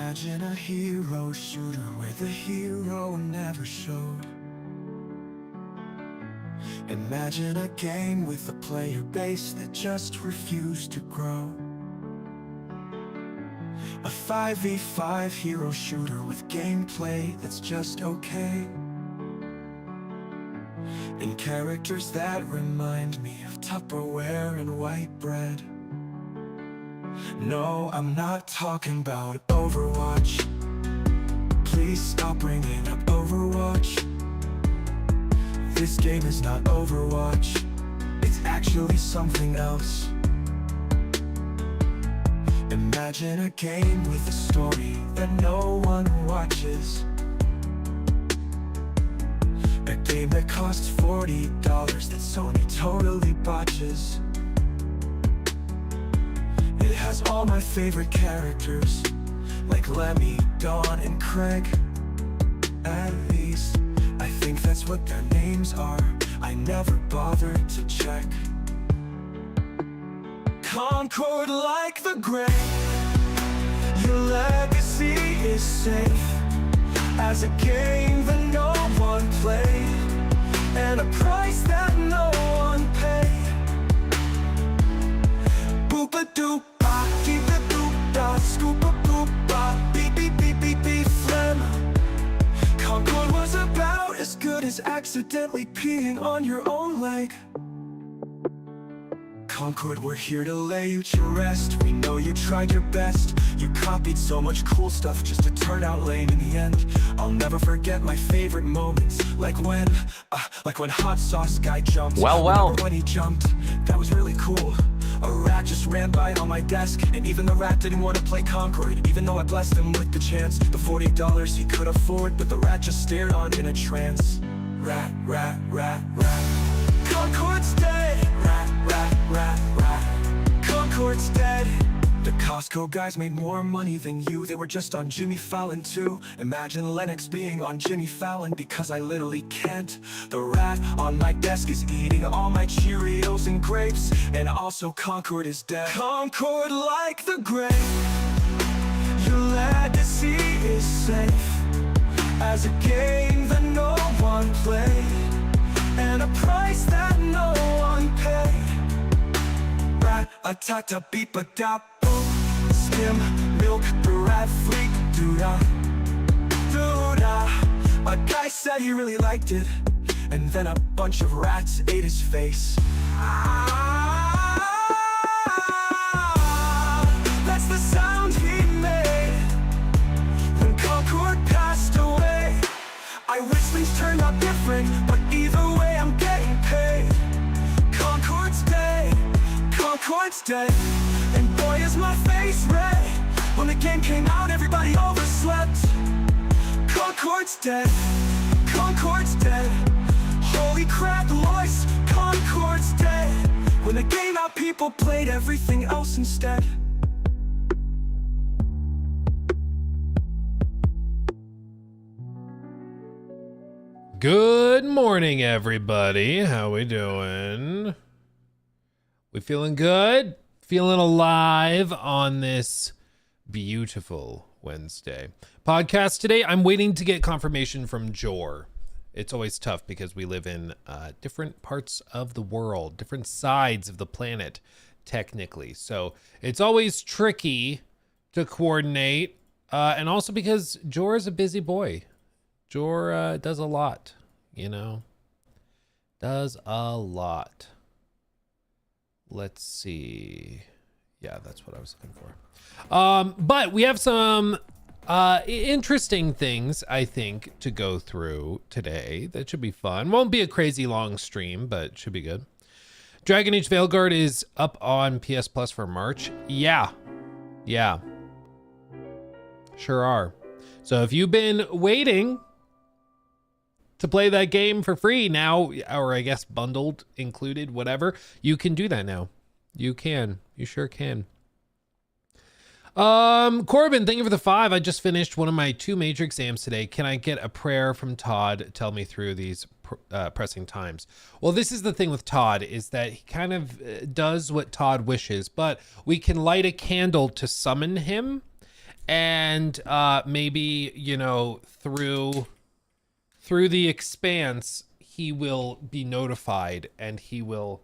Imagine a hero shooter where the hero never showed. Imagine a game with a player base that just refused to grow. A 5v5 hero shooter with gameplay that's just okay, and characters that remind me of Tupperware and white bread. No, I'm not talking about Overwatch. Please stop bringing up Overwatch. This game is not Overwatch. It's actually something else. Imagine a game with a story that no one watches. A game that costs $40 that Sony totally botches. It has all my favorite characters, like Lemmy, Dawn, and Craig. At least, I think that's what their names are. I never bothered to check. Concord like the grave, your legacy is safe as a game that no one played, and a price that no one paid. Boop-a-doop-ba, keep-a-doop-da, scoop-a-boop-ba, beep-beep-beep-beep-beep, phlegm. Concord was about as good as accidentally peeing on your own leg. Concord, we're here to lay you to rest. We know you tried your best. You copied so much cool stuff just to turn out lame in the end. I'll never forget my favorite moments, like when Hot Sauce Guy jumped. Well. When he jumped, that was really cool. A rat just ran by on my desk, and even the rat didn't want to play Concord, even though I blessed him with the chance. The $40 he could afford, but the rat just stared on in a trance. Rat, rat, rat, rat. Concord's dead. Rat, rat, rat, rat. Concord's dead. The Costco guys made more money than you. They were just on Jimmy Fallon too. Imagine Lennox being on Jimmy Fallon, because I literally can't. The rat on my desk is eating all my Cheerios and grapes, and also Concord is dead. Concord like the grave, your legacy is safe as a game that no one played, and a price that no one paid. Rat-a-ta-ta-beep-a-da, boop. Skim, milk, the rat fleet, doo-da, doo-da. A guy said he really liked it, and then a bunch of rats ate his face. That's the sound he made when Concord passed away. I wish things turned out different, but either way I'm getting paid. Concord's dead, Concord's dead, and boy is my face red. When the game came out, everybody overslept. Concord's dead, Concord's dead. Holy crap, Lois, Concord's dead. When the game out, people played everything else instead. Good morning, everybody. How we doing? We feeling good? Feeling alive on this beautiful Wednesday podcast today? I'm waiting to get confirmation from Jor. It's always tough because we live in different parts of the world, different sides of the planet, technically. So it's always tricky to coordinate, and also because Jor is a busy boy. Jor does a lot, you know, does a lot. Let's see. Yeah, that's what I was looking for. But we have some interesting things, I think, to go through today. That should be fun. Won't be a crazy long stream, but should be good. Dragon Age Veilguard is up on PS Plus for March. Yeah. Sure are. So if you've been waiting to play that game for free now, or I guess bundled, included, whatever, you can do that now. You sure can. Corbin, thank you for the 5. I just finished one of my 2 major exams today. Can I get a prayer from Todd? Tell me through these pressing times. Well, this is the thing with Todd, is that he kind of does what Todd wishes, but we can light a candle to summon him. and maybe, you know, through the expanse, he will be notified, and he will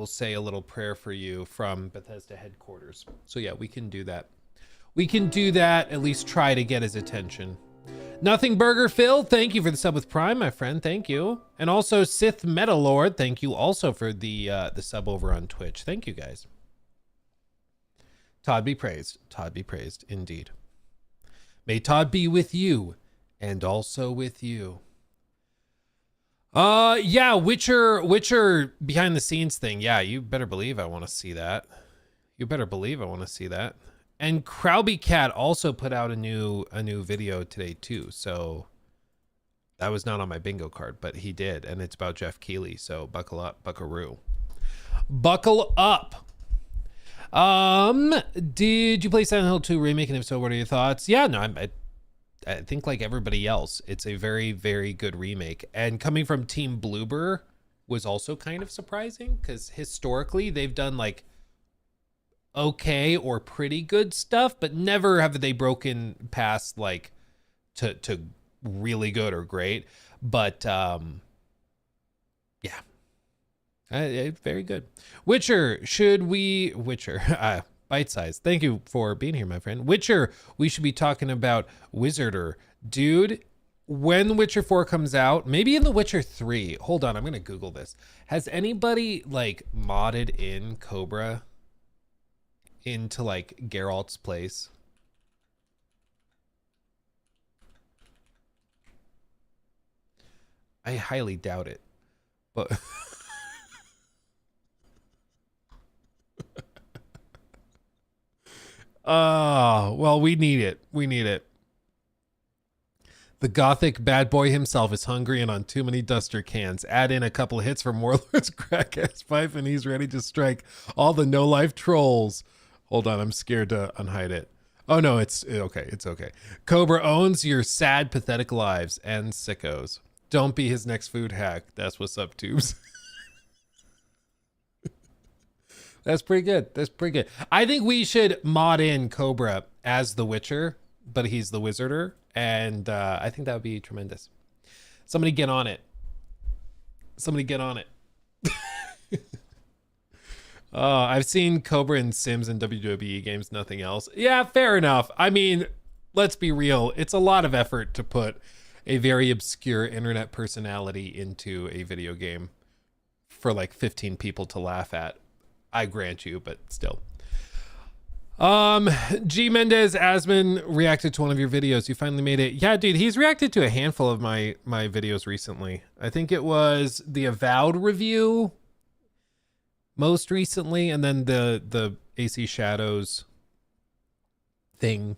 say a little prayer for you from Bethesda headquarters. So yeah, we can do that. We can do that, at least try to get his attention. Nothing Burger Phil, thank you for the sub with Prime, my friend. Thank you. And also Sith Metalord, thank you also for the sub over on Twitch. Thank you, guys. Todd be praised. Todd be praised, indeed. May Todd be with you, and also with you. Yeah, Witcher behind the scenes thing. Yeah, you better believe I want to see that. You better believe I want to see that. And Crowby Cat also put out a new video today too. So that was not on my bingo card, but he did, and it's about Jeff Keighley. So buckle up, buckaroo. Buckle up. Did you play Silent Hill 2 remake, and if so, what are your thoughts? Yeah, no, I think like everybody else, it's a very, very good remake. And coming from Team Bloober was also kind of surprising, because historically they've done like okay or pretty good stuff, but never have they broken past like to really good or great. But yeah. Very good. Witcher, bite size. Thank you for being here, my friend. Witcher, we should be talking about Wizarder. Dude, when Witcher 4 comes out, maybe in The Witcher 3. Hold on, I'm going to Google this. Has anybody like modded in Cobra into like Geralt's place? I highly doubt it, but oh, well, we need it. We need it. The gothic bad boy himself is hungry and on too many duster cans. Add in a couple hits from Warlord's crack-ass pipe and he's ready to strike all the no-life trolls. Hold on, I'm scared to unhide it. Oh, no, it's okay. It's okay. Cobra owns your sad, pathetic lives and sickos. Don't be his next food hack. That's what's up, tubes. That's pretty good. That's pretty good. I think we should mod in Cobra as the Witcher, but he's the Wizarder. And I think that would be tremendous. Somebody get on it. Somebody get on it. I've seen Cobra in Sims and WWE games, nothing else. Yeah, fair enough. I mean, let's be real. It's a lot of effort to put a very obscure internet personality into a video game for like 15 people to laugh at. I grant you, but still. G Mendez Asman reacted to one of your videos. You finally made it. Yeah, dude, he's reacted to a handful of my videos recently. I think it was the Avowed review most recently, and then the AC Shadows thing.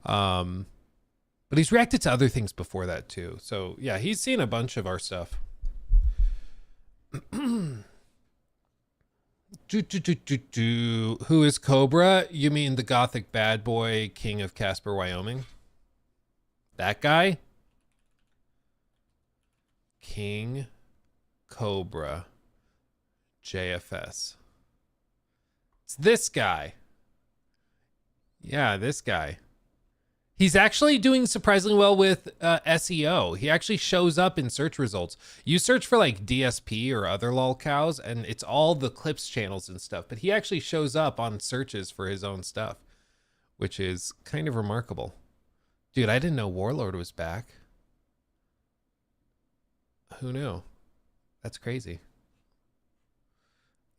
But he's reacted to other things before that too. So yeah, he's seen a bunch of our stuff. Who is Cobra? You mean the gothic bad boy king of Casper, Wyoming? That guy? King Cobra JFS. It's this guy. Yeah, this guy. He's actually doing surprisingly well with SEO. He actually shows up in search results. You search for like DSP or other lolcows, and it's all the clips channels and stuff. But he actually shows up on searches for his own stuff, which is kind of remarkable. Dude, I didn't know Warlord was back. Who knew? That's crazy.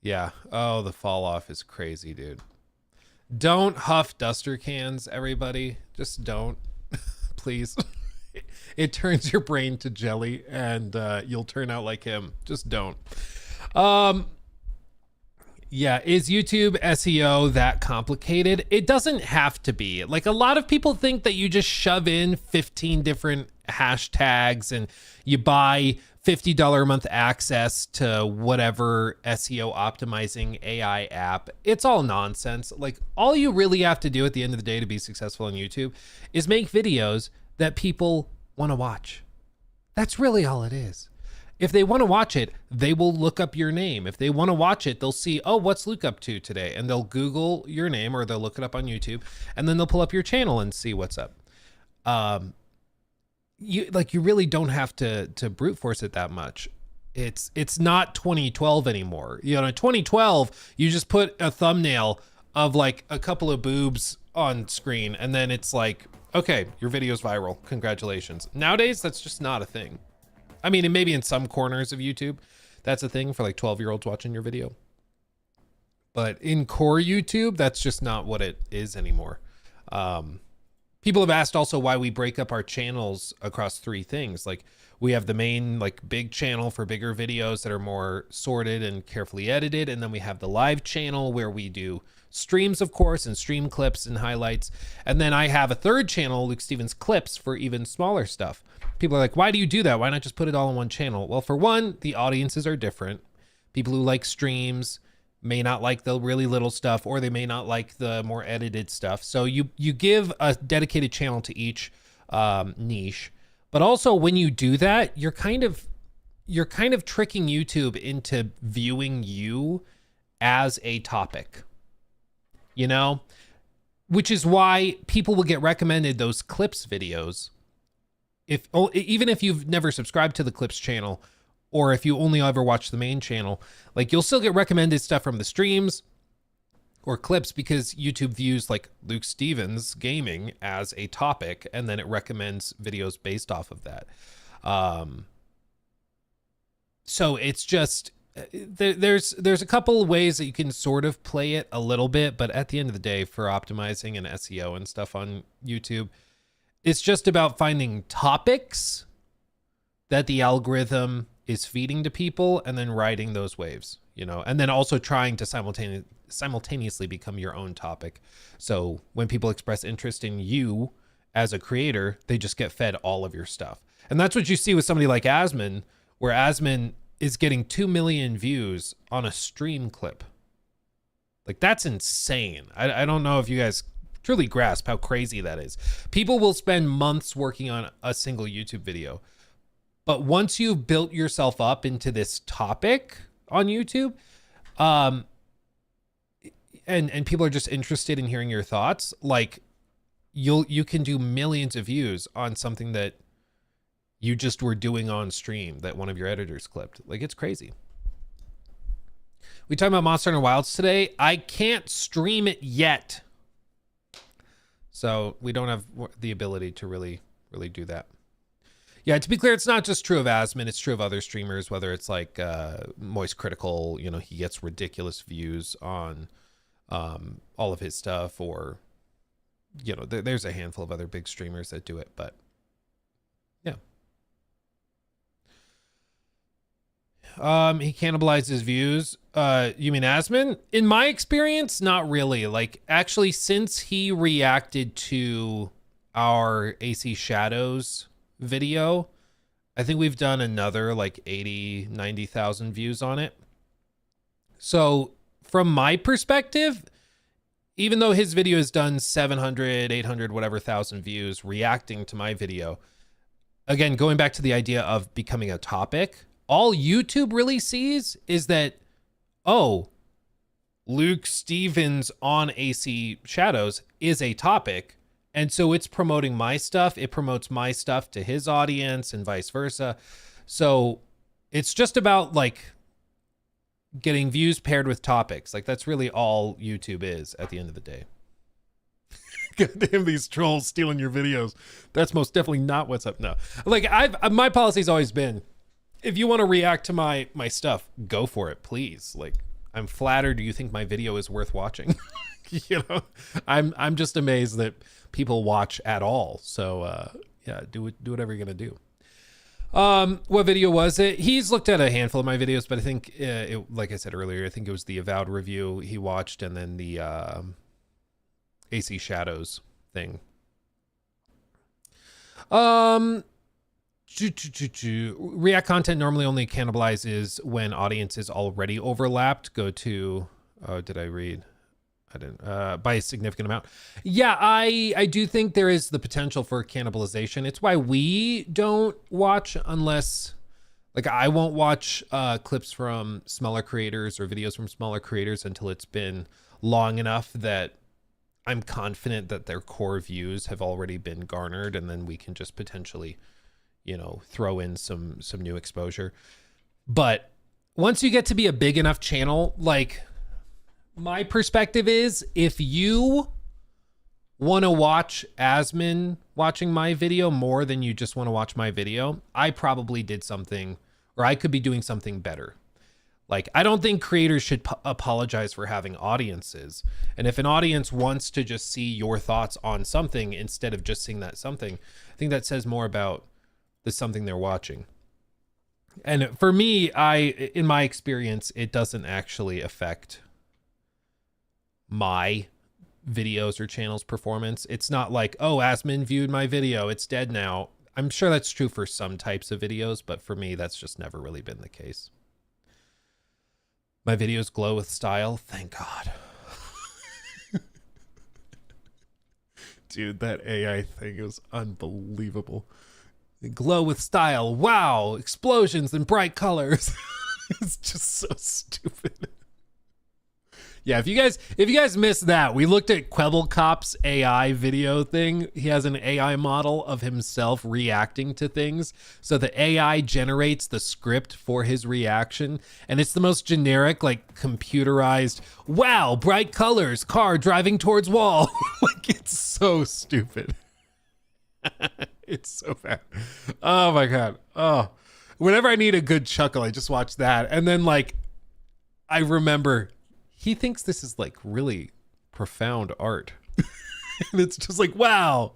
Yeah. Oh, the fall off is crazy, dude. Don't huff duster cans, everybody. Just don't, please. It turns your brain to jelly and you'll turn out like him. Just don't. Yeah, is YouTube SEO that complicated? It doesn't have to be. Like, a lot of people think that you just shove in 15 different hashtags and you buy $50 a month access to whatever SEO optimizing AI app. It's all nonsense. Like, all you really have to do at the end of the day to be successful on YouTube is make videos that people want to watch. That's really all it is. If they want to watch it, they will look up your name. If they want to watch it, they'll see, oh, what's Luke up to today? And they'll Google your name or they'll look it up on YouTube, and then they'll pull up your channel and see what's up. You really don't have to brute force it that much. It's not 2012 anymore. You know, in 2012, you just put a thumbnail of like a couple of boobs on screen, and then it's like, okay, your video's viral. Congratulations. Nowadays, that's just not a thing. I mean, and maybe in some corners of YouTube, that's a thing for like 12-year-olds watching your video. But in core YouTube, that's just not what it is anymore. People have asked also why we break up our channels across 3 things. Like, we have the main like big channel for bigger videos that are more sorted and carefully edited. And then we have the live channel where we do streams, of course, and stream clips and highlights. And then I have a 3rd channel, Luke Stevens Clips, for even smaller stuff. People are like, why do you do that? Why not just put it all in one channel? Well, for one, the audiences are different. People who like streams may not like the really little stuff, or they may not like the more edited stuff. So you give a dedicated channel to each niche. But also when you do that, you're kind of tricking YouTube into viewing you as a topic, you know, which is why people will get recommended those clips videos. Even if you've never subscribed to the clips channel, or if you only ever watch the main channel, like you'll still get recommended stuff from the streams or clips because YouTube views like Luke Stevens gaming as a topic, and then it recommends videos based off of that. So it's just, there's a couple of ways that you can sort of play it a little bit, but at the end of the day, for optimizing and SEO and stuff on YouTube, it's just about finding topics that the algorithm is feeding to people and then riding those waves, you know, and then also trying to simultaneously become your own topic. So when people express interest in you as a creator, they just get fed all of your stuff. And that's what you see with somebody like Asman, where Asman is getting 2 million views on a stream clip. Like, that's insane. I don't know if you guys truly grasp how crazy that is. People will spend months working on a single YouTube video. But once you've built yourself up into this topic on YouTube, and people are just interested in hearing your thoughts, like you can do millions of views on something that you just were doing on stream that one of your editors clipped. Like, it's crazy. We talking about Monster Hunter Wilds today. I can't stream it yet, so we don't have the ability to really do that. Yeah, to be clear, it's not just true of Asman, it's true of other streamers, whether it's like Moist Critical, you know, he gets ridiculous views on all of his stuff, or, you know, there's a handful of other big streamers that do it, but yeah. He cannibalizes views. You mean Asman? In my experience, not really. Like, actually, since he reacted to our AC Shadows video, I think we've done another like 90,000 views on it. So from my perspective, even though his video has done 700, 800, whatever thousand views reacting to my video, again, going back to the idea of becoming a topic, all YouTube really sees is that, oh, Luke Stevens on AC Shadows is a topic. And so it's promoting my stuff. It promotes my stuff to his audience and vice versa. So it's just about like getting views paired with topics. Like, that's really all YouTube is at the end of the day. Goddamn, these trolls stealing your videos. That's most definitely not what's up. No, like my policy's always been, if you want to react to my stuff, go for it, please. Like, I'm flattered you think my video is worth watching. You know, I'm just amazed that people watch at all. So yeah, do whatever you're gonna do. What video was it? He's looked at a handful of my videos, but I think like I said earlier, I think it was the Avowed review he watched, and then the AC Shadows thing. React content normally only cannibalizes when audiences already overlapped. Go to, did I read? I didn't, by a significant amount. Yeah, I do think there is the potential for cannibalization. It's why we don't watch unless, Like I won't watch clips from smaller creators or videos from smaller creators until it's been long enough that I'm confident that their core views have already been garnered, and then we can just potentially, you know, throw in some new exposure. But once you get to be a big enough channel, like my perspective is, if you want to watch Asmin watching my video more than you just want to watch my video, I probably did something, or I could be doing something better. Like, I don't think creators should apologize for having audiences. And if an audience wants to just see your thoughts on something instead of just seeing that something, I think that says more about the something they're watching. And for me, in my experience, it doesn't actually affect my videos or channel's performance. It's not like, oh, Asmin viewed my video, it's dead now. I'm sure that's true for some types of videos, but for me, that's just never really been the case. My videos glow with style. Thank God. Dude, that AI thing is unbelievable. They glow with style. Wow. Explosions and bright colors. It's just so stupid. Yeah, if you guys missed that, we looked at Kwebbelkop's AI video thing. He has an AI model of himself reacting to things. So the AI generates the script for his reaction. And it's the most generic, like computerized, wow, bright colors, car driving towards wall. Like, it's so stupid. It's so bad. Oh my God. Oh, whenever I need a good chuckle, I just watch that. And then like, I remember, he thinks this is like really profound art. And it's just like, wow,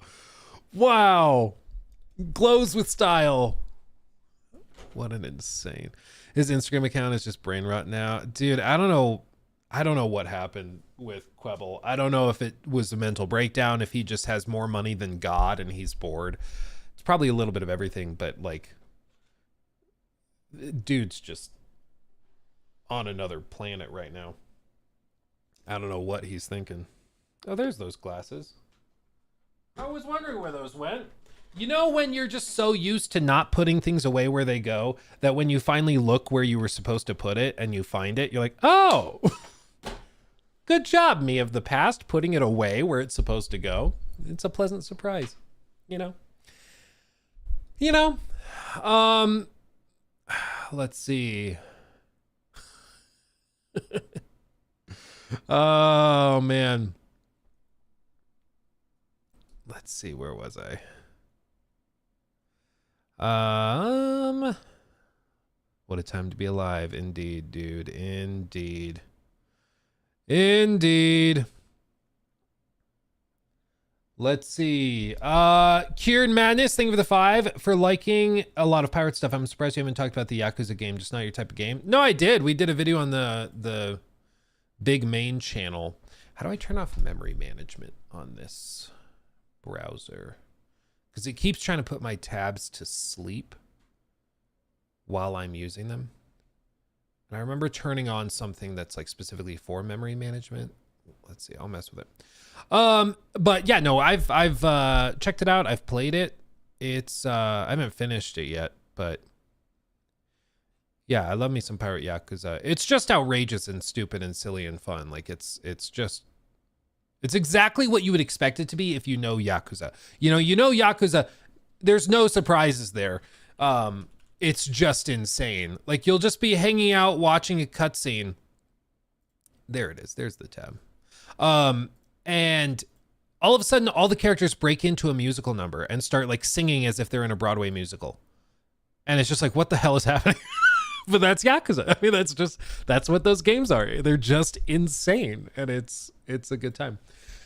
glows with style. What an insane. His Instagram account is just brain rot now. Dude, I don't know what happened with Kwebbel. I don't know if it was a mental breakdown, if he just has more money than God and he's bored. It's probably a little bit of everything, but like, dude's just on another planet right now. I don't know what he's thinking. Oh, there's those glasses. I was wondering where those went. You know, when you're just so used to not putting things away where they go, that when you finally look where you were supposed to put it and you find it, you're like, oh, good job, me of the past, putting it away where it's supposed to go. It's a pleasant surprise, you know? Let's see. Oh man. Let's see, where was I? What a time to be alive. Indeed, dude. Indeed. Let's see. Kieran Madness, thank you for the 5 for liking a lot of pirate stuff. I'm surprised you haven't talked about the Yakuza game, just not your type of game. No, I did. We did a video on the big main channel. How do I turn off memory management on this browser? Because it keeps trying to put my tabs to sleep while I'm using them. And I remember turning on something that's like specifically for memory management. Let's see, I'll mess with it. But yeah, no, I've checked it out. I've played it. It's I haven't finished it yet, but yeah, I love me some Pirate Yakuza. It's just outrageous and stupid and silly and fun. Like it's exactly what you would expect it to be if you know Yakuza. You know Yakuza, there's no surprises there. It's just insane. Like you'll just be hanging out watching a cutscene. There it is. There's the tab. And all of a sudden all the characters break into a musical number and start like singing as if they're in a Broadway musical. And it's just like, what the hell is happening? But that's Yakuza. I mean, that's what those games are. They're just insane, and it's a good time.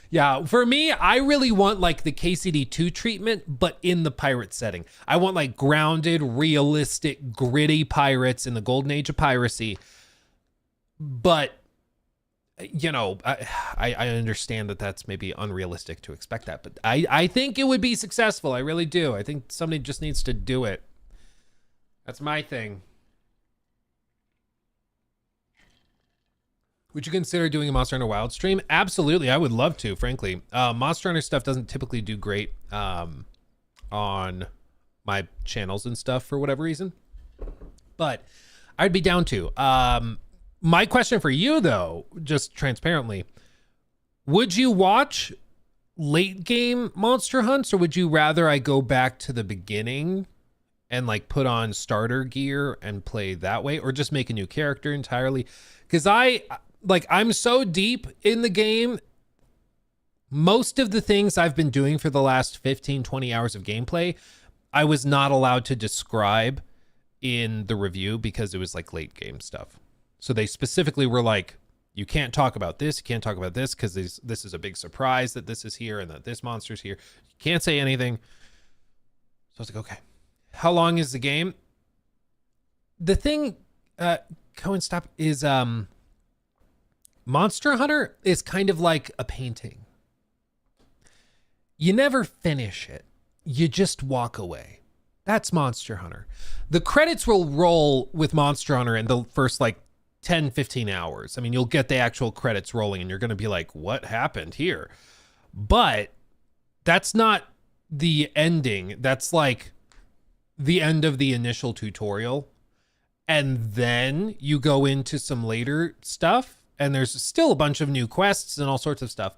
Yeah, for me, I really want like the KCD2 treatment, but in the pirate setting. I want like grounded, realistic, gritty pirates in the golden age of piracy. But you know, I understand that that's maybe unrealistic to expect that, but I think it would be successful. I really do. I think somebody just needs to do it. That's my thing. Would you consider doing a Monster Hunter Wild stream? Absolutely, I would love to, frankly. Monster Hunter stuff doesn't typically do great on my channels and stuff for whatever reason. but I'd be down to. My question for you, though, just transparently, would you watch late game monster hunts, or would you rather I go back to the beginning and like put on starter gear and play that way, or just make a new character entirely? Because I'm so deep in the game. Most of the things I've been doing for the last 15, 20 hours of gameplay, I was not allowed to describe in the review because it was like late game stuff. So they specifically were like, you can't talk about this, you can't talk about this, because this is a big surprise that this is here and that this monster's here. You can't say anything. So I was like, okay. How long is the game? The thing, Cohen, stop, is Monster Hunter is kind of like a painting. You never finish it. You just walk away. That's Monster Hunter. The credits will roll with Monster Hunter in the first like 10, 15 hours. I mean, you'll get the actual credits rolling and you're going to be like, what happened here? But that's not the ending. That's like the end of the initial tutorial. And then you go into some later stuff, and there's still a bunch of new quests and all sorts of stuff.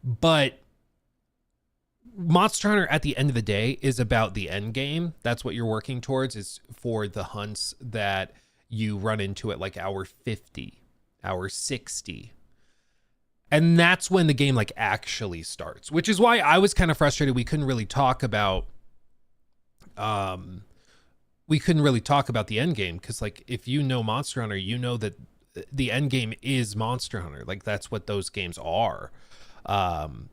But Monster Hunter at the end of the day is about the end game. That's what you're working towards, is for the hunts that you run into at like hour 50, hour 60. And that's when the game like actually starts, which is why I was kind of frustrated. We couldn't really talk about the end game, because like if you know Monster Hunter, you know that the end game is Monster Hunter. Like that's what those games are.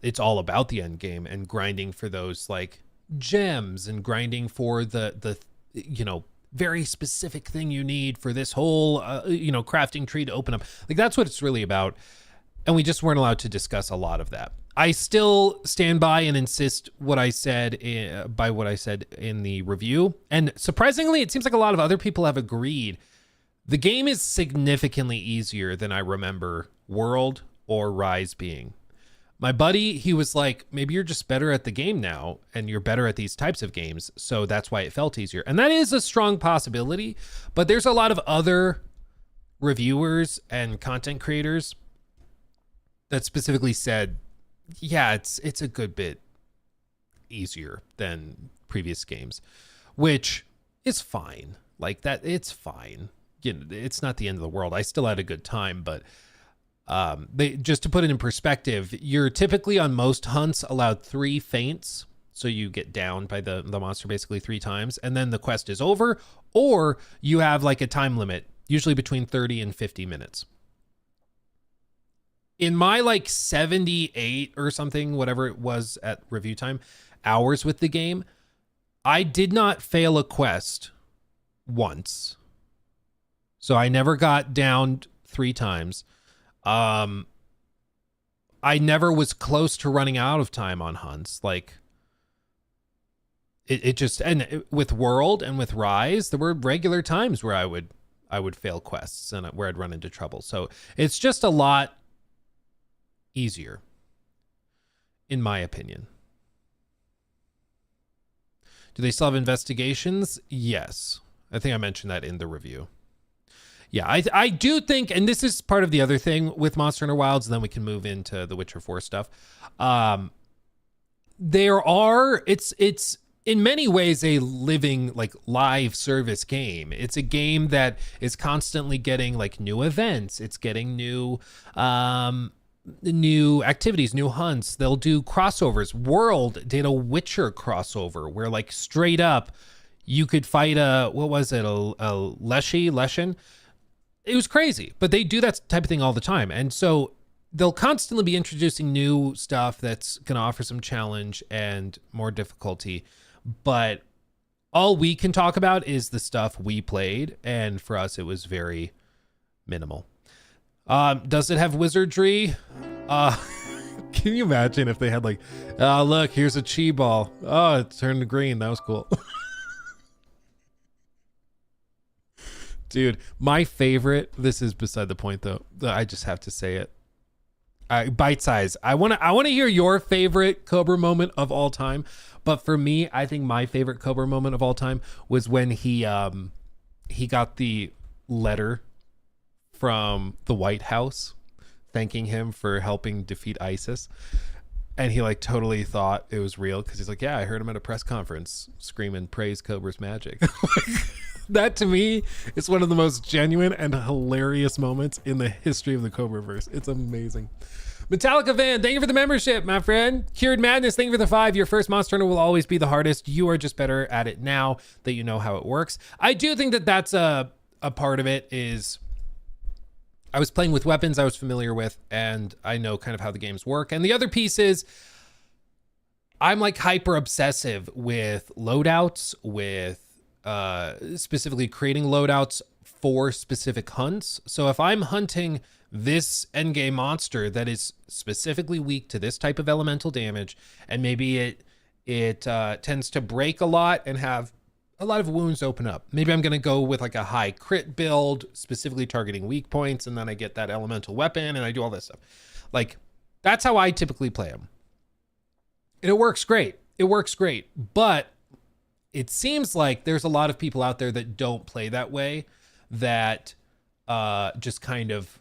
It's all about the end game and grinding for those like gems and grinding for the very specific thing you need for this whole crafting tree to open up. Like that's what it's really about. And we just weren't allowed to discuss a lot of that. I still stand by and insist what I said in the review. And surprisingly, it seems like a lot of other people have agreed. The game is significantly easier than I remember World or Rise being. My buddy, he was like, maybe you're just better at the game now and you're better at these types of games, so that's why it felt easier. And that is a strong possibility, but there's a lot of other reviewers and content creators that specifically said, yeah, it's a good bit easier than previous games, which is fine. Like that, it's fine. It's not the end of the world. I still had a good time, but just to put it in perspective, you're typically on most hunts allowed 3 feints. So you get downed by the monster basically 3 times, and then the quest is over, or you have like a time limit, usually between 30 and 50 minutes. In my like 78 or something, whatever it was at review time, hours with the game, I did not fail a quest once. So I never got downed 3 times. I never was close to running out of time on hunts. Like it just, and with World and with Rise, there were regular times where I would fail quests and where I'd run into trouble. So it's just a lot easier, in my opinion. Do they still have investigations? Yes. I think I mentioned that in the review. Yeah, I do think, and this is part of the other thing with Monster Hunter Wilds, and then we can move into the Witcher 4 stuff. It's in many ways a living, like, live service game. It's a game that is constantly getting like new events. It's getting new activities, new hunts. They'll do crossovers. World did a Witcher crossover where like straight up you could fight a Leshen. It was crazy, but they do that type of thing all the time. And so they'll constantly be introducing new stuff that's going to offer some challenge and more difficulty. But all we can talk about is the stuff we played. And for us, it was very minimal. Does it have wizardry? Can you imagine if they had like, look, here's a chi ball. Oh, it turned green. That was cool. Dude, my favorite, this is beside the point though, I just have to say it. Bite size. I want to hear your favorite Cobra moment of all time. But for me, I think my favorite Cobra moment of all time was when he he got the letter from the White House thanking him for helping defeat ISIS. And he like totally thought it was real because he's like, yeah, I heard him at a press conference screaming praise Cobra's magic. That to me is one of the most genuine and hilarious moments in the history of the Cobraverse. It's amazing. Metallica Van, thank you for the membership, my friend. Cured Madness, thank you for the 5. Your first Monster Hunter will always be the hardest. You are just better at it now that you know how it works. I do think that that's a part of it is I was playing with weapons I was familiar with, and I know kind of how the games work. And the other piece is I'm like hyper obsessive with loadouts, with specifically creating loadouts for specific hunts. So if I'm hunting this endgame monster that is specifically weak to this type of elemental damage, and maybe it tends to break a lot and have a lot of wounds open up. Maybe I'm going to go with like a high crit build, specifically targeting weak points, and then I get that elemental weapon and I do all this stuff. Like, that's how I typically play them. And it works great. It works great. But it seems like there's a lot of people out there that don't play that way, that just kind of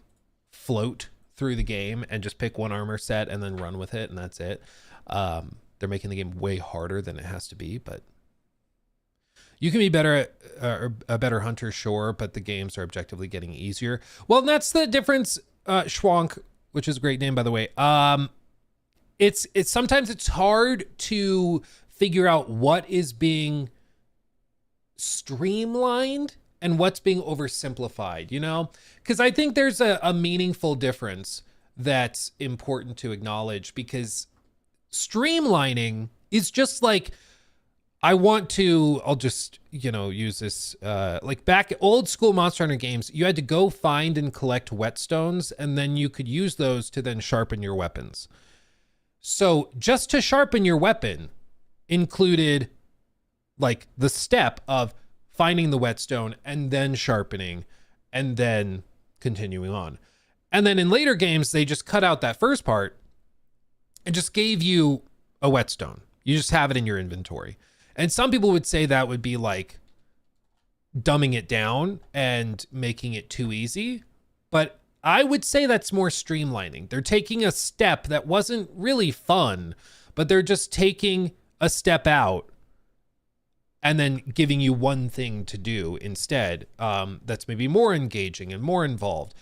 float through the game and just pick one armor set and then run with it, and that's it. They're making the game way harder than it has to be, but you can be better at a better hunter, sure, but the games are objectively getting easier. Well, and that's the difference. Schwank, which is a great name, by the way. It's sometimes it's hard to figure out what is being streamlined and what's being oversimplified, you know? Because I think there's a meaningful difference that's important to acknowledge, because streamlining is just like, I'll just, use this, like back old school Monster Hunter games, you had to go find and collect whetstones, and then you could use those to then sharpen your weapons. So just to sharpen your weapon included like the step of finding the whetstone and then sharpening and then continuing on. And then in later games, they just cut out that first part and just gave you a whetstone. You just have it in your inventory. And some people would say that would be like dumbing it down and making it too easy. But I would say that's more streamlining. They're taking a step that wasn't really fun, but they're just taking a step out and then giving you one thing to do instead, that's maybe more engaging and more involved.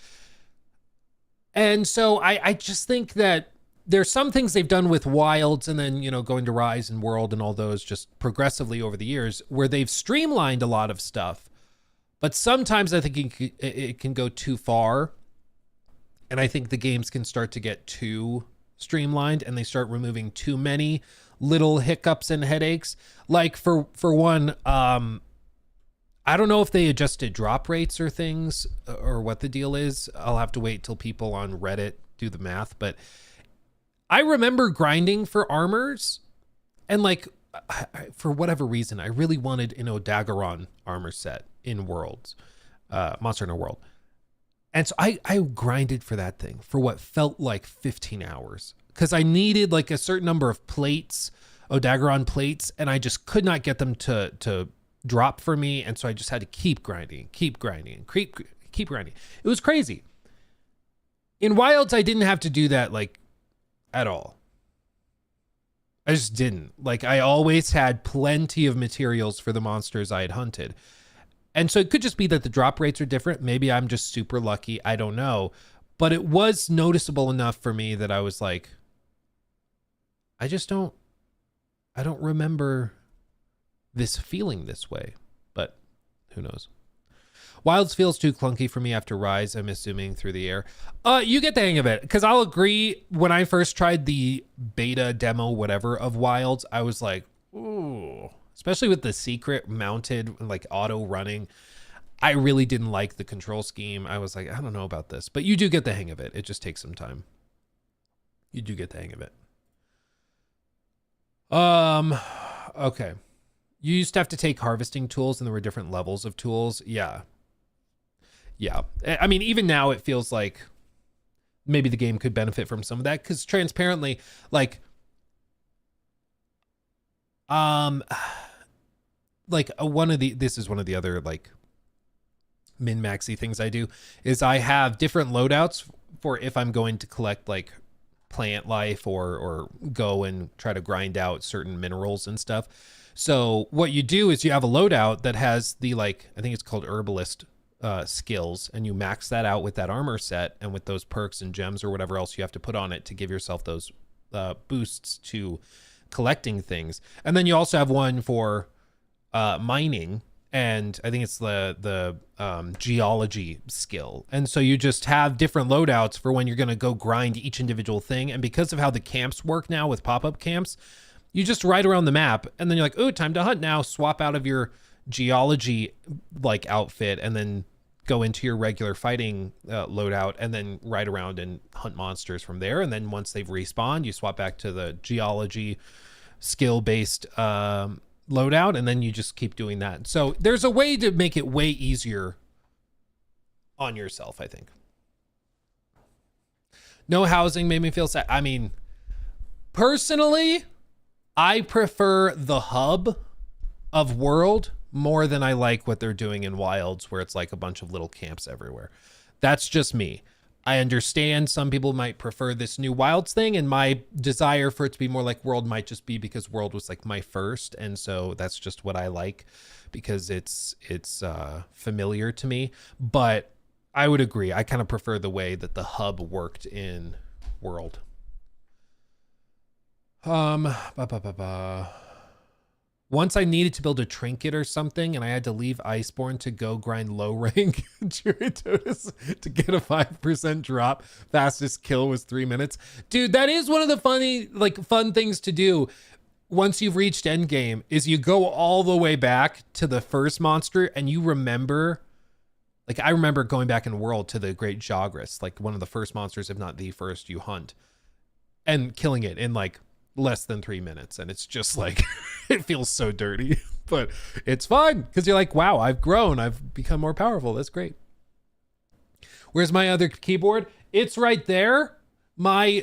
And so I just think that there's some things they've done with Wilds and then, going to Rise and World and all those just progressively over the years where they've streamlined a lot of stuff. But sometimes I think it can go too far. And I think the games can start to get too streamlined and they start removing too many little hiccups and headaches. Like for one, I don't know if they adjusted drop rates or things or what the deal is. I'll have to wait till people on Reddit do the math, but I remember grinding for armors, and like, for whatever reason, I really wanted an Odageron armor set in Worlds, Monster Hunter World. And so I grinded for that thing for what felt like 15 hours because I needed like a certain number of plates, Odageron plates, and I just could not get them to drop for me. And so I just had to keep grinding. Keep grinding. It was crazy. In Wilds, I didn't have to do that like at all. I just didn't. Like, I always had plenty of materials for the monsters I had hunted. And so it could just be that the drop rates are different. Maybe I'm just super lucky. I don't know. But it was noticeable enough for me that I was like, I don't remember this feeling this way. But who knows? Wilds feels too clunky for me after Rise, I'm assuming, through the air. You get the hang of it, because I'll agree, when I first tried the beta demo, whatever, of Wilds, I was like, ooh, especially with the secret mounted, like auto running. I really didn't like the control scheme. I was like, I don't know about this, but you do get the hang of it. It just takes some time. You do get the hang of it. Okay. You used to have to take harvesting tools and there were different levels of tools. Yeah. I mean, even now it feels like maybe the game could benefit from some of that, because transparently, like this is one of the other like min-maxy things I do is I have different loadouts for if I'm going to collect like plant life or go and try to grind out certain minerals and stuff. So what you do is you have a loadout that has the, like, I think it's called herbalist skills, and you max that out with that armor set and with those perks and gems or whatever else you have to put on it to give yourself those boosts to collecting things. And then you also have one for mining, and I think it's the geology skill. And so you just have different loadouts for when you're going to go grind each individual thing. And because of how the camps work now with pop-up camps, you just ride around the map and then you're like, oh, time to hunt now. Swap out of your geology like outfit and then go into your regular fighting loadout and then ride around and hunt monsters from there. And then once they've respawned, you swap back to the geology skill-based loadout, and then you just keep doing that. So there's a way to make it way easier on yourself, I think. No housing made me feel sad. I mean, personally, I prefer the hub of World more than I like what they're doing in Wilds, where it's like a bunch of little camps everywhere. That's just me. I understand some people might prefer this new Wilds thing, and my desire for it to be more like World might just be because World was like my first, and so that's just what I like because it's familiar to me. But I would agree, I kind of prefer the way that the hub worked in World. Once I needed to build a trinket or something, and I had to leave Iceborne to go grind low rank Juritotus to get a 5% drop. Fastest kill was 3 minutes. Dude, that is one of the fun things to do once you've reached endgame, is you go all the way back to the first monster and you remember, like I remember going back in World to the Great Jagras, like one of the first monsters, if not the first you hunt, and killing it in like less than 3 minutes. And it's just like, it feels so dirty, but it's fun because you're like, wow, I've grown. I've become more powerful. That's great. Where's my other keyboard? It's right there.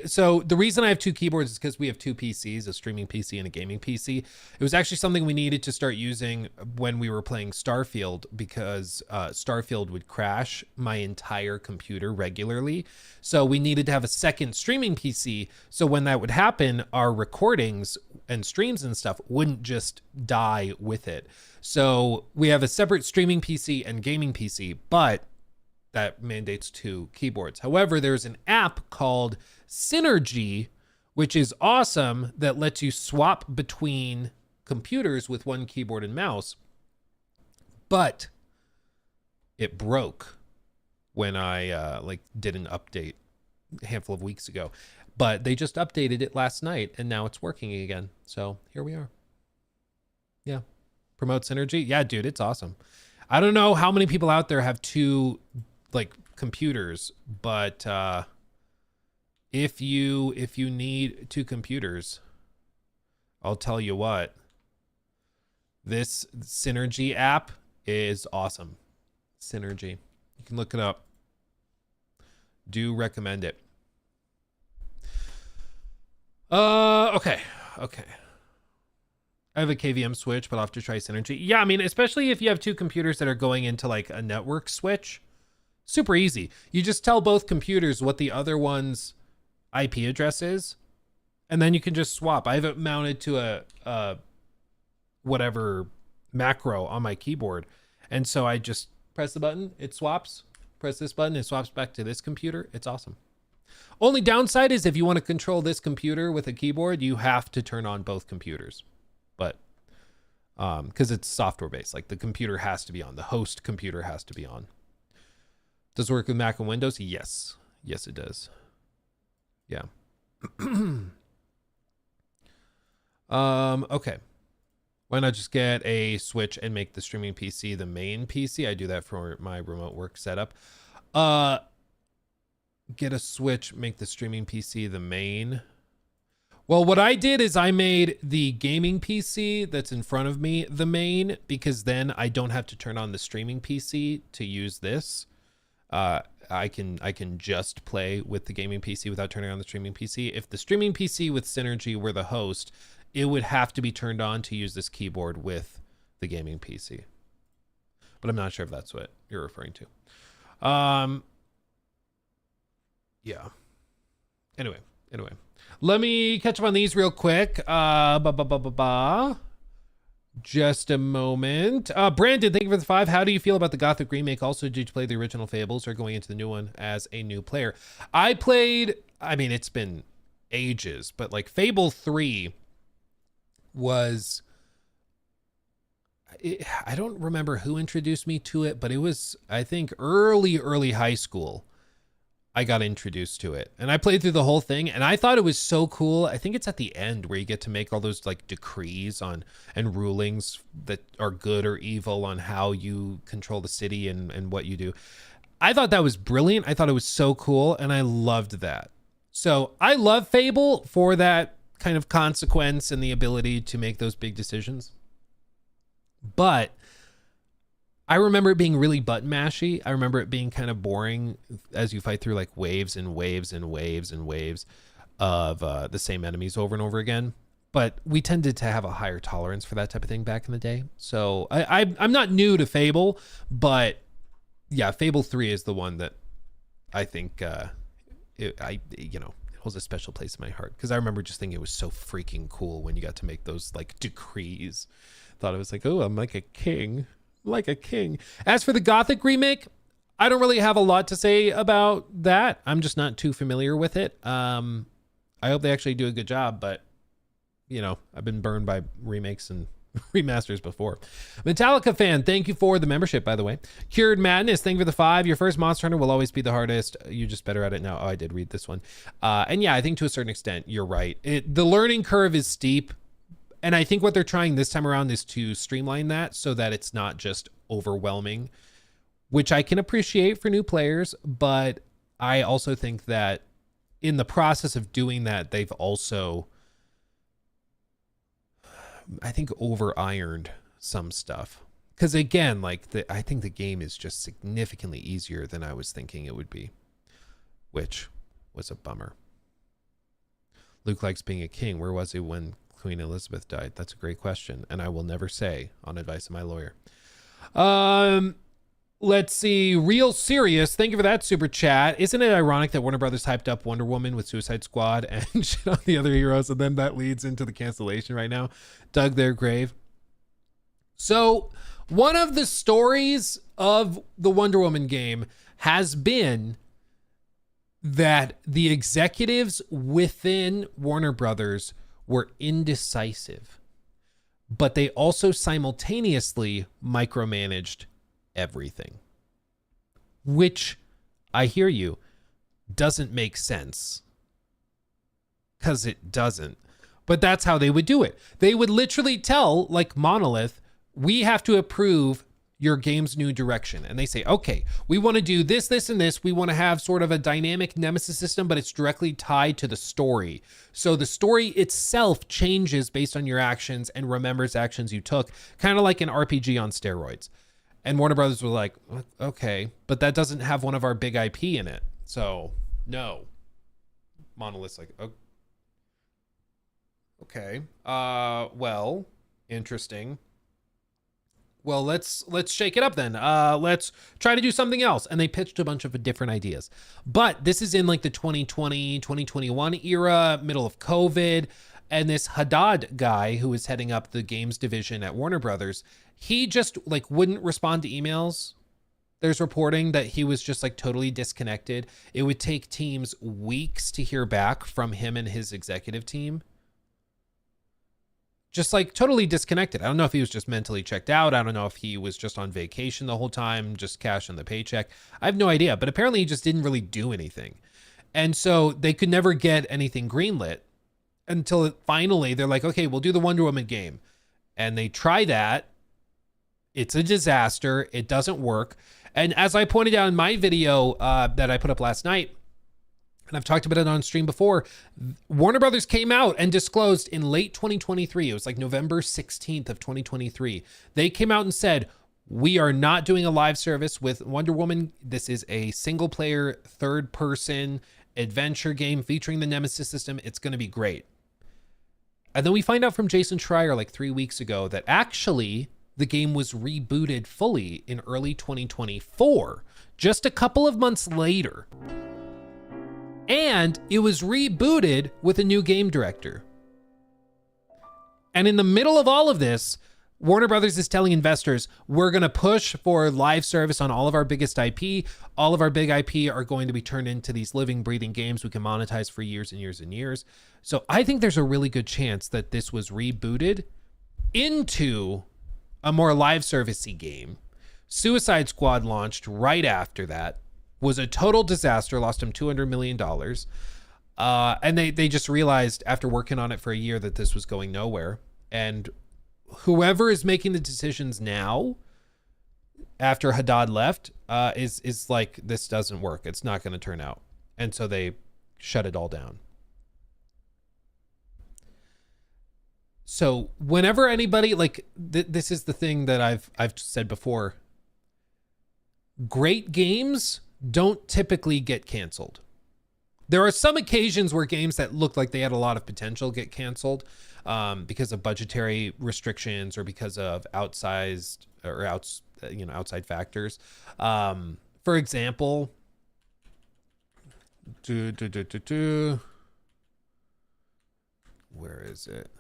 So the reason I have two keyboards is because we have two PCs, a streaming PC and a gaming PC. It was actually something we needed to start using when we were playing Starfield, because Starfield would crash my entire computer regularly. So we needed to have a second streaming PC. So when that would happen, our recordings and streams and stuff wouldn't just die with it. So we have a separate streaming PC and gaming PC, but that mandates two keyboards. However, there's an app called Synergy, which is awesome, that lets you swap between computers with one keyboard and mouse. But it broke when I did an update a handful of weeks ago. But they just updated it last night and now it's working again. So here we are. Yeah. Promote Synergy. Yeah, dude, it's awesome. I don't know how many people out there have two like computers, but if you need two computers, I'll tell you what, this Synergy app is awesome. Synergy, you can look it up. Do recommend it. Okay. I have a KVM switch, but I'll have to try Synergy. Yeah, I mean, especially if you have two computers that are going into like a network switch. Super easy. You just tell both computers what the other one's IP address is, and then you can just swap. I have it mounted to a whatever macro on my keyboard, and so I just press the button, it swaps. Press this button, it swaps back to this computer. It's awesome. Only downside is if you want to control this computer with a keyboard, you have to turn on both computers. But because it's software based, like the computer has to be on, the host computer has to be on. Does it work with Mac and Windows? Yes. Yes, it does. Yeah. Okay. Why not just get a Switch and make the streaming PC the main PC? I do that for my remote work setup. Get a Switch, make the streaming PC the main. Well, what I did is I made the gaming PC that's in front of me the main, because then I don't have to turn on the streaming PC to use this. I can just play with the gaming PC without turning on the streaming PC. If the streaming PC with Synergy were the host, it would have to be turned on to use this keyboard with the gaming PC. but I'm not sure if that's what you're referring to. Yeah. Anyway, let me catch up on these real quick. Just a moment. Brandon, thank you for the 5. How do you feel about the Gothic remake? Also, did you play the original Fables or going into the new one as a new player? I mean, it's been ages, but like Fable 3 was, I don't remember who introduced me to it, but it was, I think, early high school. I got introduced to it and I played through the whole thing and I thought it was so cool. I think it's at the end where you get to make all those like decrees on and rulings that are good or evil on how you control the city and what you do. I thought that was brilliant. I thought it was so cool and I loved that. So I love Fable for that kind of consequence and the ability to make those big decisions. But I remember it being really button mashy. I remember it being kind of boring as you fight through like waves and waves and waves and waves of the same enemies over and over again. But we tended to have a higher tolerance for that type of thing back in the day. So I'm not new to Fable, but yeah, Fable 3 is the one that I think it holds a special place in my heart because I remember just thinking it was so freaking cool when you got to make those like decrees. Thought it was like, oh, I'm like a king. Like a king. As for the Gothic remake, I don't really have a lot to say about that. I'm just not too familiar with it. I hope they actually do a good job, but I've been burned by remakes and remasters before. Metallica fan, thank you for the membership, by the way. Cured Madness, thank you for the 5. Your first Monster Hunter will always be the hardest. You're just better at it now. Oh, I did read this one. And yeah, I think to a certain extent, you're right. The learning curve is steep. And I think what they're trying this time around is to streamline that so that it's not just overwhelming, which I can appreciate for new players. But I also think that in the process of doing that, they've also, I think, over-ironed some stuff. Because again, I think the game is just significantly easier than I was thinking it would be, which was a bummer. Luke likes being a king. Where was he when Queen Elizabeth died? That's a great question, and I will never say on advice of my lawyer. Let's see. Real Serious, thank you for that super chat. Isn't it ironic that Warner Brothers hyped up Wonder Woman with Suicide Squad and shit on the other heroes, and then that leads into the cancellation right now? Dug their grave. So one of the stories of the Wonder Woman game has been that the executives within Warner Brothers were indecisive, but they also simultaneously micromanaged everything, which, I hear you, doesn't make sense, because it doesn't. But that's how they would do it. They would literally tell, like Monolith, we have to approve your game's new direction. And they say, okay, we want to do this, this, and this. We want to have sort of a dynamic nemesis system, but it's directly tied to the story. So the story itself changes based on your actions and remembers actions you took, kind of like an RPG on steroids. And Warner Brothers were like, okay, but that doesn't have one of our big IP in it. So no. Monolith's like, oh, okay. Well, interesting. Well, let's shake it up then. Let's try to do something else. And they pitched a bunch of different ideas. But this is in like the 2020, 2021 era, middle of COVID. And this Haddad guy who is heading up the games division at Warner Brothers, he just like wouldn't respond to emails. There's reporting that he was just like totally disconnected. It would take teams weeks to hear back from him and his executive team. Just like totally disconnected. I don't know if he was just mentally checked out. I don't know if he was just on vacation the whole time, just cashing the paycheck. I have no idea, but apparently he just didn't really do anything. And so they could never get anything greenlit until finally they're like, okay, we'll do the Wonder Woman game. And they try that. It's a disaster. It doesn't work. And as I pointed out in my video that I put up last night, and I've talked about it on stream before, Warner Brothers came out and disclosed in late 2023, it was like November 16th of 2023, they came out and said, we are not doing a live service with Wonder Woman. This is a single player, third person adventure game featuring the Nemesis system. It's going to be great. And then we find out from Jason Schreier like 3 weeks ago that actually the game was rebooted fully in early 2024, just a couple of months later. And it was rebooted with a new game director. And in the middle of all of this, Warner Brothers is telling investors, we're going to push for live service on all of our biggest IP. All of our big IP are going to be turned into these living, breathing games we can monetize for years and years and years. So I think there's a really good chance that this was rebooted into a more live servicey game. Suicide Squad launched right after that, was a total disaster, lost them $200 million. And they just realized after working on it for a year that this was going nowhere. And whoever is making the decisions now after Haddad left is like, this doesn't work. It's not going to turn out. And so they shut it all down. So whenever anybody like this is the thing that I've said before, great games don't typically get canceled. There are some occasions where games that look like they had a lot of potential get canceled because of budgetary restrictions or because of outside factors. For example, where is it?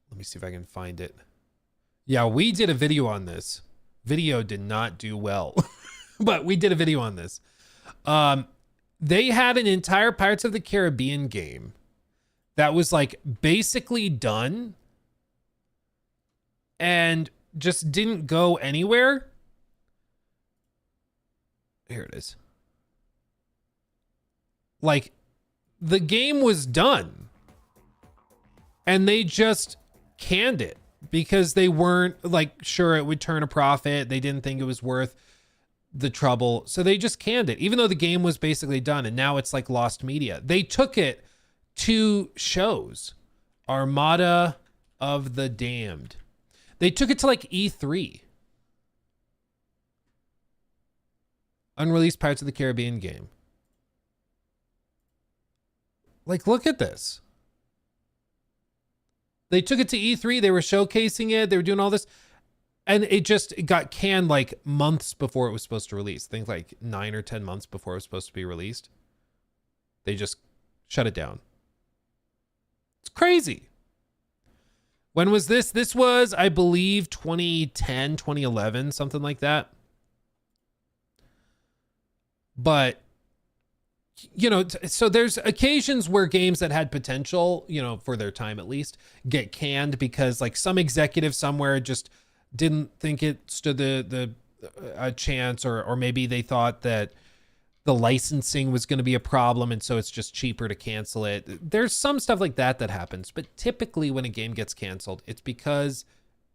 Let me see if I can find it. Yeah, we did a video on this. Video did not do well, but we did a video on this. They had an entire Pirates of the Caribbean game that was like basically done and just didn't go anywhere. Here it is. Like the game was done and they just canned it because they weren't like sure it would turn a profit. They didn't think it was worth the trouble. So they just canned it, even though the game was basically done. And now it's like lost media. They took it to shows. Armada of the Damned. They took it to like E3. Unreleased Pirates of the Caribbean game. Like, look at this. They took it to E3. They were showcasing it. They were doing all this. And it got canned like months before it was supposed to release. I think like 9 or 10 months before it was supposed to be released. They just shut it down. It's crazy. When was this? This was, I believe, 2010, 2011, something like that. But, you know, so there's occasions where games that had potential, you know, for their time at least, get canned because like some executive somewhere just didn't think it stood a chance, or maybe they thought that the licensing was going to be a problem and so it's just cheaper to cancel it. There's some stuff like that happens, but typically when a game gets canceled, it's because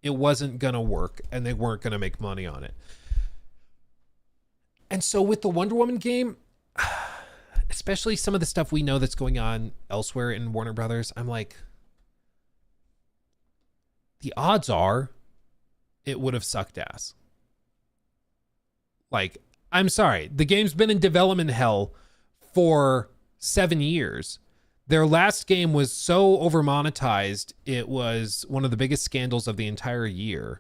it wasn't going to work and they weren't going to make money on it. And so with the Wonder Woman game, especially some of the stuff we know that's going on elsewhere in Warner Brothers, I'm like, the odds are it would have sucked ass. Like, I'm sorry. The game's been in development hell for 7 years. Their last game was so over monetized. It was one of the biggest scandals of the entire year.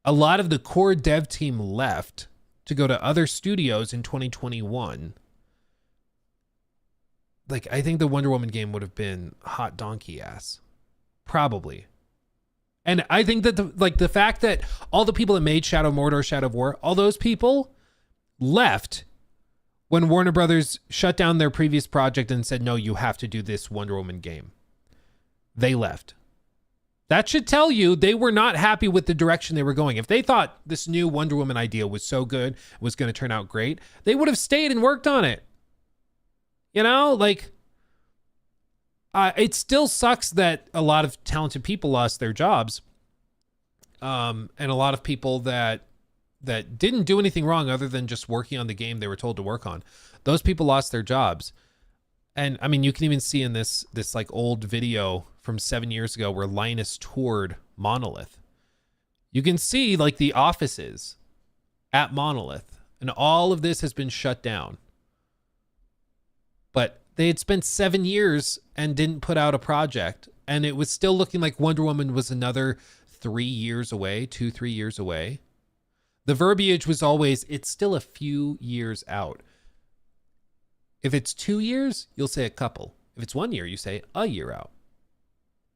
A lot of the core dev team left to go to other studios in 2021. Like, I think the Wonder Woman game would have been hot donkey ass. Probably. And I think that the fact that all the people that made Shadow of Mordor, Shadow of War, all those people left when Warner Brothers shut down their previous project and said, no, you have to do this Wonder Woman game. They left. That should tell you they were not happy with the direction they were going. If they thought this new Wonder Woman idea was so good, was going to turn out great, they would have stayed and worked on it. You know, like, it still sucks that a lot of talented people lost their jobs. And a lot of people that didn't do anything wrong other than just working on the game they were told to work on. Those people lost their jobs. And I mean, you can even see in this like old video from 7 years ago where Linus toured Monolith. You can see like the offices at Monolith, and all of this has been shut down. But they had spent 7 years and didn't put out a project and it was still looking like Wonder Woman was another 3 years away, 2-3 years away. The verbiage was always, it's still a few years out. If it's 2 years, you'll say a couple. If it's 1 year, you say a year out.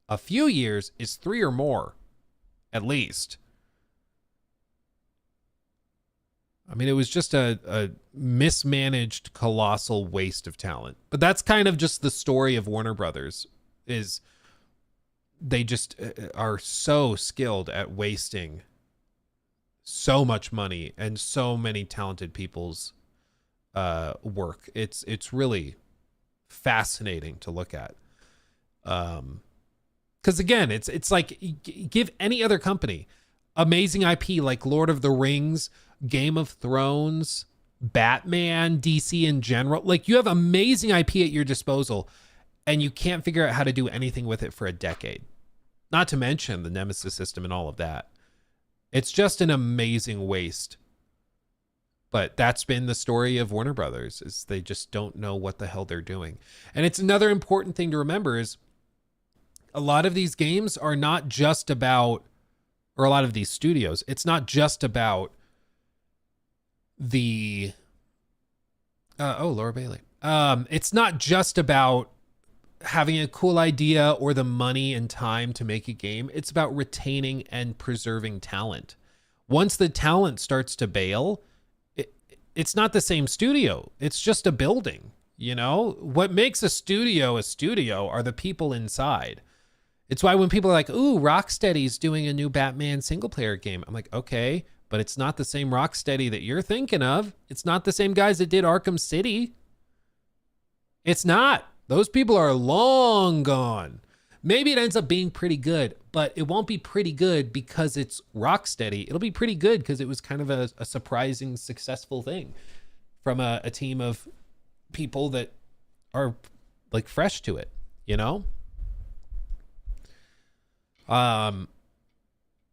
A few years is 3 or more, at least. I mean, it was just a mismanaged, colossal waste of talent. But that's kind of just the story of Warner Brothers, is they just are so skilled at wasting so much money and so many talented people's work. It's really fascinating to look at. Because again, it's like, give any other company amazing IP like Lord of the Rings, Game of Thrones, Batman, DC in general. Like, you have amazing IP at your disposal, and you can't figure out how to do anything with it for a decade. Not to mention the Nemesis system and all of that. It's just an amazing waste. But that's been the story of Warner Brothers, is they just don't know what the hell they're doing. And it's another important thing to remember is a lot of these games are not just about, or a lot of these studios, it's not just about the Laura Bailey. It's not just about having a cool idea or the money and time to make a game. It's about retaining and preserving talent. Once the talent starts to bail, it's not the same studio. It's just a building, you know? What makes a studio are the people inside. It's why when people are like, ooh, Rocksteady's doing a new Batman single player game, I'm like, okay, but it's not the same Rocksteady that you're thinking of. It's not the same guys that did Arkham City. It's not. Those people are long gone. Maybe it ends up being pretty good, but it won't be pretty good because it's Rocksteady. It'll be pretty good because it was kind of a surprising, successful thing from a team of people that are like fresh to it, you know?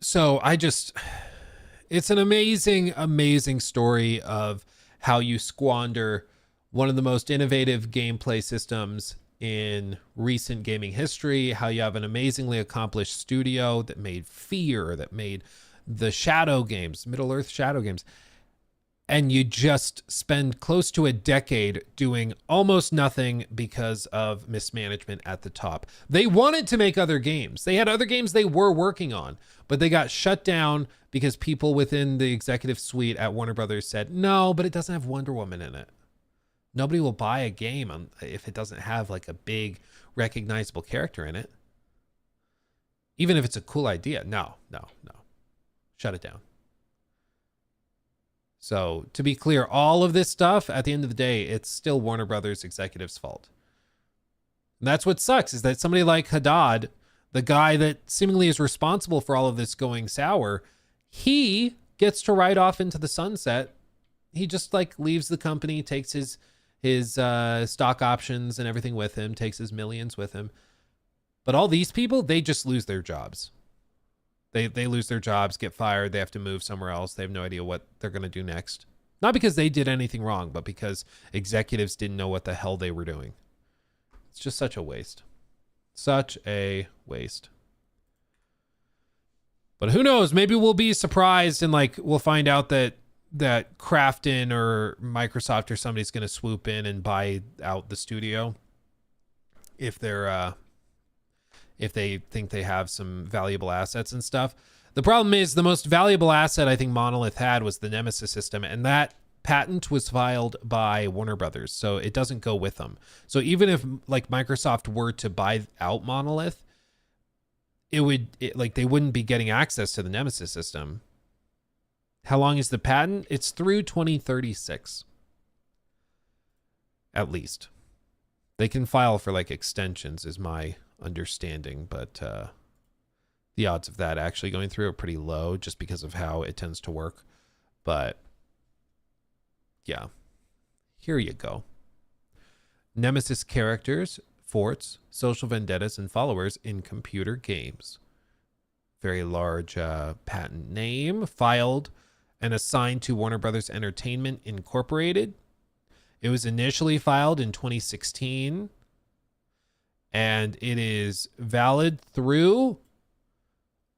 So it's an amazing, amazing story of how you squander one of the most innovative gameplay systems in recent gaming history, how you have an amazingly accomplished studio that made Fear, that made the Shadow games, Middle-earth Shadow games, and you just spend close to a decade doing almost nothing because of mismanagement at the top. They wanted to make other games. They had other games they were working on, but they got shut down because people within the executive suite at Warner Brothers said, no, but it doesn't have Wonder Woman in it. Nobody will buy a game if it doesn't have like a big recognizable character in it. Even if it's a cool idea. No. Shut it down. So to be clear, all of this stuff, at the end of the day, it's still Warner Brothers executives' fault. And that's what sucks, is that somebody like Haddad, the guy that seemingly is responsible for all of this going sour, he gets to ride off into the sunset. He just like leaves the company, takes his stock options and everything with him, takes his millions with him. But all these people, they just lose their jobs. They lose their jobs, get fired, they have to move somewhere else. They have no idea what they're going to do next. Not because they did anything wrong, but because executives didn't know what the hell they were doing. It's just such a waste. Such a waste. But who knows? Maybe we'll be surprised and like we'll find out that Krafton or Microsoft or somebody's going to swoop in and buy out the studio if they think they have some valuable assets and stuff. The problem is the most valuable asset I think Monolith had was the Nemesis system, and that patent was filed by Warner Brothers, so it doesn't go with them. So even if like Microsoft were to buy out Monolith, they wouldn't be getting access to the Nemesis system. How long is the patent? It's through 2036. At least. They can file for like extensions is my understanding, but the odds of that actually going through are pretty low just because of how it tends to work. But yeah, here you go. Nemesis characters, forts, social vendettas, and followers in computer games. Very large patent name, filed and assigned to Warner Brothers Entertainment Incorporated. It was initially filed in 2016. and it is valid through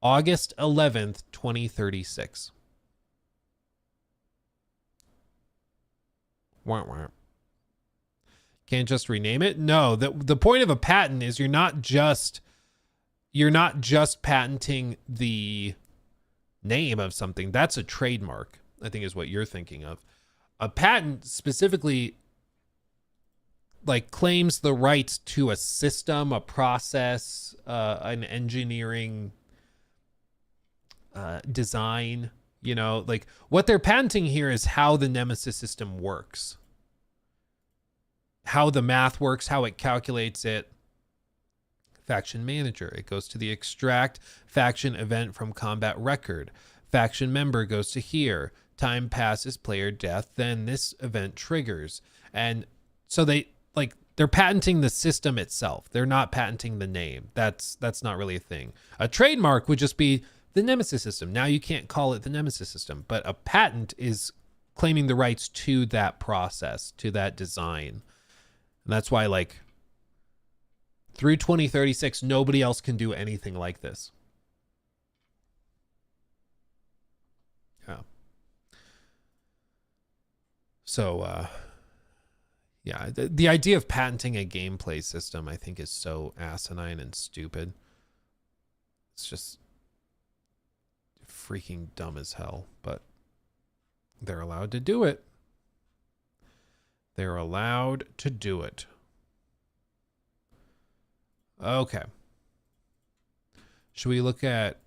August 11th, 2036. Wah, wah. Can't just rename it. No, the point of a patent is you're not just patenting the name of something. That's a trademark, I think, is what you're thinking of. A patent specifically like claims the rights to a system, a process, an engineering design. You know, like what they're patenting here is how the Nemesis system works, how the math works, how it calculates it. Faction manager, it goes to the extract faction event from combat record. Faction member goes to here. Time passes, player death, then this event triggers. And so they're patenting the system itself. They're not patenting the name. That's not really a thing. A trademark would just be the Nemesis system. Now you can't call it the Nemesis system, but a patent is claiming the rights to that process, to that design. And that's why, like, through 2036, nobody else can do anything like this. Yeah. So, yeah, the idea of patenting a gameplay system, I think, is so asinine and stupid. It's just freaking dumb as hell, but they're allowed to do it. They're allowed to do it. Okay. Should we look at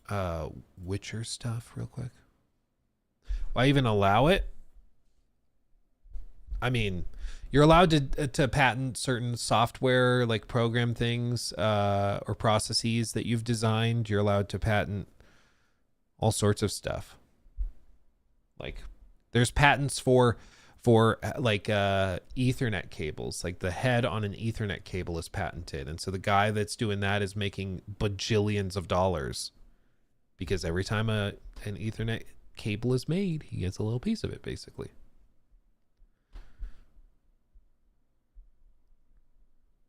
Witcher stuff real quick? Why even allow it? I mean, you're allowed to patent certain software, like program things or processes that you've designed. You're allowed to patent all sorts of stuff. Like, there's patents for like Ethernet cables. Like the head on an Ethernet cable is patented, and so the guy that's doing that is making bajillions of dollars because every time an Ethernet cable is made, he gets a little piece of it, basically.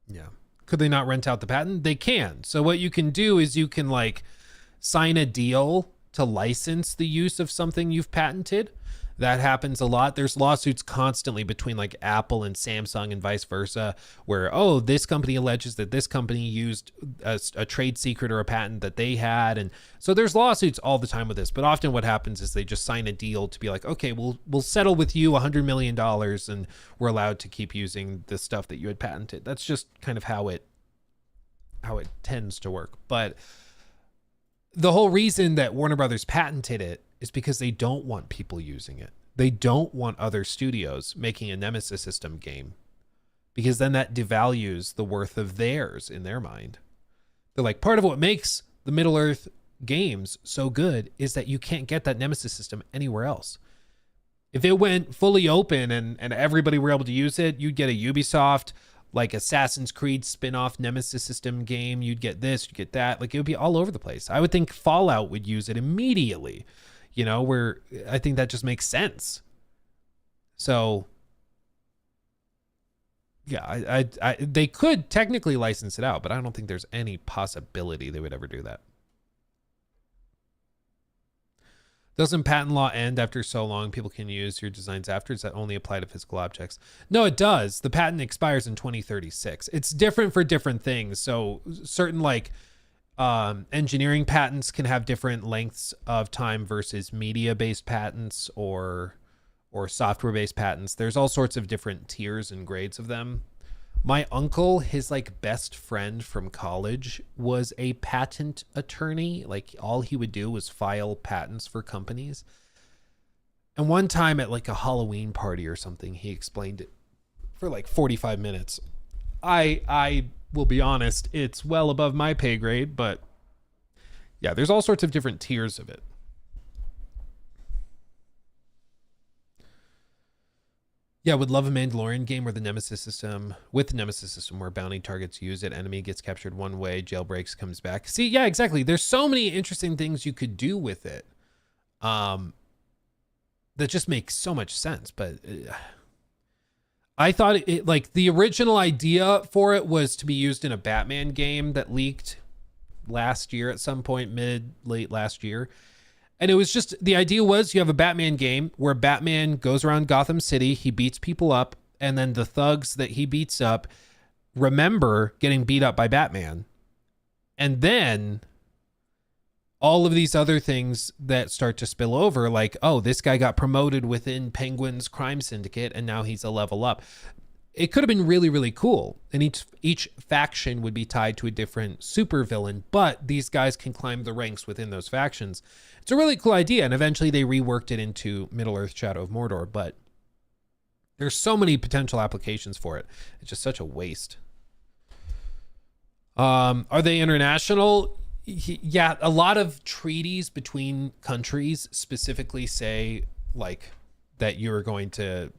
Yeah. Could they not rent out the patent? They can. So what you can do is you can like sign a deal to license the use of something you've patented. That happens a lot. There's lawsuits constantly between like Apple and Samsung and vice versa, where, oh, this company alleges that this company used a trade secret or a patent that they had. And so there's lawsuits all the time with this. But often what happens is they just sign a deal to be like, okay, we'll settle with you $100 million and we're allowed to keep using the stuff that you had patented. That's just kind of how it tends to work. But the whole reason that Warner Brothers patented it is because they don't want people using it. They don't want other studios making a Nemesis system game, because then that devalues the worth of theirs in their mind. They're like, part of what makes the Middle-earth games so good is that you can't get that Nemesis system anywhere else. If it went fully open and everybody were able to use it, you'd get a Ubisoft, like Assassin's Creed spin-off Nemesis system game. You'd get this, you'd get that. Like, it would be all over the place. I would think Fallout would use it immediately, you know, where I think that just makes sense. So yeah, they could technically license it out, but I don't think there's any possibility they would ever do that. Doesn't patent law end after so long? People can use your designs after. Does that only apply to physical objects? No, it does. The patent expires in 2036. It's different for different things. So certain like engineering patents can have different lengths of time versus media-based patents or software-based patents. There's all sorts of different tiers and grades of them. My uncle, his like best friend from college, was a patent attorney. Like, all he would do was file patents for companies. And one time at like a Halloween party or something, he explained it for like 45 minutes. I will be honest, it's well above my pay grade, but yeah, there's all sorts of different tiers of it. Yeah, would love a Mandalorian game where the Nemesis system, where bounty targets use it, enemy gets captured one way, jailbreaks, comes back. See, yeah, exactly. There's so many interesting things you could do with it. That just makes so much sense. But I thought it like the original idea for it was to be used in a Batman game that leaked last year at some point, late last year. And it was just, the idea was you have a Batman game where Batman goes around Gotham City, he beats people up, and then the thugs that he beats up remember getting beat up by Batman. And then all of these other things that start to spill over, like, oh, this guy got promoted within Penguin's crime syndicate and now he's a level up. It could have been really, really cool. And each faction would be tied to a different supervillain, but these guys can climb the ranks within those factions. It's a really cool idea, and eventually they reworked it into Middle-earth Shadow of Mordor, but there's so many potential applications for it. It's just such a waste. Are they international? Yeah, a lot of treaties between countries specifically say like that you're going to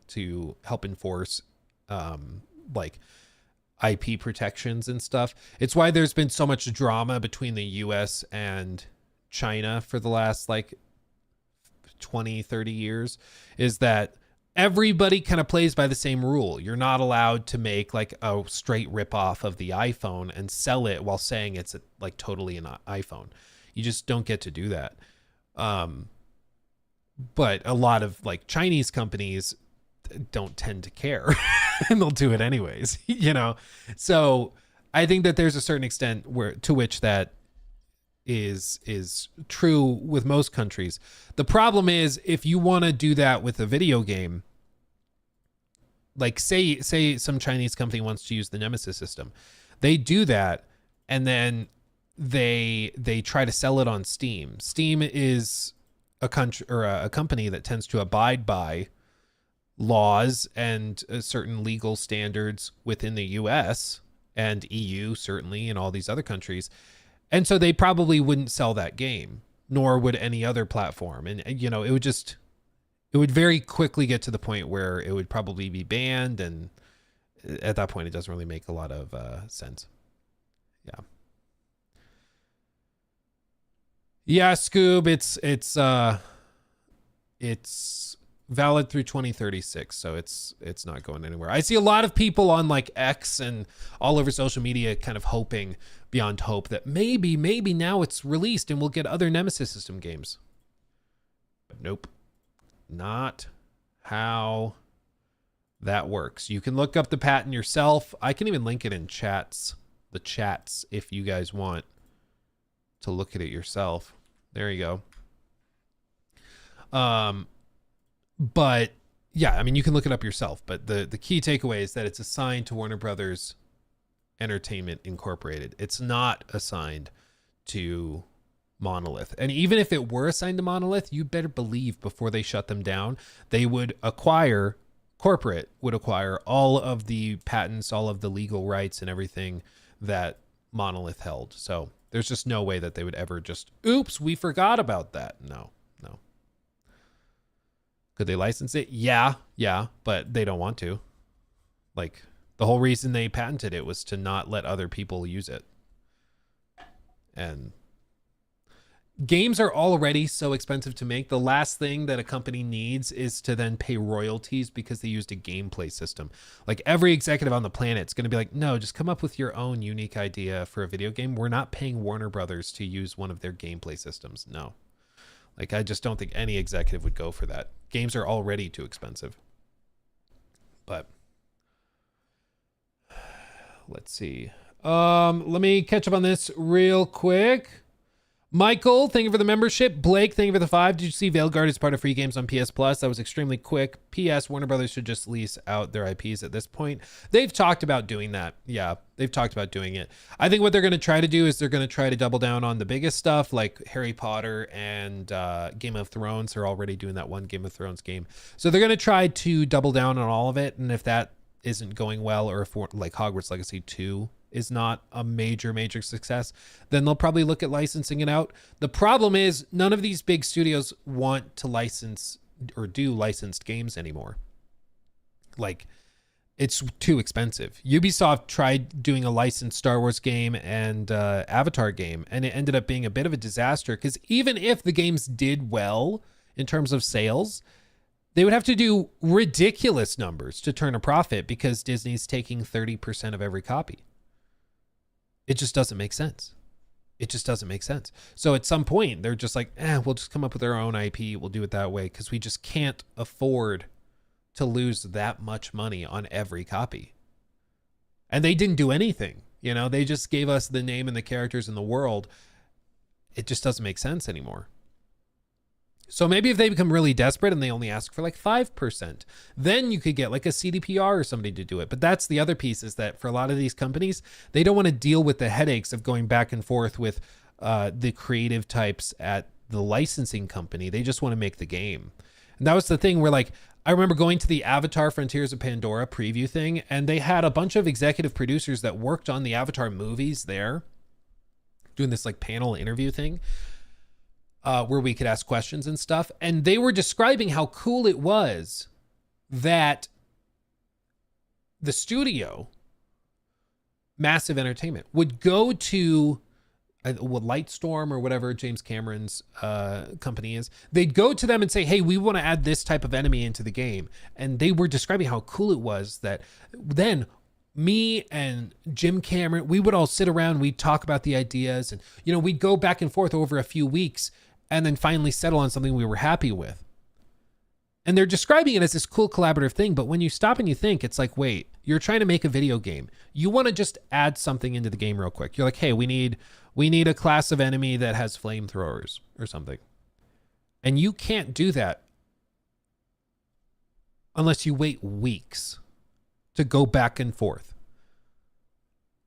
help enforce like IP protections and stuff. It's why there's been so much drama between the US and China for the last like 20, 30 years, is that everybody kind of plays by the same rule. You're not allowed to make like a straight ripoff of the iPhone and sell it while saying it's like totally an iPhone. You just don't get to do that. But a lot of like Chinese companies don't tend to care and they'll do it anyways, you know? So I think that there's a certain extent to which that is true with most countries. The problem is if you want to do that with a video game, like say some Chinese company wants to use the Nemesis system, they do that and then they try to sell it on Steam. Steam is a country or a company that tends to abide by laws and certain legal standards within the US and EU certainly, and all these other countries. And so they probably wouldn't sell that game, nor would any other platform. And, you know, it would very quickly get to the point where it would probably be banned. And at that point, it doesn't really make a lot of sense. Yeah. Yeah, Scoob, it's valid through 2036, so it's not going anywhere. I see a lot of people on like X and all over social media kind of hoping beyond hope that maybe now it's released and we'll get other Nemesis system games. But nope, not how that works. You can look up the patent yourself. I can even link it in the chats if you guys want to look at it yourself. There you go. But yeah, I mean, you can look it up yourself, but the key takeaway is that it's assigned to Warner Brothers Entertainment Incorporated. It's not assigned to Monolith. And even if it were assigned to Monolith, you better believe before they shut them down, corporate would acquire all of the patents, all of the legal rights and everything that Monolith held. So there's just no way that they would ever just, oops, we forgot about that. No. Could they license it? Yeah, but they don't want to. Like, the whole reason they patented it was to not let other people use it. And games are already so expensive to make. The last thing that a company needs is to then pay royalties because they used a gameplay system. Like, every executive on the planet is going to be like, no, just come up with your own unique idea for a video game. We're not paying Warner Brothers to use one of their gameplay systems. No. Like, I just don't think any executive would go for that. Games are already too expensive. But let's see. Let me catch up on this real quick. Michael, thank you for the membership. Blake, thank you for the 5. Did you see Veilguard is part of free games on PS Plus? That was extremely quick. PS, Warner Brothers should just lease out their IPs at this point. They've talked about doing that. Yeah, they've talked about doing it. I think what they're going to try to do is they're going to try to double down on the biggest stuff like Harry Potter and Game of Thrones. They're already doing that one Game of Thrones game. So they're going to try to double down on all of it. And if that isn't going well, or if like Hogwarts Legacy 2 is not a major success, then they'll probably look at licensing it out. The problem is none of these big studios want to license or do licensed games anymore. Like, it's too expensive. Ubisoft tried doing a licensed Star Wars game and Avatar game, and it ended up being a bit of a disaster because even if the games did well in terms of sales, They would have to do ridiculous numbers to turn a profit because Disney's taking 30% of every copy. It just doesn't make sense. It just doesn't make sense. So at some point, they're just like, we'll just come up with our own IP. We'll do it that way because we just can't afford to lose that much money on every copy. And they didn't do anything. You know, they just gave us the name and the characters in the world. It just doesn't make sense anymore. So maybe if they become really desperate and they only ask for like 5%, then you could get like a CDPR or somebody to do it. But that's the other piece, is that for a lot of these companies, they don't want to deal with the headaches of going back and forth with the creative types at the licensing company. They just want to make the game. And that was the thing where, like, I remember going to the Avatar Frontiers of Pandora preview thing, and they had a bunch of executive producers that worked on the Avatar movies there doing this like panel interview thing. Where we could ask questions and stuff. And they were describing how cool it was that the studio, Massive Entertainment, would go to Lightstorm or whatever James Cameron's company is. They'd go to them and say, hey, we want to add this type of enemy into the game. And they were describing how cool it was that then me and Jim Cameron, we would all sit around, we'd talk about the ideas, and, you know, we'd go back and forth over a few weeks and then finally settle on something we were happy with. And they're describing it as this cool collaborative thing, but when you stop and you think, it's like, wait, you're trying to make a video game. You want to just add something into the game real quick. You're like, hey, we need a class of enemy that has flamethrowers or something. And you can't do that unless you wait weeks to go back and forth.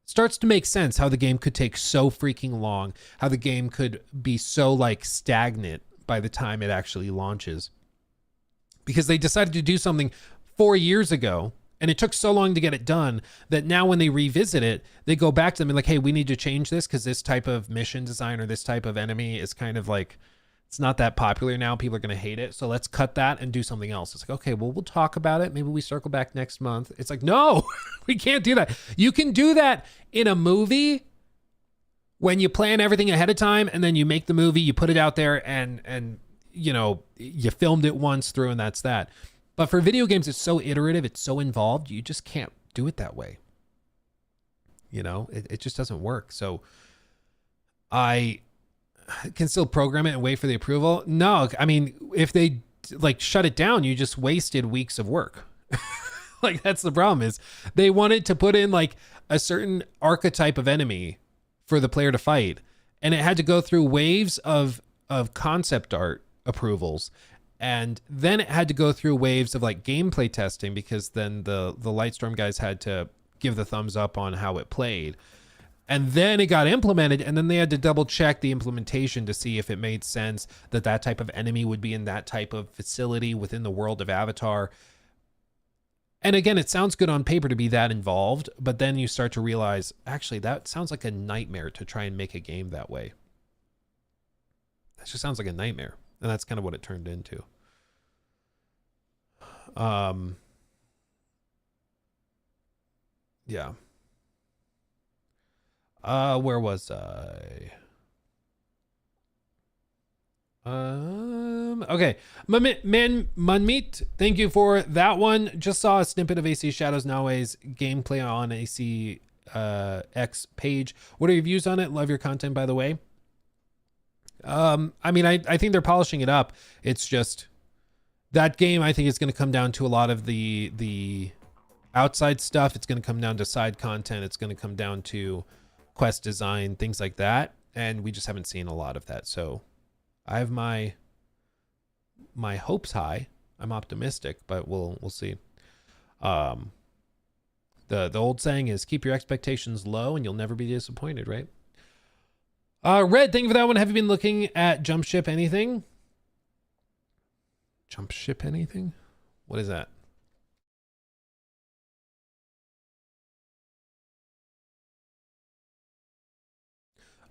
Starts to make sense how the game could take so freaking long, how the game could be so like stagnant by the time it actually launches. Because they decided to do something 4 years ago, and it took so long to get it done that now when they revisit it, they go back to them and like, hey, we need to change this because this type of mission design or this type of enemy is kind of like, it's not that popular now. People are going to hate it. So let's cut that and do something else. It's like, okay, well, we'll talk about it. Maybe we circle back next month. It's like, no, we can't do that. You can do that in a movie when you plan everything ahead of time and then you make the movie, you put it out there and you know, you filmed it once through and that's that. But for video games, it's so iterative. It's so involved. You just can't do it that way. You know, it just doesn't work. So I can still program it and wait for the approval. No, I mean, if they like shut it down, you just wasted weeks of work. Like that's the problem, is they wanted to put in like a certain archetype of enemy for the player to fight. And it had to go through waves of concept art approvals. And then it had to go through waves of like gameplay testing, because then the Lightstorm guys had to give the thumbs up on how it played. And then it got implemented, and then they had to double check the implementation to see if it made sense that that type of enemy would be in that type of facility within the world of Avatar. And again, it sounds good on paper to be that involved, but then you start to realize, actually, that sounds like a nightmare to try and make a game that way. That just sounds like a nightmare. And that's kind of what it turned into. Yeah. Where was I? Okay. Munmeet, thank you for that one. Just saw a snippet of AC Shadows Noway's gameplay on AC X page. What are your views on it? Love your content, by the way. I mean, I think they're polishing it up. It's just that game, I think, is going to come down to a lot of the outside stuff. It's going to come down to side content. It's going to come down to quest design, things like that. And we just haven't seen a lot of that. So I have my hopes high. I'm optimistic, but we'll see. The old saying is keep your expectations low and you'll never be disappointed, right? Red, thank you for that one. Have you been looking at Jump Ship anything? Jump Ship anything? What is that?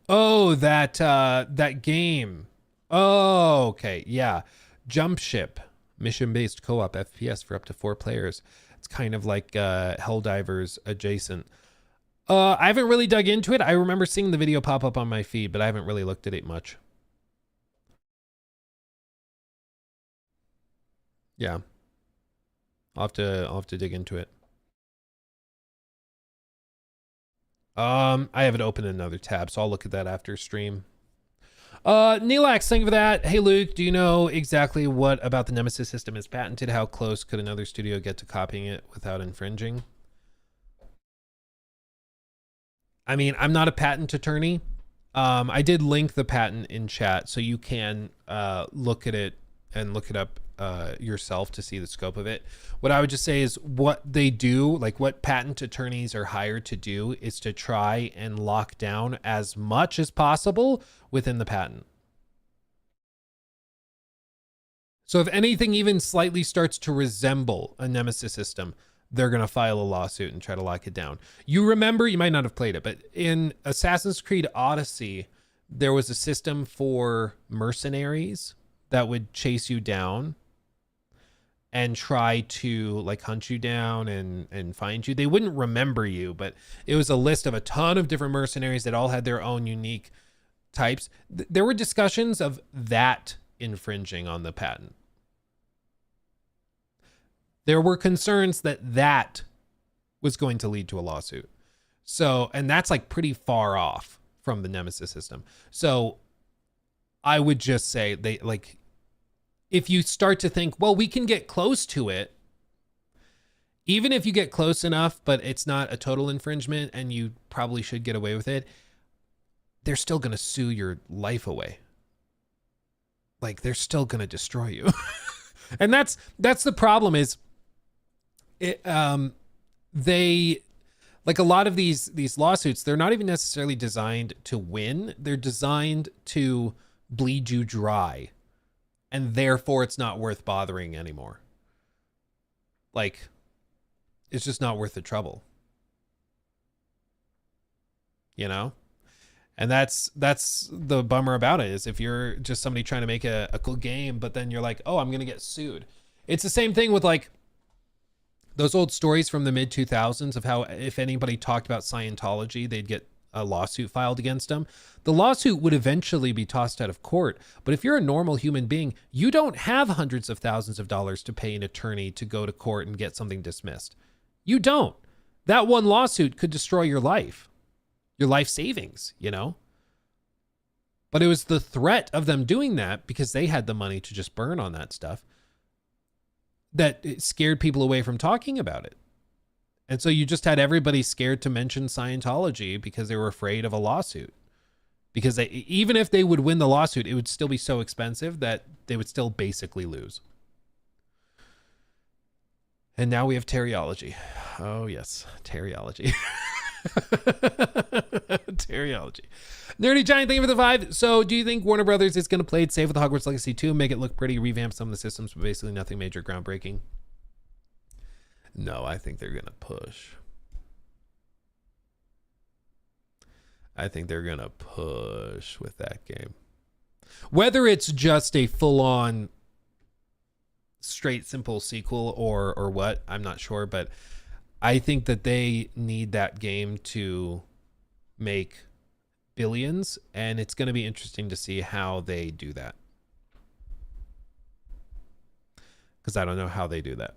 Oh, that game. Oh, okay. Yeah. Jump Ship, mission-based co-op FPS for up to 4 players. It's kind of like Helldivers adjacent. I haven't really dug into it. I remember seeing the video pop up on my feed, but I haven't really looked at it much. Yeah. I'll have to dig into it. I have it open in another tab, so I'll look at that after stream. Neelax, thank you for that. Hey Luke, do you know exactly what about the Nemesis system is patented? How close could another studio get to copying it without infringing? I mean, I'm not a patent attorney. I did link the patent in chat, so you can look at it and look it up yourself to see the scope of it. What I would just say is what they do, like what patent attorneys are hired to do, is to try and lock down as much as possible within the patent. So if anything even slightly starts to resemble a Nemesis system, they're going to file a lawsuit and try to lock it down. You remember, you might not have played it, but in Assassin's Creed Odyssey, there was a system for mercenaries that would chase you down and try to like hunt you down and find you. They wouldn't remember you, but it was a list of a ton of different mercenaries that all had their own unique types. There were discussions of that infringing on the patent. There were concerns that that was going to lead to a lawsuit. So, and that's like pretty far off from the Nemesis system. So I would just say they like, if you start to think, well, we can get close to it, even if you get close enough, but it's not a total infringement and you probably should get away with it, they're still going to sue your life away. Like they're still going to destroy you. And that's the problem is they, like a lot of these lawsuits, they're not even necessarily designed to win. They're designed to bleed you dry. And therefore it's not worth bothering anymore. Like, it's just not worth the trouble. You know? And that's the bummer about it, is if you're just somebody trying to make a cool game, but then you're like, oh, I'm going to get sued. It's the same thing with like those old stories from the mid 2000s of how if anybody talked about Scientology, they'd get a lawsuit filed against them. The lawsuit would eventually be tossed out of court. But if you're a normal human being, you don't have hundreds of thousands of dollars to pay an attorney to go to court and get something dismissed. You don't. That one lawsuit could destroy your life savings, you know? But it was the threat of them doing that, because they had the money to just burn on that stuff, that it scared people away from talking about it. And so you just had everybody scared to mention Scientology because they were afraid of a lawsuit. Because they, even if they would win the lawsuit, it would still be so expensive that they would still basically lose. And now we have teriology. Oh yes, teriology. Teriology. Nerdy Giant, thank you for the 5. So do you think Warner Brothers is going to play it safe with Hogwarts Legacy 2, make it look pretty, revamp some of the systems, but basically nothing major groundbreaking? No, I think they're going to push. I think they're going to push with that game. Whether it's just a full-on straight simple sequel or what, I'm not sure, but I think that they need that game to make billions, and it's going to be interesting to see how they do that. Because I don't know how they do that.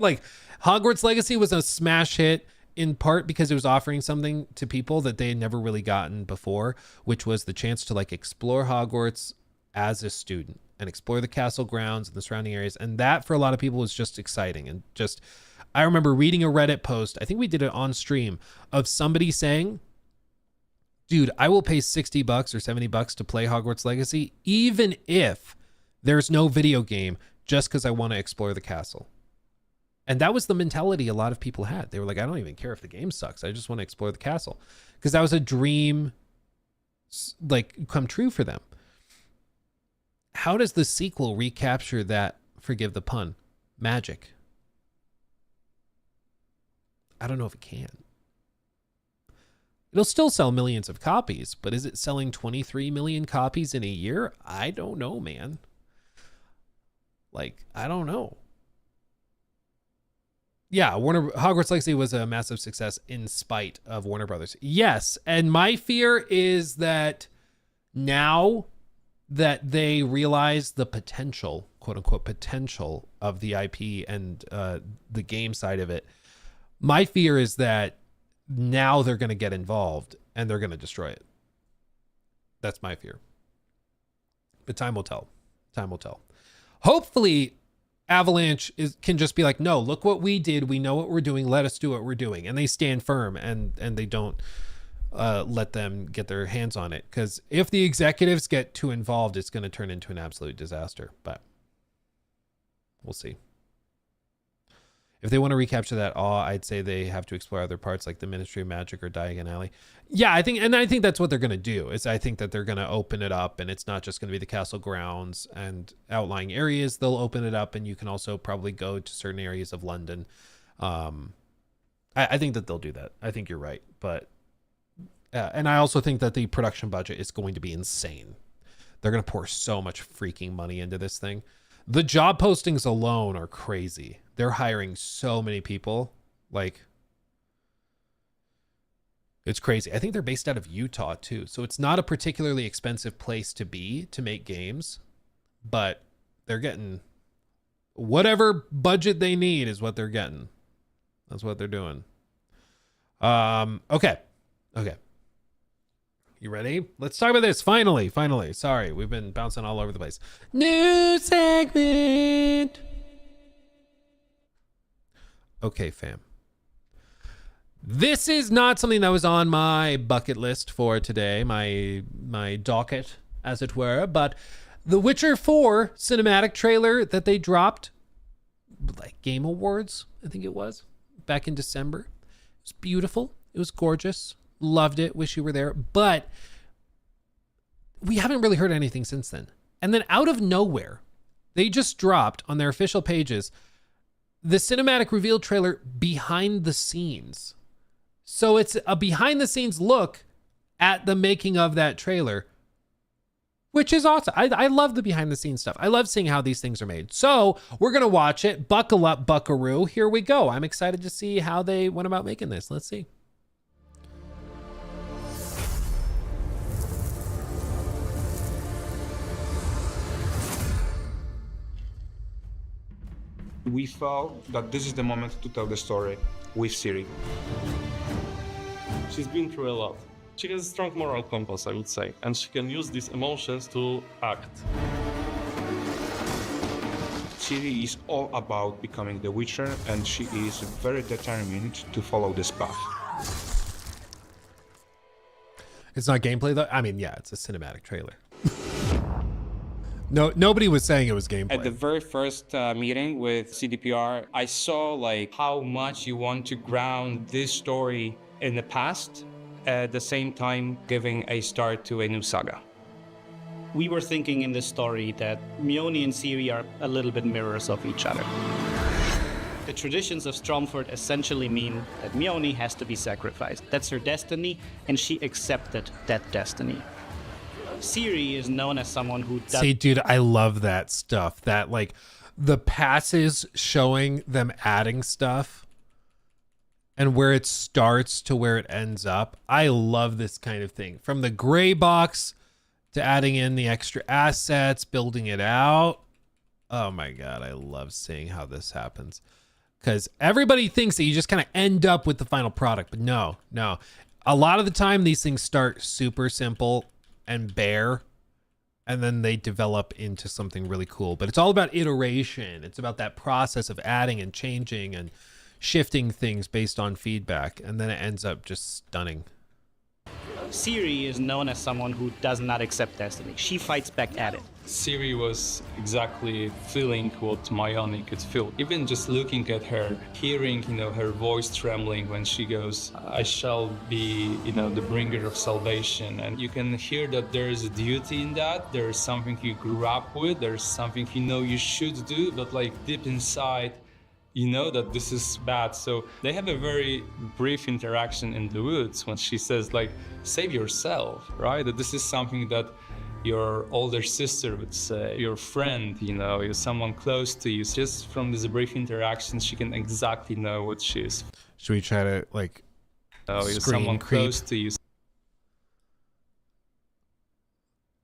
Like, Hogwarts Legacy was a smash hit in part because it was offering something to people that they had never really gotten before, which was the chance to like explore Hogwarts as a student and explore the castle grounds and the surrounding areas. And that for a lot of people was just exciting. And just, I remember reading a Reddit post, I think we did it on stream, of somebody saying, dude, I will pay $60 or $70 to play Hogwarts Legacy, even if there's no video game, just because I want to explore the castle. And that was the mentality a lot of people had. They were like, I don't even care if the game sucks. I just want to explore the castle. Because that was a dream, like, come true for them. How does the sequel recapture that, forgive the pun, magic? I don't know if it can. It'll still sell millions of copies, but is it selling 23 million copies in a year? I don't know, man. Like, I don't know. Yeah, Hogwarts Legacy was a massive success in spite of Warner Brothers. Yes, and my fear is that now that they realize the potential, quote unquote, potential of the IP and the game side of it. My fear is that now they're going to get involved and they're going to destroy it. That's my fear. But time will tell. Time will tell. Hopefully, Avalanche can just be like, no, look what we did. We know what we're doing. Let us do what we're doing. And they stand firm and they don't let them get their hands on it. Because if the executives get too involved, it's going to turn into an absolute disaster. But we'll see. If they want to recapture that awe, I'd say they have to explore other parts like the Ministry of Magic or Diagon Alley. Yeah, I think that's what they're going to do. I think that they're going to open it up, and it's not just going to be the castle grounds and outlying areas. They'll open it up, and you can also probably go to certain areas of London. I think that they'll do that. I think you're right, but and I also think that the production budget is going to be insane. They're going to pour so much freaking money into this thing. The job postings alone are crazy. They're hiring so many people. Like, it's crazy. I think they're based out of Utah too. So it's not a particularly expensive place to be to make games, but they're getting whatever budget they need is what they're getting. That's what they're doing. Okay. You ready? Let's talk about this. Finally. Sorry, we've been bouncing all over the place. New segment. Okay, fam. This is not something that was on my bucket list for today, my docket, as it were, but the Witcher 4 cinematic trailer that they dropped, like Game Awards, I think it was, back in December. It was beautiful. It was gorgeous. Loved it. Wish you were there. But we haven't really heard anything since then. And then out of nowhere, they just dropped on their official pages the cinematic reveal trailer behind the scenes. So it's a behind the scenes look at the making of that trailer, which is awesome. I love the behind the scenes stuff. I love seeing how these things are made. So we're going to watch it. Buckle up, buckaroo. Here we go. I'm excited to see how they went about making this. Let's see. We felt that this is the moment to tell the story with Ciri. She's been through a lot. She has a strong moral compass, I would say, and she can use these emotions to act. Ciri is all about becoming the Witcher, and she is very determined to follow this path. It's not gameplay though. I mean, yeah, it's a cinematic trailer. No, nobody was saying it was gameplay. At the very first meeting with CDPR, I saw like how much you want to ground this story in the past, at the same time giving a start to a new saga. We were thinking in this story that Mione and Ciri are a little bit mirrors of each other. The traditions of Stromford essentially mean that Mione has to be sacrificed. That's her destiny, and she accepted that destiny. Ciri is known as someone who does. See, dude, I love that stuff. That, like, the passes showing them adding stuff and where it starts to where it ends up. I love this kind of thing. From the gray box to adding in the extra assets, building it out. Oh my God, I love seeing how this happens. Because everybody thinks that you just kind of end up with the final product, but no. A lot of the time, these things start super simple and bare, and then they develop into something really cool. But it's all about iteration. It's about that process of adding and changing and shifting things based on feedback, and then it ends up just stunning. Ciri is known as someone who does not accept destiny. She fights back at it. Ciri was exactly feeling what Mione could feel. Even just looking at her, hearing, her voice trembling when she goes, I shall be, the bringer of salvation. And you can hear that there is a duty in that. There is something you grew up with. There's something you should do, but like deep inside, you know that this is bad. So they have a very brief interaction in the woods when she says, like, save yourself, right? That this is something that your older sister would say, your friend, you're someone close to you. Just from this brief interaction, she can exactly know what she is. Should we try to, like, you're someone creep? close to you.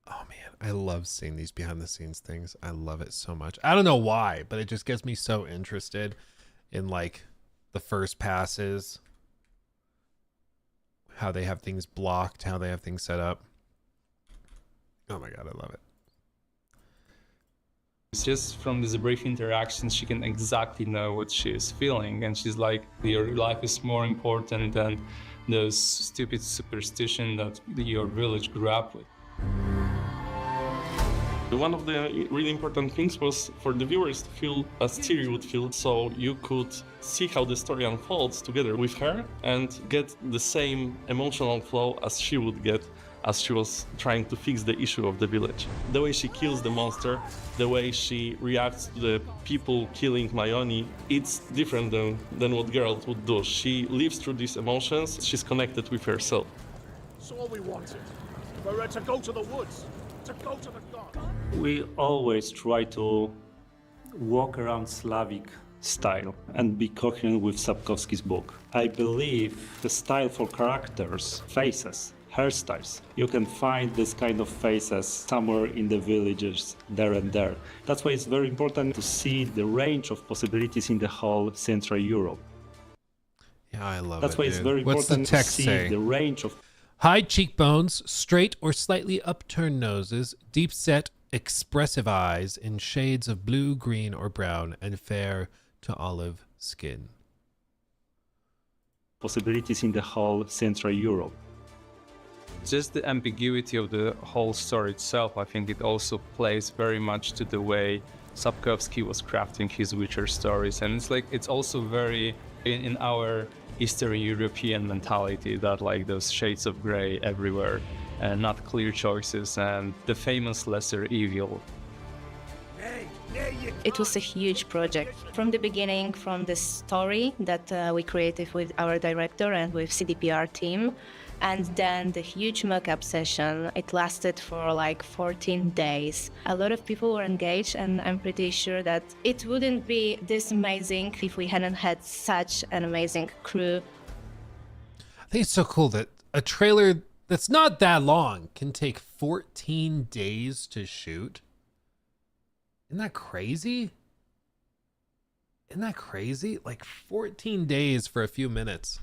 Oh man, I love seeing these behind the scenes things. I love it so much. I don't know why, but it just gets me so interested in like the first passes, how they have things blocked, how they have things set up. Oh my God, I love it. It's just from these brief interactions, she can exactly know what she is feeling. And she's like, your life is more important than those stupid superstition that your village grew up with. One of the really important things was for the viewers to feel as Ciri would feel, so you could see how the story unfolds together with her and get the same emotional flow as she would get as she was trying to fix the issue of the village. The way she kills the monster, the way she reacts to the people killing Mayoni, it's different than what Geralt would do. She lives through these emotions, she's connected with herself. It's all we wanted. We're to go to the woods, to go to the god. We always try to walk around Slavic style and be coherent with Sapkowski's book. I believe the style for characters, faces, hairstyles, you can find this kind of faces somewhere in the villages there and there. That's why it's very important to see the range of possibilities in the whole Central Europe. Yeah, I love That's it. why it's Dude. very What's the important to text see say? the range of High cheekbones, straight or slightly upturned noses, deep-set, expressive eyes in shades of blue, green, or brown, and fair to olive skin. possibilities in the whole Central Europe. Just the ambiguity of the whole story itself, I think it also plays very much to the way Sapkowski was crafting his Witcher stories. And it's like, it's also very in our Eastern European mentality that like those shades of gray everywhere and not clear choices and the famous lesser evil. It was a huge project. From the beginning, from the story that we created with our director and with CDPR team, and then the huge mock-up session, it lasted for like 14 days. A lot of people were engaged, and I'm pretty sure that it wouldn't be this amazing if we hadn't had such an amazing crew. I think it's so cool that a trailer that's not that long can take 14 days to shoot. Isn't that crazy? Isn't that crazy? Like 14 days for a few minutes.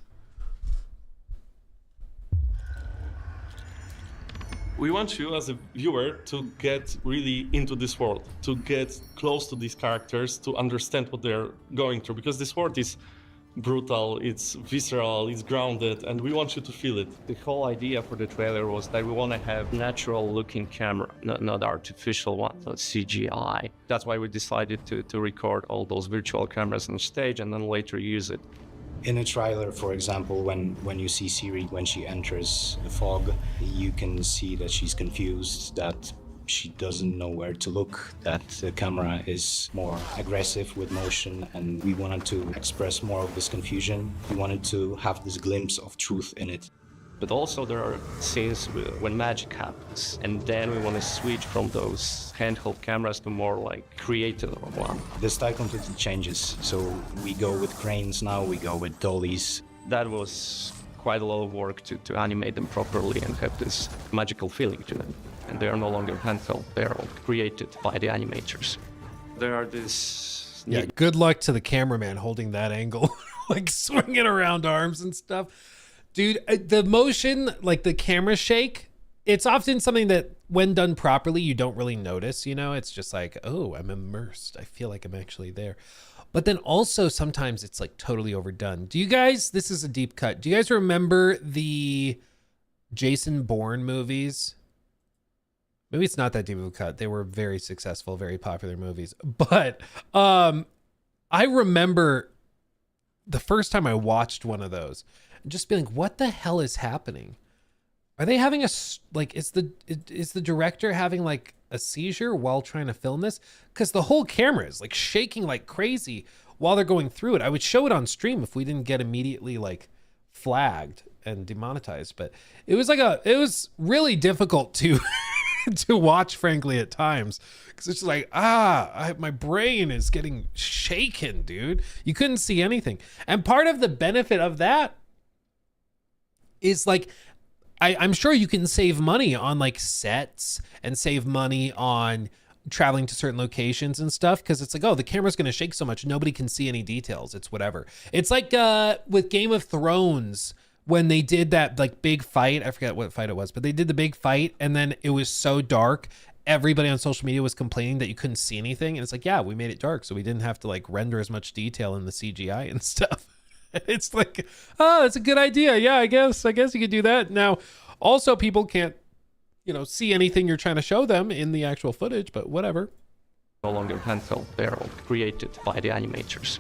We want you as a viewer to get really into this world, to get close to these characters, to understand what they're going through, because this world is brutal, it's visceral, it's grounded, and we want you to feel it. The whole idea for the trailer was that we want to have natural looking camera, not artificial one, not CGI. That's why we decided to record all those virtual cameras on stage and then later use it. In a trailer, for example, when you see Ciri, when she enters the fog, you can see that she's confused, that she doesn't know where to look, that the camera is more aggressive with motion, and we wanted to express more of this confusion. We wanted to have this glimpse of truth in it. But also there are scenes when magic happens, and then we want to switch from those handheld cameras to more like creative one. The style completely changes, so we go with cranes now, we go with dollies. That was quite a lot of work to animate them properly and have this magical feeling to them. And they are no longer handheld, they are all created by the animators. There are this... Yeah, good luck to the cameraman holding that angle, like swinging around arms and stuff. Dude, the motion, like the camera shake, it's often something that when done properly, you don't really notice, you know? It's just like, oh, I'm immersed. I feel like I'm actually there. But then also sometimes it's like totally overdone. Do you guys, this is a deep cut. Do you guys remember the Jason Bourne movies? Maybe it's not that deep of a cut. They were very successful, very popular movies. But I remember the first time I watched one of those and just being like, what the hell is happening? Are they having like, is the director having like a seizure while trying to film this? Because the whole camera is like shaking like crazy while they're going through it. I would show it on stream if we didn't get immediately like flagged and demonetized, but it was really difficult to to watch, frankly, at times, because it's just like, my brain is getting shaken, dude. You couldn't see anything. And part of the benefit of that is like I'm sure you can save money on like sets and save money on traveling to certain locations and stuff, because it's like, oh, the camera's going to shake so much nobody can see any details. It's whatever. It's like with Game of Thrones, when they did that like big fight, I forget what fight it was, but they did the big fight and then it was so dark, everybody on social media was complaining that you couldn't see anything. And it's like, yeah, we made it dark so we didn't have to like render as much detail in the CGI and stuff. It's like, oh, it's a good idea. Yeah, I guess you could do that. Now, also people can't, see anything you're trying to show them in the actual footage, but whatever. No longer handheld, they're all created by the animators.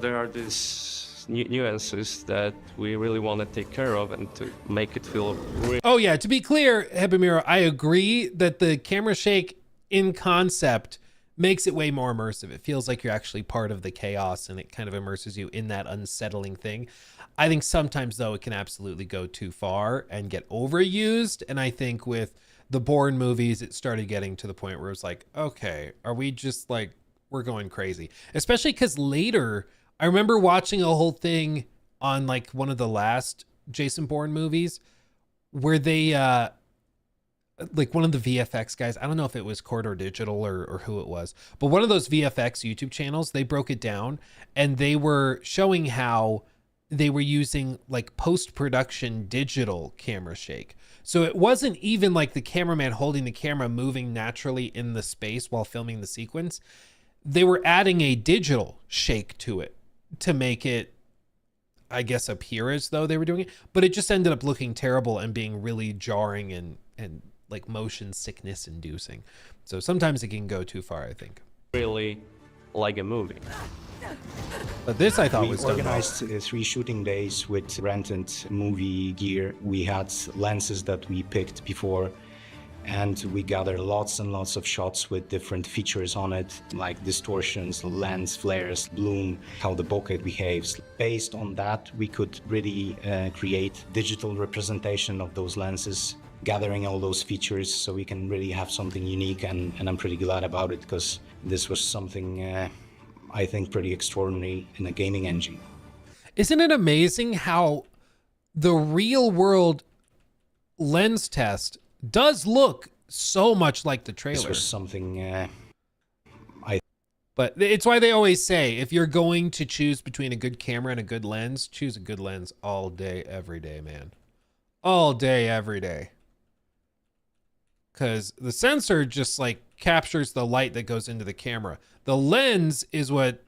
There are these nuances that we really want to take care of and to make it feel real. Oh yeah, to be clear, Hebamiro, I agree that the camera shake in concept makes it way more immersive. It feels like you're actually part of the chaos and it kind of immerses you in that unsettling thing. I think sometimes though it can absolutely go too far and get overused, and I think with the Bourne movies it started getting to the point where it's like, okay, are we just like, we're going crazy? Especially because later I remember watching a whole thing on like one of the last Jason Bourne movies where they like one of the VFX guys, I don't know if it was Corridor Digital or who it was, but one of those VFX YouTube channels, they broke it down and they were showing how they were using like post-production digital camera shake. So it wasn't even like the cameraman holding the camera moving naturally in the space while filming the sequence. They were adding a digital shake to it to make it, I guess, appear as though they were doing it, but it just ended up looking terrible and being really jarring and like motion sickness inducing. So sometimes it can go too far, I think. Really like a movie. But this I thought was done well. We organized 3 shooting days with rented movie gear. We had lenses that we picked before, and we gathered lots and lots of shots with different features on it, like distortions, lens flares, bloom, how the bokeh behaves. Based on that, we could really create digital representation of those lenses, gathering all those features so we can really have something unique, and I'm pretty glad about it because this was something I think pretty extraordinary in a gaming engine. Isn't it amazing how the real world lens test does look so much like the trailer? This was something But it's why they always say, if you're going to choose between a good camera and a good lens, choose a good lens all day, every day, man. All day, every day. Because the sensor just like captures the light that goes into the camera. The lens is what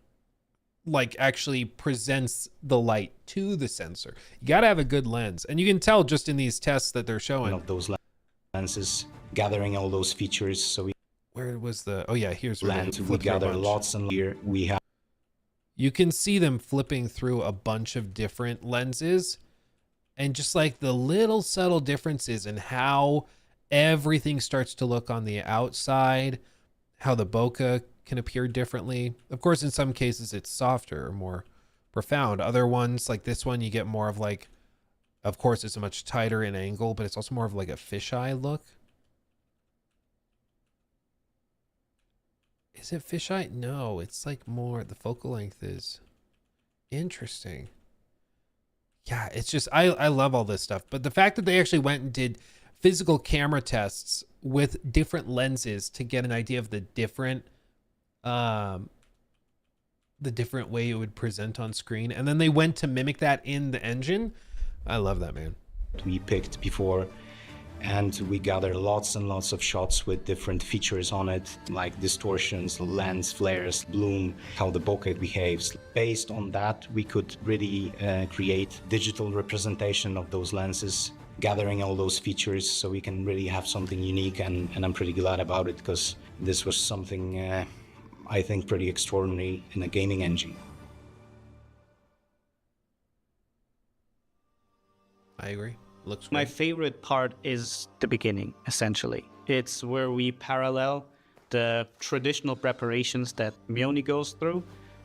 like actually presents the light to the sensor. You got to have a good lens. And you can tell just in these tests that they're showing. Of those lenses, gathering all those features so we... Where was the... Oh yeah, here's where lens. We gather lots, and here we have... You can see them flipping through a bunch of different lenses and just like the little subtle differences in how everything starts to look on the outside, how the bokeh can appear differently. Of course, in some cases it's softer or more profound. Other ones, like this one, you get more of like, of course it's a much tighter in angle, but it's also more of like a fisheye look. Is it fisheye? No, it's like more, the focal length is interesting. Yeah, it's just, I love all this stuff. But the fact that they actually went and did physical camera tests with different lenses to get an idea of the different way it would present on screen, and then they went to mimic that in the engine. I love that, man. We picked before, and we gathered lots and lots of shots with different features on it, like distortions, lens flares, bloom, how the bokeh behaves. Based on that, we could really create digital representation of those lenses, gathering all those features so we can really have something unique, and I'm pretty glad about it because this was something I think pretty extraordinary in a gaming engine. I agree. Looks great. My favorite part is the beginning, essentially. It's where we parallel the traditional preparations that Mione goes through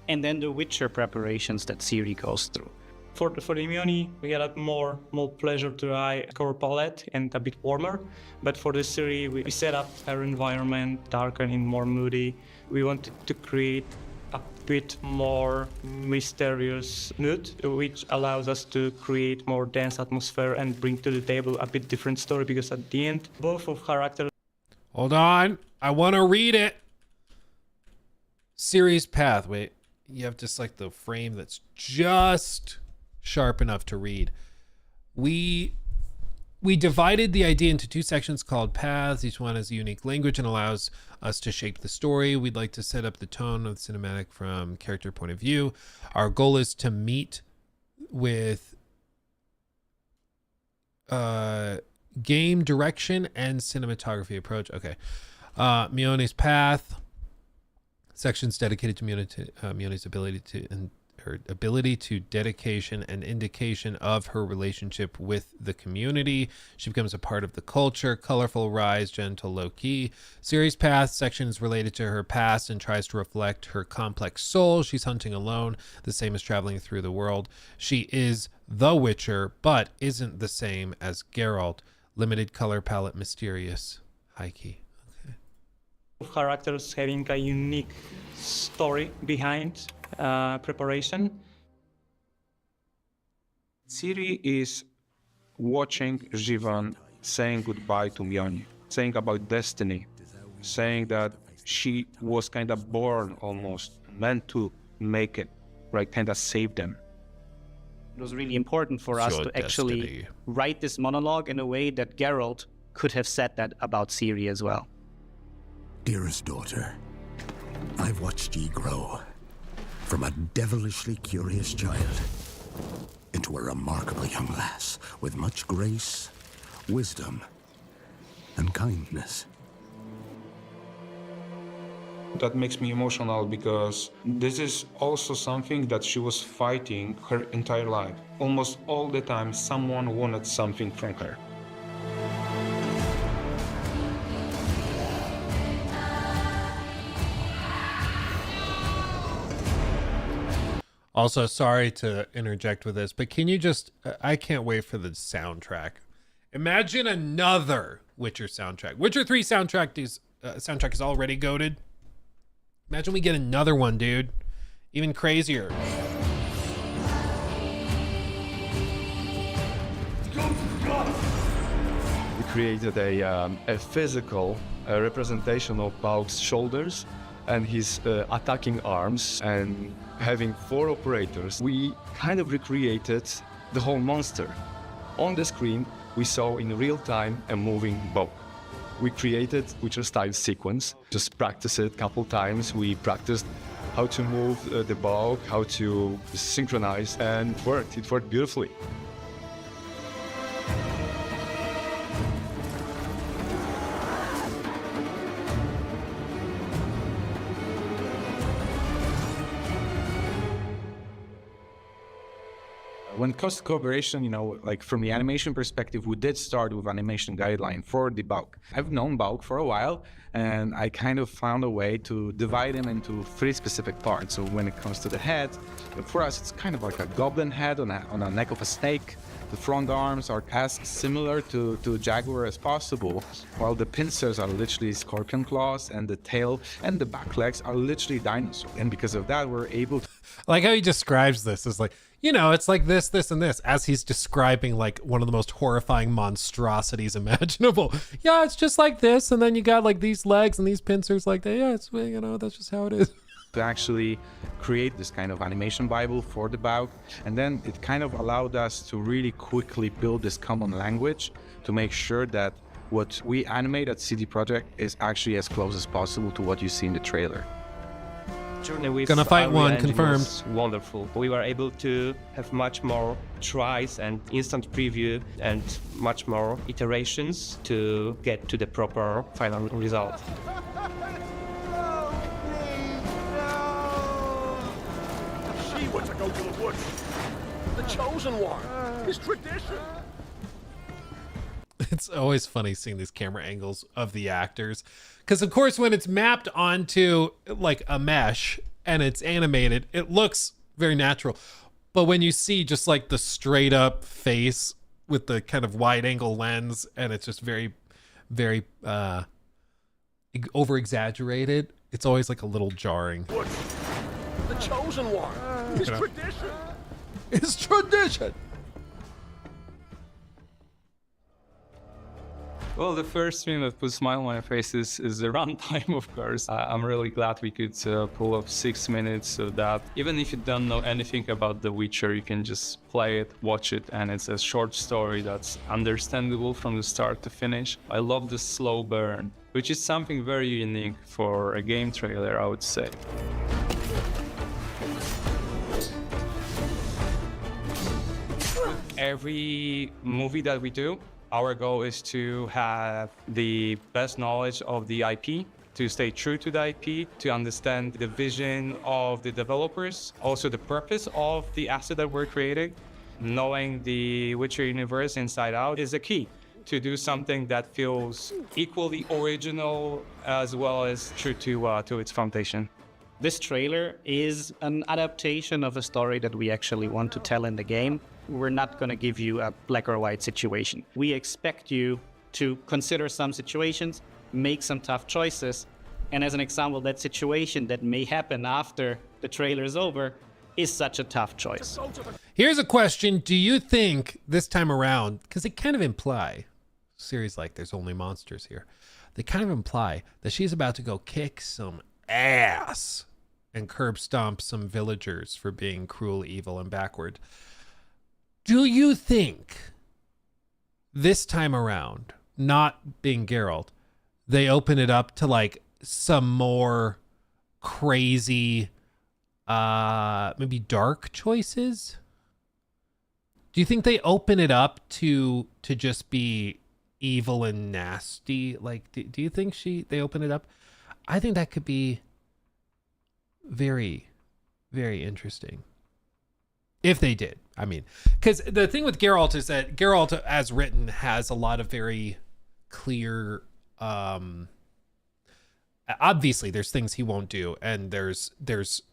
and then the Witcher preparations that Ciri goes through. For the Mione, we had a more pleasure to eye color palette and a bit warmer. But for the Ciri, we set up our environment darker and more moody. We wanted to create a bit more mysterious mood, which allows us to create more dense atmosphere and bring to the table a bit different story, because at the end, both of characters... Hold on. I want to read it. Series path. Wait, you have just like the frame that's just sharp enough to read. We divided the idea into two sections called paths. Each one has a unique language and allows us to shape the story. We'd like to set up the tone of the cinematic from character point of view. Our goal is to meet with game direction and cinematography approach. Okay. Mione's path. Sections dedicated to Mione's ability to and her ability to dedication and indication of her relationship with the community. She becomes a part of the culture. Colorful, rise, gentle, low-key. Series path section is related to her past and tries to reflect her complex soul. She's hunting alone, the same as traveling through the world. She is the Witcher, but isn't the same as Geralt. Limited color palette, mysterious, high key. Characters having a unique story behind preparation. Ciri is watching Jivan saying goodbye to Mione, saying about destiny, saying that she was kind of born almost, meant to make it, right, kind of save them. It was really important for us to actually write this monologue in a way that Geralt could have said that about Ciri as well. Dearest daughter, I've watched ye grow from a devilishly curious child into a remarkable young lass with much grace, wisdom, and kindness. That makes me emotional because this is also something that she was fighting her entire life. Almost all the time, someone wanted something from her. Also, sorry to interject with this, but can you just, I can't wait for the soundtrack. Imagine another Witcher soundtrack. Witcher 3 soundtrack is already goated. Imagine we get another one, dude. Even crazier. We created a physical representation of Balk's shoulders and his attacking arms, and having 4 operators, we kind of recreated the whole monster. On the screen, we saw in real time a moving bow. We created Witcher-style sequence, just practice it a couple times. We practiced how to move the bow, how to synchronize, and it worked beautifully. When it comes to cooperation, you know, like from the animation perspective, we did start with animation guideline for the Balk. I've known Balk for a while, and I kind of found a way to divide him into 3 specific parts. So when it comes to the head, for us, it's kind of like a goblin head on a neck of a snake. The front arms are as similar to a jaguar as possible, while the pincers are literally scorpion claws, and the tail and the back legs are literally dinosaurs. And because of that, we're able to... I like how he describes this as like, you know, it's like this, this, and this, as he's describing like one of the most horrifying monstrosities imaginable. Yeah, it's just like this, and then you got like these legs and these pincers like that. Yeah, it's, you know, that's just how it is. To actually create this kind of animation Bible for the Balk, and then it kind of allowed us to really quickly build this common language to make sure that what we animate at CD Projekt is actually as close as possible to what you see in the trailer. Journey with Gonna fight Unreal one, Engine confirmed. was wonderful. We were able to have much more tries and instant preview and much more iterations to get to the proper final result. She wants to go to the woods. The chosen one. His tradition. It's always funny seeing these camera angles of the actors, because of course when it's mapped onto like a mesh and it's animated, it looks very natural. But when you see just like the straight up face with the kind of wide angle lens, and it's just very, very over exaggerated, it's always like a little jarring. The chosen one. It's tradition. It's tradition. Well, the first thing that puts a smile on my face is the runtime, of course. I'm really glad we could pull off 6 minutes of that. Even if you don't know anything about The Witcher, you can just play it, watch it, and it's a short story that's understandable from the start to finish. I love the slow burn, which is something very unique for a game trailer, I would say. Every movie that we do, our goal is to have the best knowledge of the IP, to stay true to the IP, to understand the vision of the developers, also the purpose of the asset that we're creating. Knowing the Witcher universe inside out is a key to do something that feels equally original as well as true to its foundation. This trailer is an adaptation of a story that we actually want to tell in the game. We're not going to give you a black or white situation. We expect you to consider some situations, make some tough choices, and as an example, that situation that may happen after the trailer is over is such a tough choice. Here's a question. Do you think this time around, because they kind of imply, series like There's Only Monsters here, they kind of imply that she's about to go kick some ass and curb stomp some villagers for being cruel, evil, and backward. Do you think this time around, not being Geralt, they open it up to like some more crazy, maybe dark choices? Do you think they open it up to just be evil and nasty? Like, do you think they open it up? I think that could be very, very interesting. If they did. I mean, because the thing with Geralt is that Geralt, as written, has a lot of very clear, obviously there's things he won't do, and there's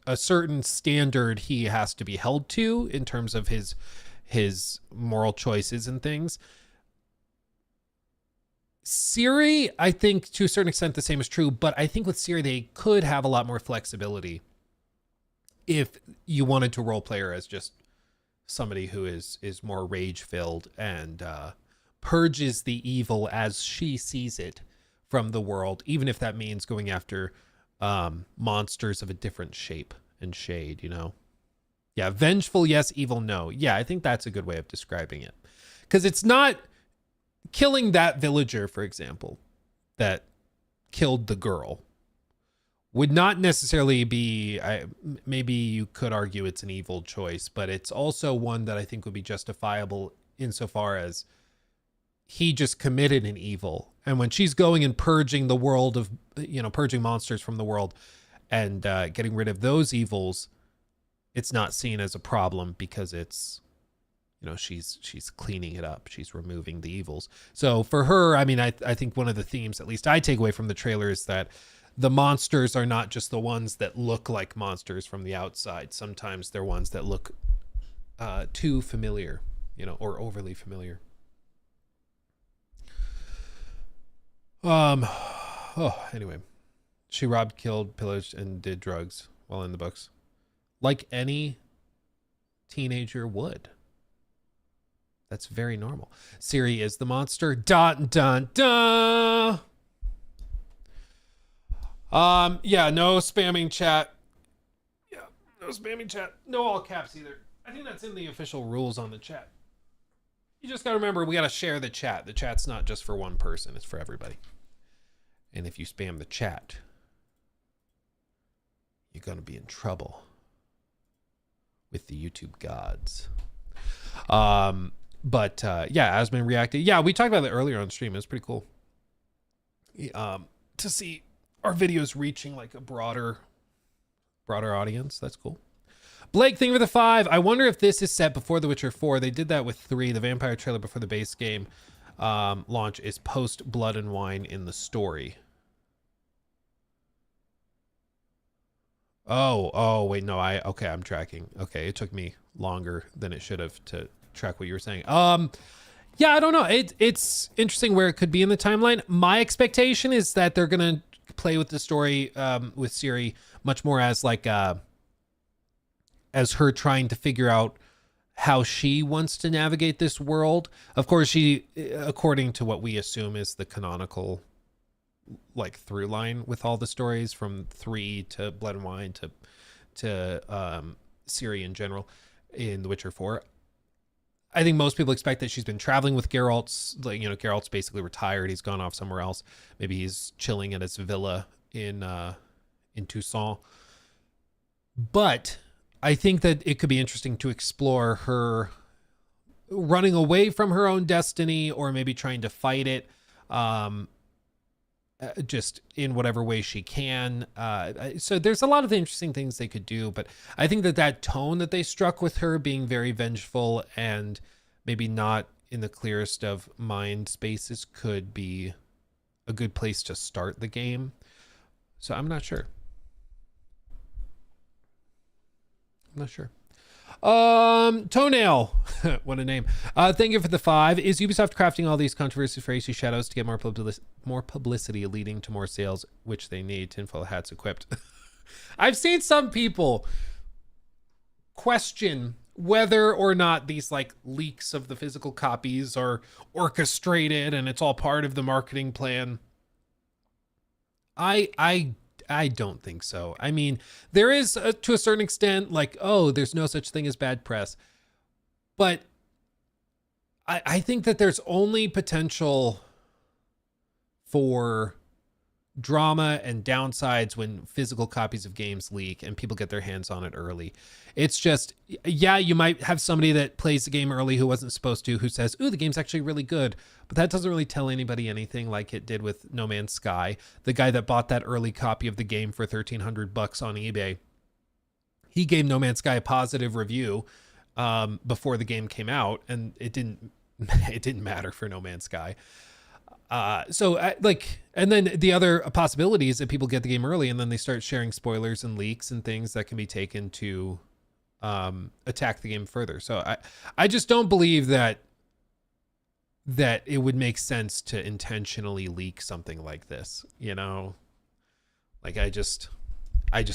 a certain standard he has to be held to in terms of his moral choices and things. Ciri, I think to a certain extent the same is true, but I think with Ciri they could have a lot more flexibility if you wanted to role play her as just somebody who is more rage-filled and purges the evil as she sees it from the world, even if that means going after monsters of a different shape and shade, you know? Yeah, vengeful, yes, evil, no. Yeah, I think that's a good way of describing it. Because it's not killing that villager, for example, that killed the girl would not necessarily be, maybe you could argue it's an evil choice, but it's also one that I think would be justifiable insofar as he just committed an evil. And when she's going and purging the world of, purging monsters from the world and getting rid of those evils, it's not seen as a problem because it's, she's cleaning it up. She's removing the evils. So for her, I mean, I think one of the themes, at least I take away from the trailer, is that the monsters are not just the ones that look like monsters from the outside. Sometimes they're ones that look too familiar, or overly familiar. Anyway, she robbed, killed, pillaged, and did drugs while in the books, like any teenager would. That's very normal. Ciri is the monster. Dun dun dun. Yeah, no spamming chat. Yeah, no spamming chat. No all caps either. I think that's in the official rules on the chat. You just gotta remember, we gotta share the chat. The chat's not just for one person, it's for everybody. And if you spam the chat, you're gonna be in trouble with the YouTube gods. But yeah, Asman reacted. Yeah, we talked about it earlier on stream. It was pretty cool. To see our videos reaching like a broader audience. That's cool. Blake, thank you for the 5. I wonder if this is set before The Witcher 4. They did that with 3. The vampire trailer before the base game launch is post Blood and Wine in the story. Oh, wait, no, okay, I'm tracking. Okay, it took me longer than it should have to track what you were saying. Yeah, I don't know. It's interesting where it could be in the timeline. My expectation is that they're gonna play with the story with Ciri much more as like as her trying to figure out how she wants to navigate this world. Of course, she, according to what we assume is the canonical like through line with all the stories from 3 to Blood and Wine to Ciri in general in The Witcher 4. I think most people expect that she's been traveling with Geralt's, like, you know, Geralt's basically retired. He's gone off somewhere else. Maybe he's chilling at his villa in Toussaint. But I think that it could be interesting to explore her running away from her own destiny, or maybe trying to fight it, just in whatever way she can. So there's a lot of interesting things they could do, but I think that tone that they struck with her being very vengeful and maybe not in the clearest of mind spaces could be a good place to start the game. So I'm not sure. Toenail, what a name. Thank you for the 5. Is Ubisoft crafting all these controversies for AC Shadows to get more publicity, leading to more sales, which they need? Tinfoil hats equipped. I've seen some people question whether or not these like leaks of the physical copies are orchestrated and it's all part of the marketing plan. I don't think so. I mean, there is to a certain extent like, oh, there's no such thing as bad press. But I think that there's only potential for drama and downsides when physical copies of games leak and people get their hands on it early. It's just, yeah, you might have somebody that plays the game early who wasn't supposed to, who says, ooh, the game's actually really good. But that doesn't really tell anybody anything, like it did with No Man's Sky. The guy that bought that early copy of the game for $1,300 on eBay, he gave No Man's Sky a positive review before the game came out, and it didn't matter for No Man's Sky. And then the other possibility is that people get the game early and then they start sharing spoilers and leaks and things that can be taken to attack the game further. So I just don't believe that it would make sense to intentionally leak something like this, you know? Like I just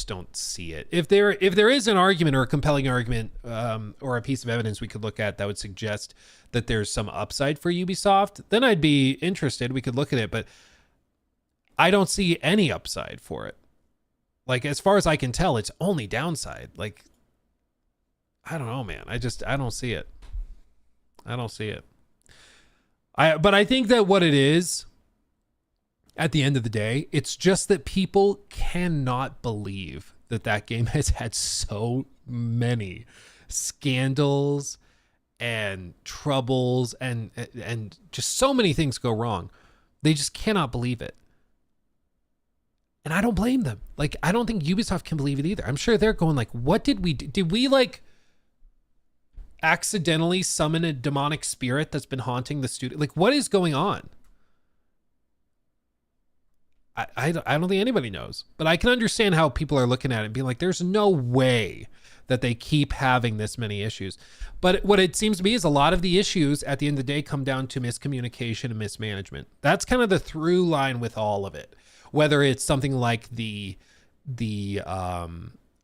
don't see it. If there is an argument or a compelling argument or a piece of evidence we could look at that would suggest that there's some upside for Ubisoft, then I'd be interested. We could look at it, but I don't see any upside for it. Like, as far as I can tell, it's only downside. Like, I don't know, man. I don't see it. But I think that what it is, at the end of the day, it's just that people cannot believe that game has had so many scandals and troubles and just so many things go wrong. They just cannot believe it. And I don't blame them. Like, I don't think Ubisoft can believe it either. I'm sure they're going like, what did we do? Did we like accidentally summon a demonic spirit that's been haunting the studio? Like, what is going on? I don't think anybody knows, but I can understand how people are looking at it and being like, there's no way that they keep having this many issues. But what it seems to me is a lot of the issues at the end of the day come down to miscommunication and mismanagement. That's kind of the through line with all of it. Whether it's something like the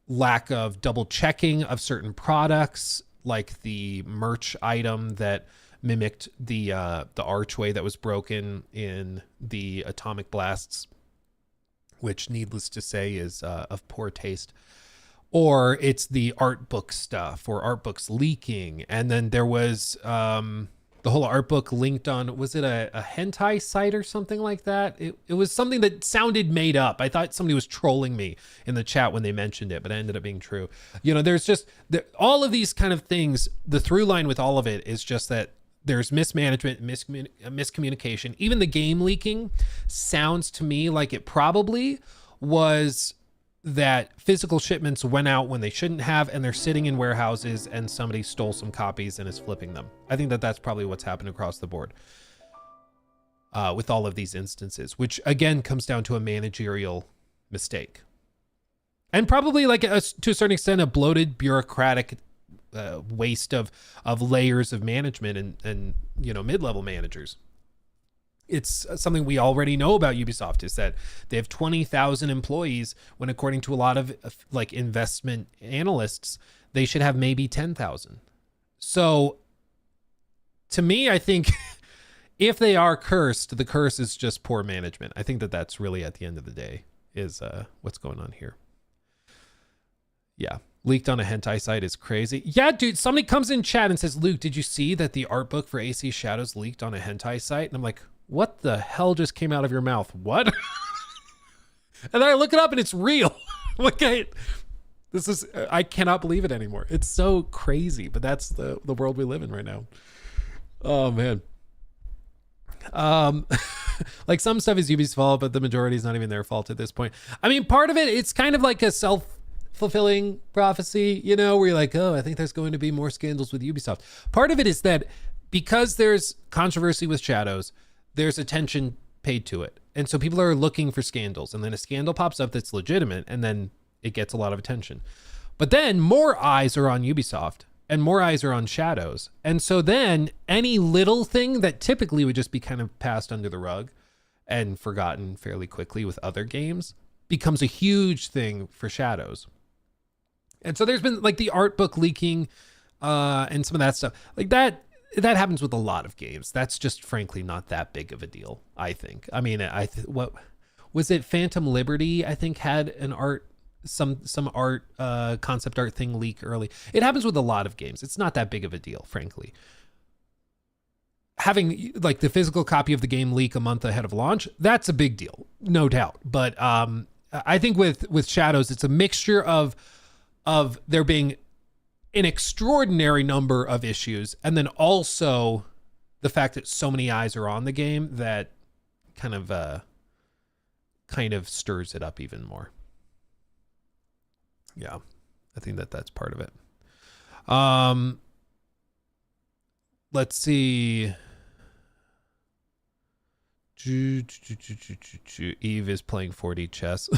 lack of double checking of certain products, like the merch item that mimicked the archway that was broken in the Atomic Blasts, which needless to say is of poor taste. Or it's the art book stuff, or art books leaking. And then there was the whole art book linked on, was it a hentai site or something like that? It was something that sounded made up. I thought somebody was trolling me in the chat when they mentioned it, but it ended up being true. You know, there's just all of these kind of things. The through line with all of it is just that there's mismanagement, miscommunication. Even the game leaking sounds to me like it probably was that physical shipments went out when they shouldn't have, and they're sitting in warehouses and somebody stole some copies and is flipping them. I think that's probably what's happened across the board with all of these instances, which again comes down to a managerial mistake. And probably like to a certain extent, a bloated bureaucratic waste of layers of management and you know, mid-level managers. It's something we already know about Ubisoft, is that they have 20,000 employees when, according to a lot of like investment analysts, they should have maybe 10,000. So to me, I think if they are cursed, the curse is just poor management. I think that that's really at the end of the day is what's going on here. Yeah. Leaked on a hentai site is crazy. Yeah, dude, somebody comes in chat and says, Luke, did you see that the art book for AC Shadows leaked on a hentai site? And I'm like, what the hell just came out of your mouth? What? And then I look it up and it's real. Like, I cannot believe it anymore. It's so crazy, but that's the world we live in right now. Oh, man. Like some stuff is Ubi's fault, but the majority is not even their fault at this point. I mean, part of it, it's kind of like a self-fulfilling prophecy, you know, where you're like, oh, I think there's going to be more scandals with Ubisoft. Part of it is that because there's controversy with Shadows, there's attention paid to it. And so people are looking for scandals, and then a scandal pops up that's legitimate, and then it gets a lot of attention. But then more eyes are on Ubisoft, and more eyes are on Shadows. And so then any little thing that typically would just be kind of passed under the rug and forgotten fairly quickly with other games becomes a huge thing for Shadows. And so there's been like the art book leaking and some of that stuff. Like that happens with a lot of games. That's just frankly not that big of a deal, I think. I mean, what was it? Phantom Liberty, I think, had an art some art concept art thing leak early. It happens with a lot of games. It's not that big of a deal, frankly. Having like the physical copy of the game leak a month ahead of launch, that's a big deal, no doubt. But I think with Shadows, it's a mixture of there being an extraordinary number of issues, and then also the fact that so many eyes are on the game that kind of stirs it up even more. Yeah, I think that's part of it. Let's see. Eve is playing 4D chess.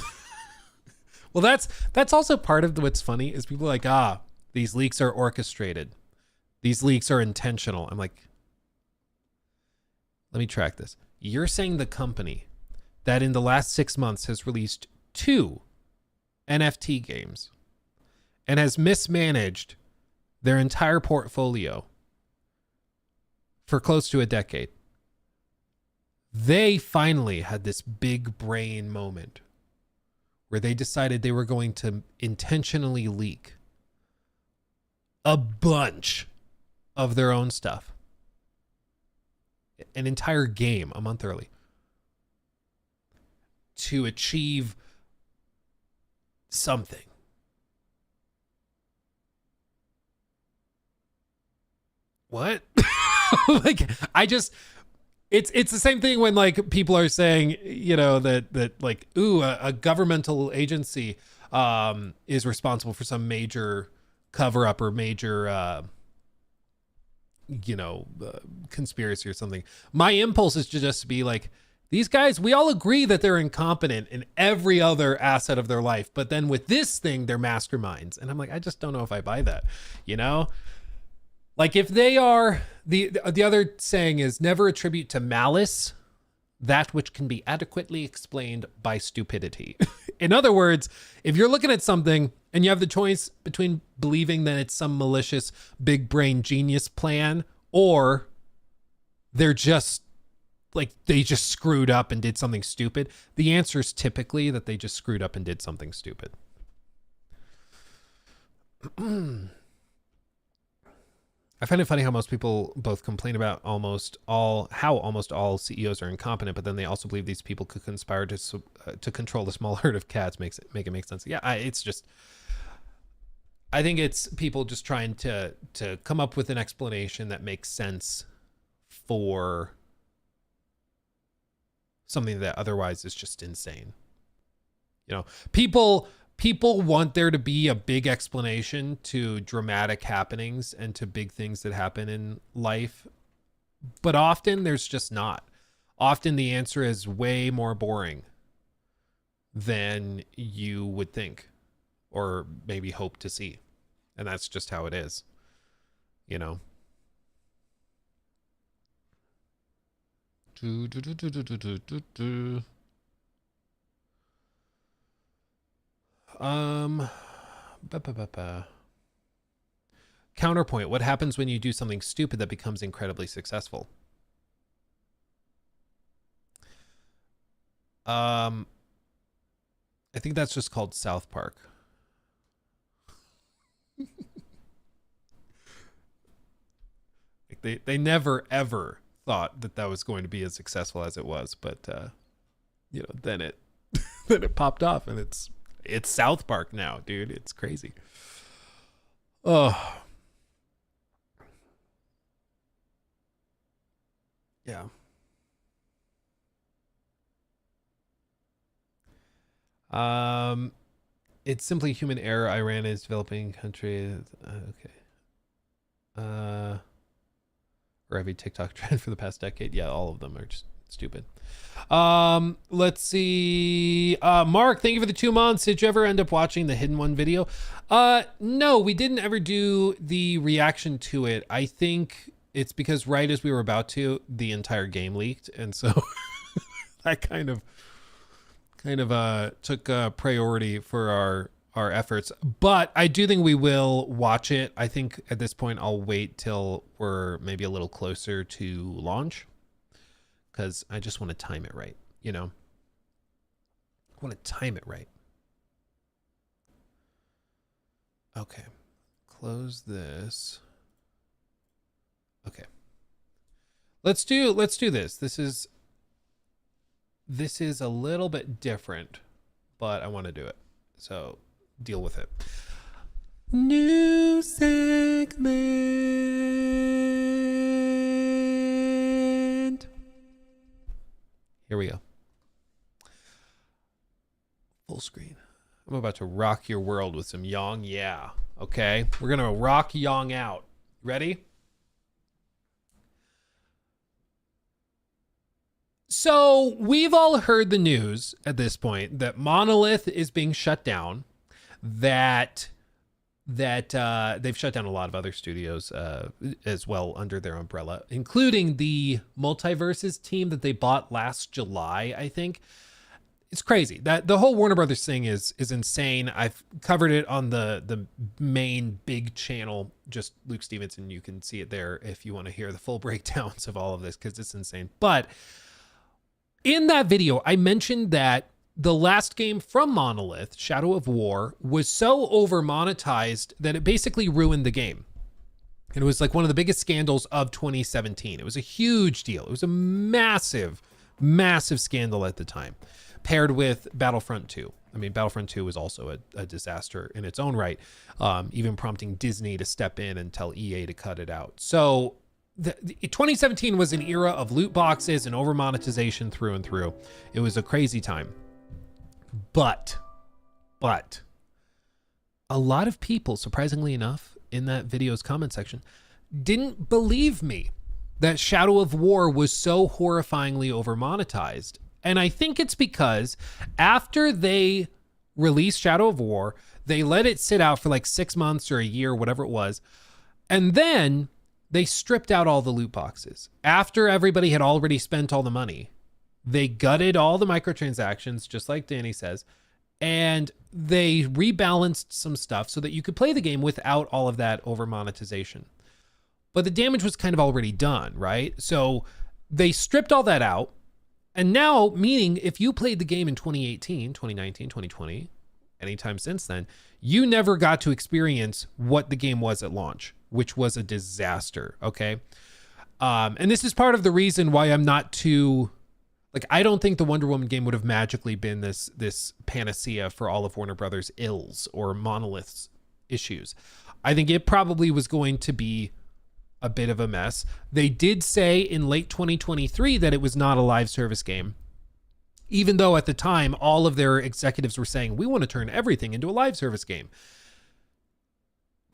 Well, that's also part of what's funny is people are like, these leaks are orchestrated. These leaks are intentional. I'm like, let me track this. You're saying the company that in the last 6 months has released 2 NFT games and has mismanaged their entire portfolio for close to a decade. They finally had this big brain moment where they decided they were going to intentionally leak a bunch of their own stuff. An entire game a month early to achieve something. What? Like, it's the same thing when like people are saying, you know, that like, ooh, a governmental agency is responsible for some major cover up or major conspiracy or something. My impulse is to just be like, these guys, we all agree that they're incompetent in every other asset of their life, but then with this thing, they're masterminds. And I'm like, I just don't know if I buy that, you know? Like if they are, the other saying is never attribute to malice that which can be adequately explained by stupidity. In other words, if you're looking at something and you have the choice between believing that it's some malicious big brain genius plan, or they're just like, they just screwed up and did something stupid, the answer is typically that they just screwed up and did something stupid. I find it funny how most people both complain about almost all CEOs are incompetent, but then they also believe these people could conspire to control the small herd of cats. Make it make sense. Yeah, I think it's people just trying to come up with an explanation that makes sense for something that otherwise is just insane. You know, people want there to be a big explanation to dramatic happenings and to big things that happen in life. But often there's just not. Often the answer is way more boring than you would think or maybe hope to see. And that's just how it is, you know? Counterpoint, what happens when you do something stupid that becomes incredibly successful? I think that's just called South Park. Like they never ever thought that that was going to be as successful as it was, but you know, then it then it popped off, and it's South Park now, dude. It's crazy. Oh. Yeah. It's simply human error. Iran is developing country. Okay. Or every TikTok trend for the past decade. Yeah, all of them are just stupid. Let's see. Mark, thank you for the 2 months. Did you ever end up watching the Hidden One video? No, we didn't ever do the reaction to it. I think it's because right as we were about to, the entire game leaked, and so that kind of took priority for our efforts. But I do think we will watch it. I think at this point I'll wait till we're maybe a little closer to launch, because I just want to time it right, you know? I want to time it right. Okay. Close this. Okay. Let's do this. This is a little bit different, but I want to do it. So deal with it. New segment. Here we go. Full screen. I'm about to rock your world with some Yong. Yeah. Okay. We're going to rock Yong out. Ready? So we've all heard the news at this point that Monolith is being shut down, that they've shut down a lot of other studios as well under their umbrella, including the Multiverses team that they bought last July, I think. It's crazy. That the whole Warner Brothers thing is insane. I've covered it on the main big channel, just Luke Stevenson. You can see it there if you want to hear the full breakdowns of all of this, because it's insane. But in that video, I mentioned that the last game from Monolith, Shadow of War, was so over monetized that it basically ruined the game. And it was like one of the biggest scandals of 2017. It was a huge deal. It was a massive, massive scandal at the time, paired with Battlefront 2. I mean, Battlefront 2 was also a disaster in its own right, even prompting Disney to step in and tell EA to cut it out. So 2017 was an era of loot boxes and over monetization through and through. It was a crazy time. But a lot of people, surprisingly enough, in that video's comment section, didn't believe me that Shadow of War was so horrifyingly over monetized. And I think it's because after they released Shadow of War, they let it sit out for like 6 months or a year, whatever it was. And then they stripped out all the loot boxes. After everybody had already spent all the money, they gutted all the microtransactions, just like Danny says, and they rebalanced some stuff so that you could play the game without all of that over monetization. But the damage was kind of already done, right? So they stripped all that out. And now, meaning if you played the game in 2018, 2019, 2020, anytime since then, you never got to experience what the game was at launch, which was a disaster, okay? And this is part of the reason why I'm not too... Like, I don't think the Wonder Woman game would have magically been this panacea for all of Warner Brothers' ills or Monolith's issues. I think it probably was going to be a bit of a mess. They did say in late 2023 that it was not a live service game, even though at the time all of their executives were saying, we want to turn everything into a live service game.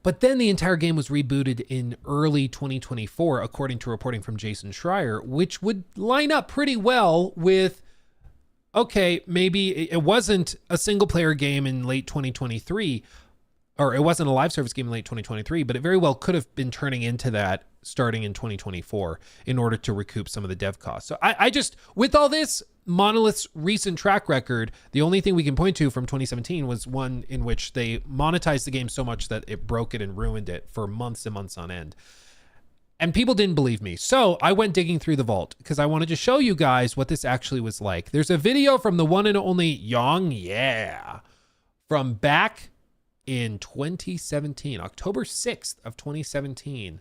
But then the entire game was rebooted in early 2024, according to reporting from Jason Schreier, which would line up pretty well with, okay, maybe it wasn't a single player game in late 2023, or it wasn't a live service game in late 2023, but it very well could have been turning into that starting in 2024 in order to recoup some of the dev costs. So I just, with all this, Monolith's recent track record, the only thing we can point to from 2017 was one in which they monetized the game so much that it broke it and ruined it for months and months on end. And people didn't believe me. So I went digging through the vault because I wanted to show you guys what this actually was like. There's a video from the one and only Young Yeah from back in 2017, October 6th of 2017,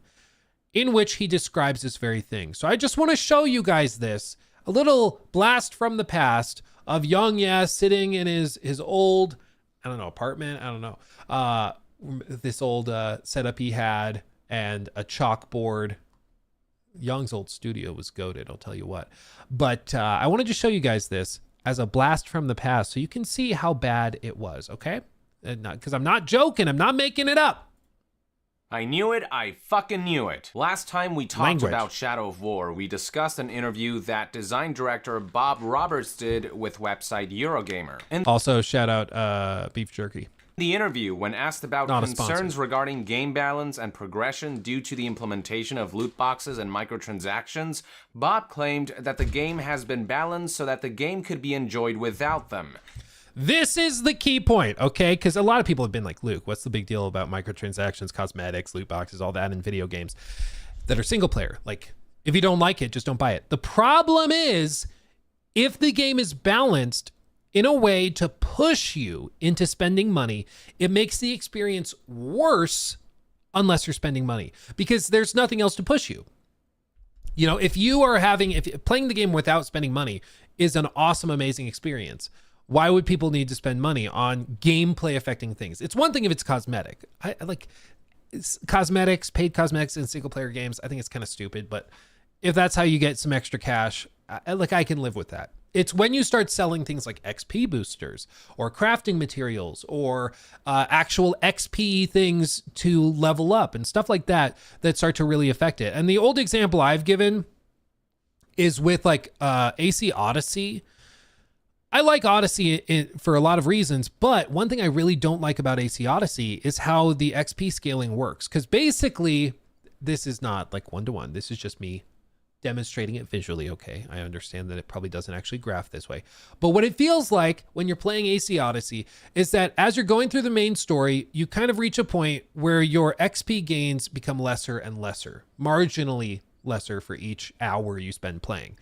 in which he describes this very thing. So I just want to show you guys this, a little blast from the past of Young Yeah sitting in his old, I don't know, apartment, I don't know, this old setup he had, and a chalkboard. Young's old studio was goated, I'll tell you what. But I wanted to show you guys this as a blast from the past so you can see how bad it was, okay? Because I'm not joking, I'm not making it up. I knew it, I fucking knew it. Last time we talked about Shadow of War, we discussed an interview that design director Bob Roberts did with website Eurogamer. And also, shout out Beef Jerky. The interview, when asked about Not a concerns sponsor. regarding game balance and progression due to the implementation of loot boxes and microtransactions, Bob claimed that the game has been balanced so that the game could be enjoyed without them. This is the key point, okay? Because a lot of people have been like, Luke, what's the big deal about microtransactions, cosmetics, loot boxes, all that in video games that are single player? Like, if you don't like it, just don't buy it. The problem is, if the game is balanced in a way to push you into spending money, it makes the experience worse unless you're spending money, because there's nothing else to push you. You know, if playing the game without spending money is an awesome, amazing experience, why would people need to spend money on gameplay affecting things? It's one thing if it's cosmetic. I like cosmetics, paid cosmetics in single player games. I think it's kind of stupid, but if that's how you get some extra cash, I can live with that. It's when you start selling things like XP boosters or crafting materials or actual XP things to level up and stuff like that start to really affect it. And the old example I've given is with like AC Odyssey. I like Odyssey for a lot of reasons, but one thing I really don't like about AC Odyssey is how the XP scaling works. Because basically, this is not like one-to-one. This is just me demonstrating it visually, okay? I understand that it probably doesn't actually graph this way. But what it feels like when you're playing AC Odyssey is that as you're going through the main story, you kind of reach a point where your XP gains become lesser and lesser, marginally lesser for each hour you spend playing.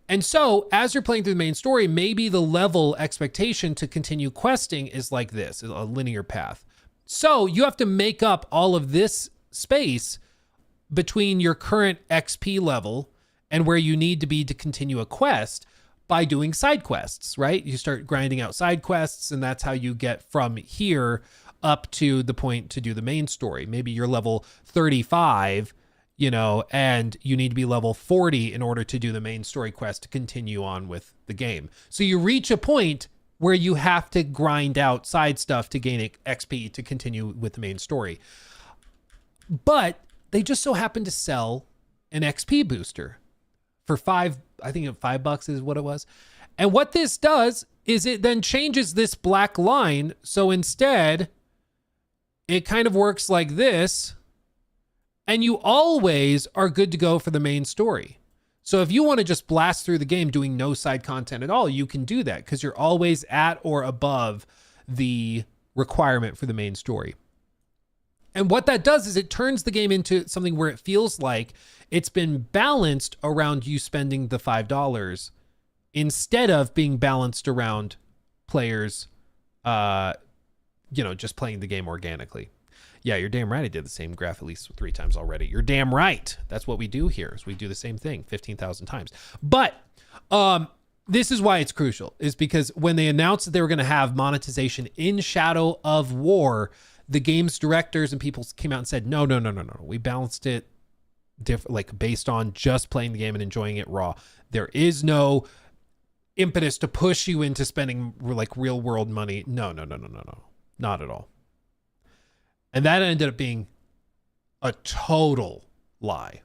And so as you're playing through the main story, maybe the level expectation to continue questing is like this, a linear path. So you have to make up all of this space between your current XP level and where you need to be to continue a quest by doing side quests, right? You start grinding out side quests, and that's how you get from here up to the point to do the main story. Maybe you're level 35, you know, and you need to be level 40 in order to do the main story quest to continue on with the game. So you reach a point where you have to grind out side stuff to gain XP to continue with the main story. But they just so happen to sell an XP booster for $5 is what it was. And what this does is it then changes this black line. So instead, it kind of works like this, and you always are good to go for the main story. So if you want to just blast through the game doing no side content at all, you can do that because you're always at or above the requirement for the main story. And what that does is it turns the game into something where it feels like it's been balanced around you spending the $5 instead of being balanced around players, just playing the game organically. Yeah, you're damn right. I did the same graph at least 3 times already. You're damn right. That's what we do here is we do the same thing 15,000 times. But this is why it's crucial, is because when they announced that they were going to have monetization in Shadow of War, the game's directors and people came out and said, no. We balanced it based on just playing the game and enjoying it raw. There is no impetus to push you into spending like real world money. No. Not at all. And that ended up being a total lie.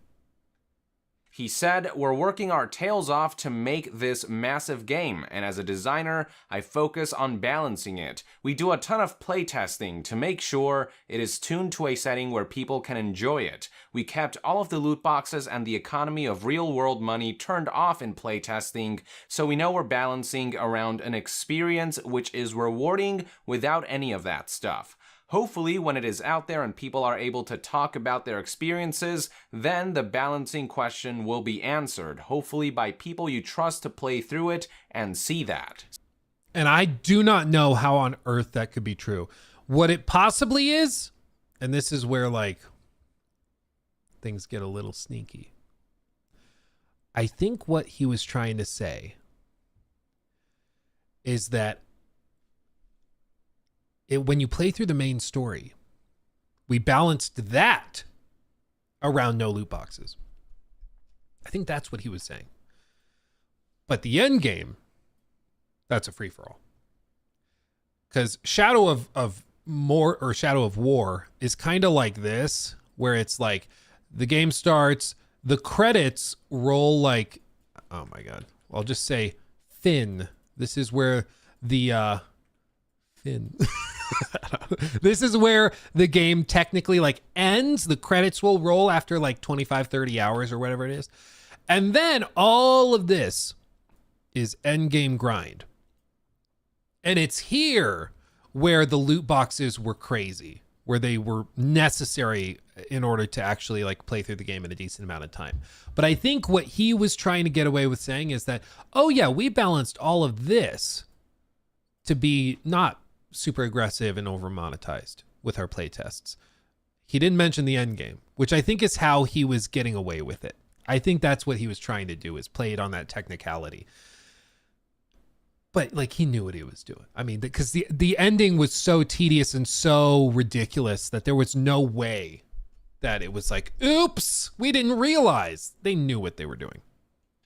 He said, "We're working our tails off to make this massive game, and as a designer, I focus on balancing it. We do a ton of playtesting to make sure it is tuned to a setting where people can enjoy it. We kept all of the loot boxes and the economy of real-world money turned off in playtesting, so we know we're balancing around an experience which is rewarding without any of that stuff. Hopefully, when it is out there and people are able to talk about their experiences, then the balancing question will be answered, hopefully by people you trust to play through it and see that." And I do not know how on earth that could be true. What it possibly is, and this is where like things get a little sneaky. I think what he was trying to say is that when you play through the main story, we balanced that around no loot boxes. I think that's what he was saying. But the end game, that's a free-for-all. Because Shadow of War is kind of like this, where it's like the game starts, the credits roll like, oh my God, I'll just say thin. This is where the thin. This is where the game technically like ends. The credits will roll after like 25, 30 hours or whatever it is. And then all of this is end game grind. And it's here where the loot boxes were crazy, where they were necessary in order to actually like play through the game in a decent amount of time. But I think what he was trying to get away with saying is that, oh yeah, we balanced all of this to be not super aggressive and over monetized with our playtests. He didn't mention the end game, which I think is how he was getting away with it. I think that's what he was trying to do, is play it on that technicality. But like he knew what he was doing. I mean, because the ending was so tedious and so ridiculous that there was no way that it was like, oops, we didn't realize. They knew what they were doing.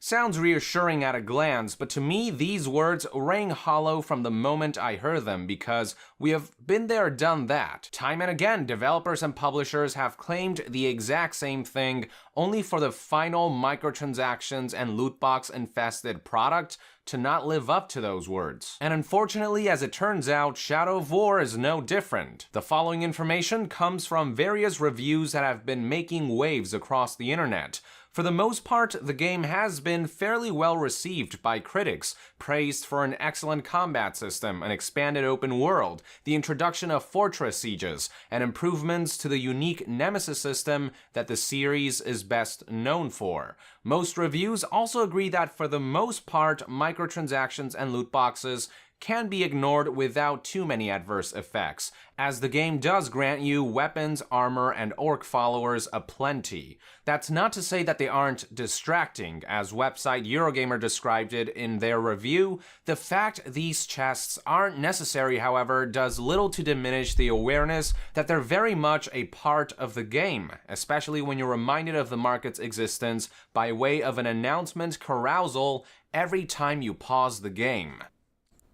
Sounds reassuring at a glance, but to me, these words rang hollow from the moment I heard them, because we have been there, done that. Time and again, developers and publishers have claimed the exact same thing, only for the final microtransactions and loot box infested product to not live up to those words. And unfortunately, as it turns out, Shadow of War is no different. The following information comes from various reviews that have been making waves across the internet. For the most part, the game has been fairly well received by critics, praised for an excellent combat system, an expanded open world, the introduction of fortress sieges, and improvements to the unique nemesis system that the series is best known for. Most reviews also agree that for the most part, microtransactions and loot boxes can be ignored without too many adverse effects, as the game does grant you weapons, armor, and orc followers aplenty. That's not to say that they aren't distracting. As website Eurogamer described it in their review, the fact these chests aren't necessary, however, does little to diminish the awareness that they're very much a part of the game, especially when you're reminded of the market's existence by way of an announcement carousal every time you pause the game.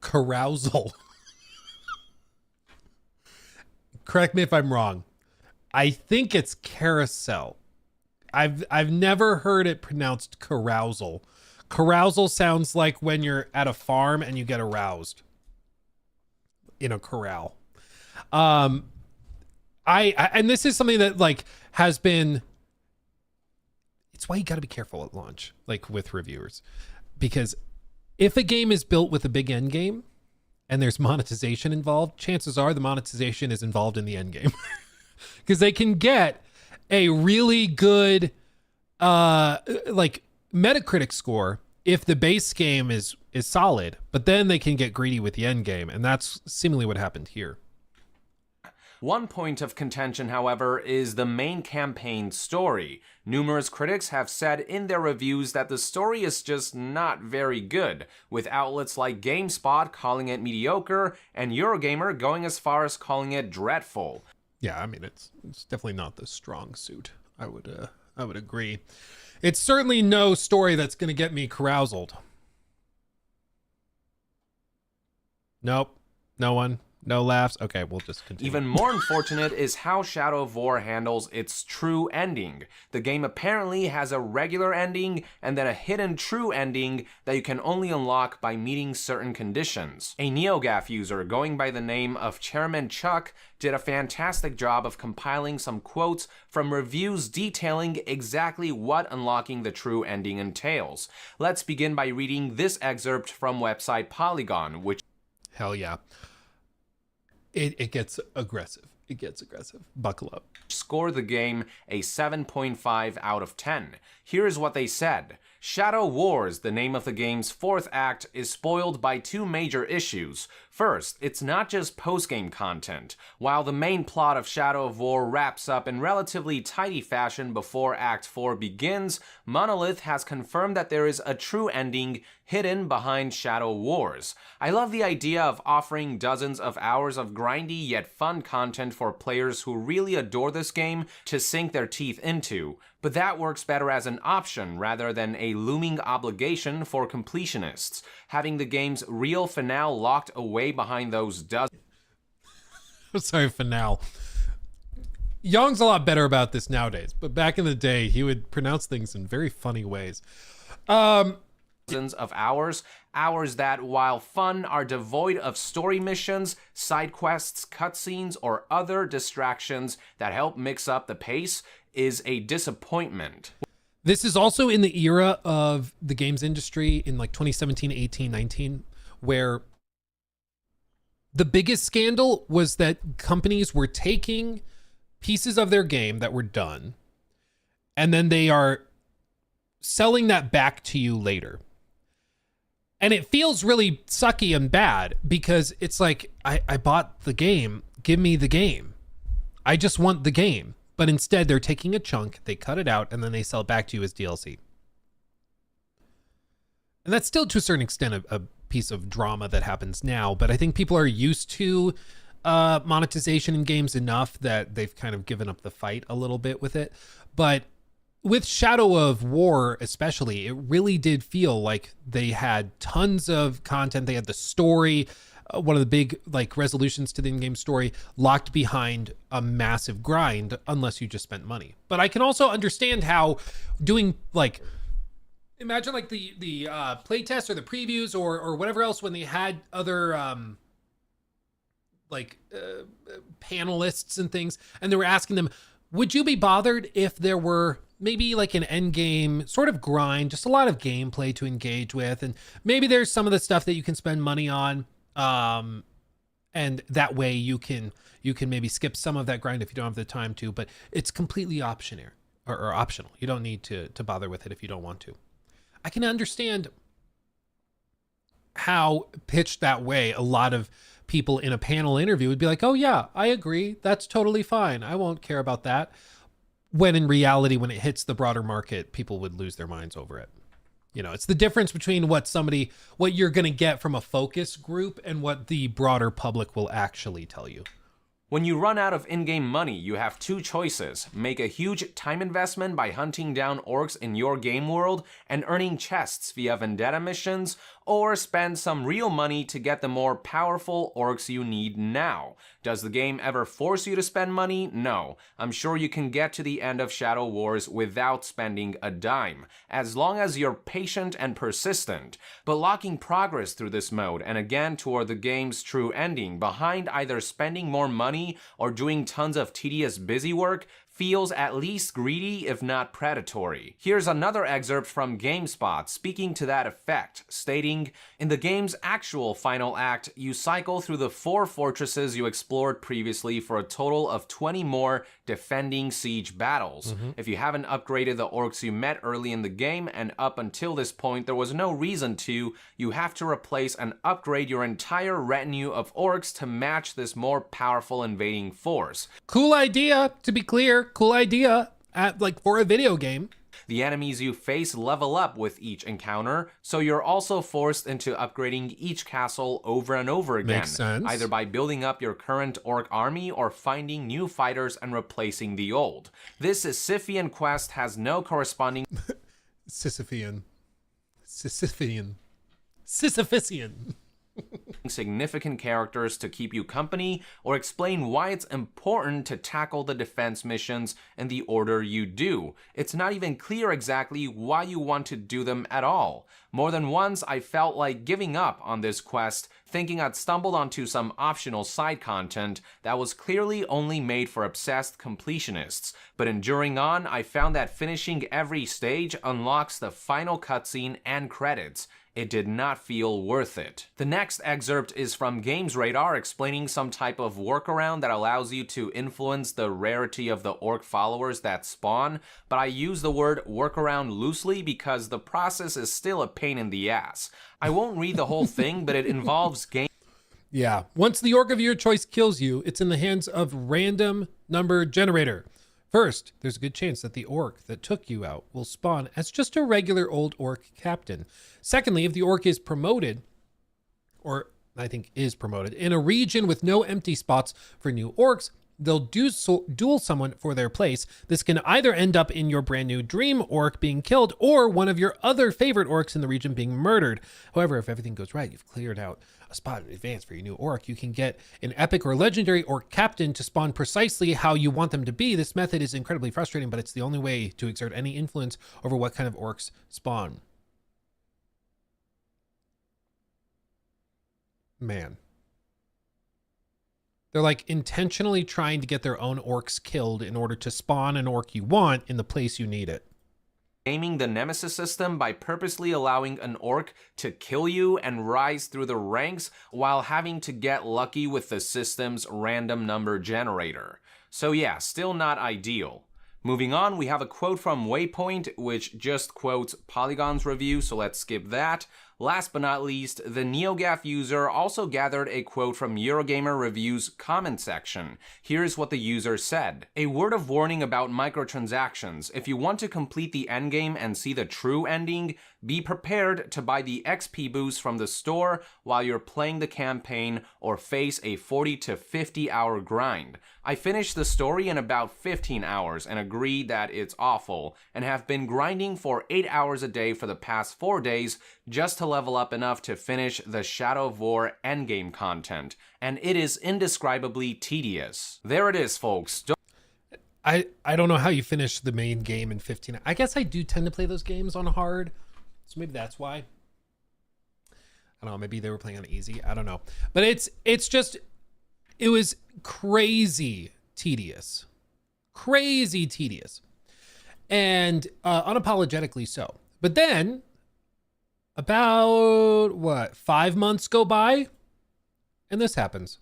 Carousal. Correct me if I'm wrong. I think it's carousel. I've never heard it pronounced carousal. Carousal sounds like when you're at a farm and you get aroused in a corral. And this is something that like has been, it's why you got to be careful at launch, like with reviewers, because if a game is built with a big end game and there's monetization involved, chances are the monetization is involved in the end game. Because they can get a really good like Metacritic score if the base game is solid, but then they can get greedy with the end game, and that's seemingly what happened here. One point of contention, however, is the main campaign story. Numerous critics have said in their reviews that the story is just not very good, with outlets like GameSpot calling it mediocre and Eurogamer going as far as calling it dreadful. Yeah, I mean, it's definitely not the strong suit. I would agree. It's certainly no story that's going to get me carouseled. Nope. No one. No laughs. Okay, we'll just continue. Even more unfortunate is how Shadow of War handles its true ending. The game apparently has a regular ending and then a hidden true ending that you can only unlock by meeting certain conditions. A NeoGAF user going by the name of Chairman Chuck did a fantastic job of compiling some quotes from reviews detailing exactly what unlocking the true ending entails. Let's begin by reading this excerpt from website Polygon, which... Hell yeah. It gets aggressive. It gets aggressive. Buckle up. Score the game a 7.5 out of 10. Here's what they said. Shadow Wars, the name of the game's fourth act, is spoiled by two major issues. First, it's not just post-game content. While the main plot of Shadow of War wraps up in relatively tidy fashion before Act 4 begins, Monolith has confirmed that there is a true ending hidden behind Shadow Wars. I love the idea of offering dozens of hours of grindy yet fun content for players who really adore this game to sink their teeth into, but that works better as an option rather than a looming obligation for completionists. Having the game's real finale locked away behind those dozens... Sorry, finale. Young's a lot better about this nowadays, but back in the day, he would pronounce things in very funny ways. Of hours that, while fun, are devoid of story missions, side quests, cutscenes, or other distractions that help mix up the pace, is a disappointment. This is also in the era of the games industry in like 2017, 18, 19, where the biggest scandal was that companies were taking pieces of their game that were done, and then they are selling that back to you later. And it feels really sucky and bad because it's like, I bought the game, give me the game. I just want the game. But instead they're taking a chunk, they cut it out, and then they sell it back to you as DLC. And that's still to a certain extent a piece of drama that happens now, but I think people are used to monetization in games enough that they've kind of given up the fight a little bit with it. But with Shadow of War especially, it really did feel like they had tons of content. They had the story, one of the big like resolutions to the in-game story, locked behind a massive grind unless you just spent money. But I can also understand how doing like, imagine like the playtest or the previews or whatever else when they had other panelists and things, and they were asking them, would you be bothered if there were maybe like an end game sort of grind, just a lot of gameplay to engage with, and maybe there's some of the stuff that you can spend money on, and that way you can maybe skip some of that grind if you don't have the time to, but it's completely optional or optional. You don't need to bother with it if you don't want to. I can understand how pitched that way a lot of people in a panel interview would be like, oh yeah, I agree, that's totally fine, I won't care about that, when in reality, when it hits the broader market, people would lose their minds over it. You know, it's the difference between what you're going to get from a focus group and what the broader public will actually tell you. When you run out of in-game money, you have two choices. Make a huge time investment by hunting down orcs in your game world and earning chests via vendetta missions, or spend some real money to get the more powerful orcs you need now. Does the game ever force you to spend money? No. I'm sure you can get to the end of Shadow Wars without spending a dime, as long as you're patient and persistent. But locking progress through this mode, and again toward the game's true ending, behind either spending more money or doing tons of tedious busy work, feels at least greedy, if not predatory. Here's another excerpt from GameSpot speaking to that effect, stating, in the game's actual final act, you cycle through the 4 fortresses you explored previously for a total of 20 more defending siege battles. If you haven't upgraded the orcs you met early in the game, and up until this point there was no reason to, you have to replace and upgrade your entire retinue of orcs to match this more powerful invading force. Cool idea, to be clear. Cool idea for a video game. The enemies you face level up with each encounter, so you're also forced into upgrading each castle over and over again. Makes sense. Either by building up your current orc army or finding new fighters and replacing the old. This Sisyphean quest has no corresponding... Sisyphean. significant characters to keep you company or explain why it's important to tackle the defense missions in the order you do. It's not even clear exactly why you want to do them at all. More than once, I felt like giving up on this quest, thinking I'd stumbled onto some optional side content that was clearly only made for obsessed completionists. But enduring on, I found that finishing every stage unlocks the final cutscene and credits. It did not feel worth it. The next excerpt is from Games Radar explaining some type of workaround that allows you to influence the rarity of the orc followers that spawn, but I use the word workaround loosely because the process is still a pain in the ass. I won't read the whole thing, but it involves game. Yeah. Once the orc of your choice kills you, it's in the hands of random number generator. First, there's a good chance that the orc that took you out will spawn as just a regular old orc captain. Secondly, if the orc is promoted, or I think is promoted, in a region with no empty spots for new orcs, they'll duel someone for their place. This can either end up in your brand new dream orc being killed or one of your other favorite orcs in the region being murdered. However, if everything goes right, you've cleared out a spot in advance for your new orc, you can get an epic or legendary orc captain to spawn precisely how you want them to be. This method is incredibly frustrating, but it's the only way to exert any influence over what kind of orcs spawn. Man. They're like intentionally trying to get their own orcs killed in order to spawn an orc you want in the place you need it. Gaming the Nemesis system by purposely allowing an orc to kill you and rise through the ranks while having to get lucky with the system's random number generator. So yeah, still not ideal. Moving on, we have a quote from Waypoint, which just quotes Polygon's review, so let's skip that. Last but not least, the NeoGAF user also gathered a quote from Eurogamer Review's comment section. Here's what the user said. A word of warning about microtransactions. If you want to complete the endgame and see the true ending, be prepared to buy the XP boost from the store while you're playing the campaign or face a 40 to 50 hour grind. I finished the story in about 15 hours and agree that it's awful, and have been grinding for 8 hours a day for the past 4 days just to level up enough to finish the Shadow of War endgame content, and it is indescribably tedious. There it is, folks. I don't know how you finish the main game in 15. I guess I do tend to play those games on hard, so maybe that's why. I don't know, maybe they were playing on easy. I don't know. But it's just, it was crazy tedious. Crazy tedious. And unapologetically so. But then, about, 5 months go by, and this happens.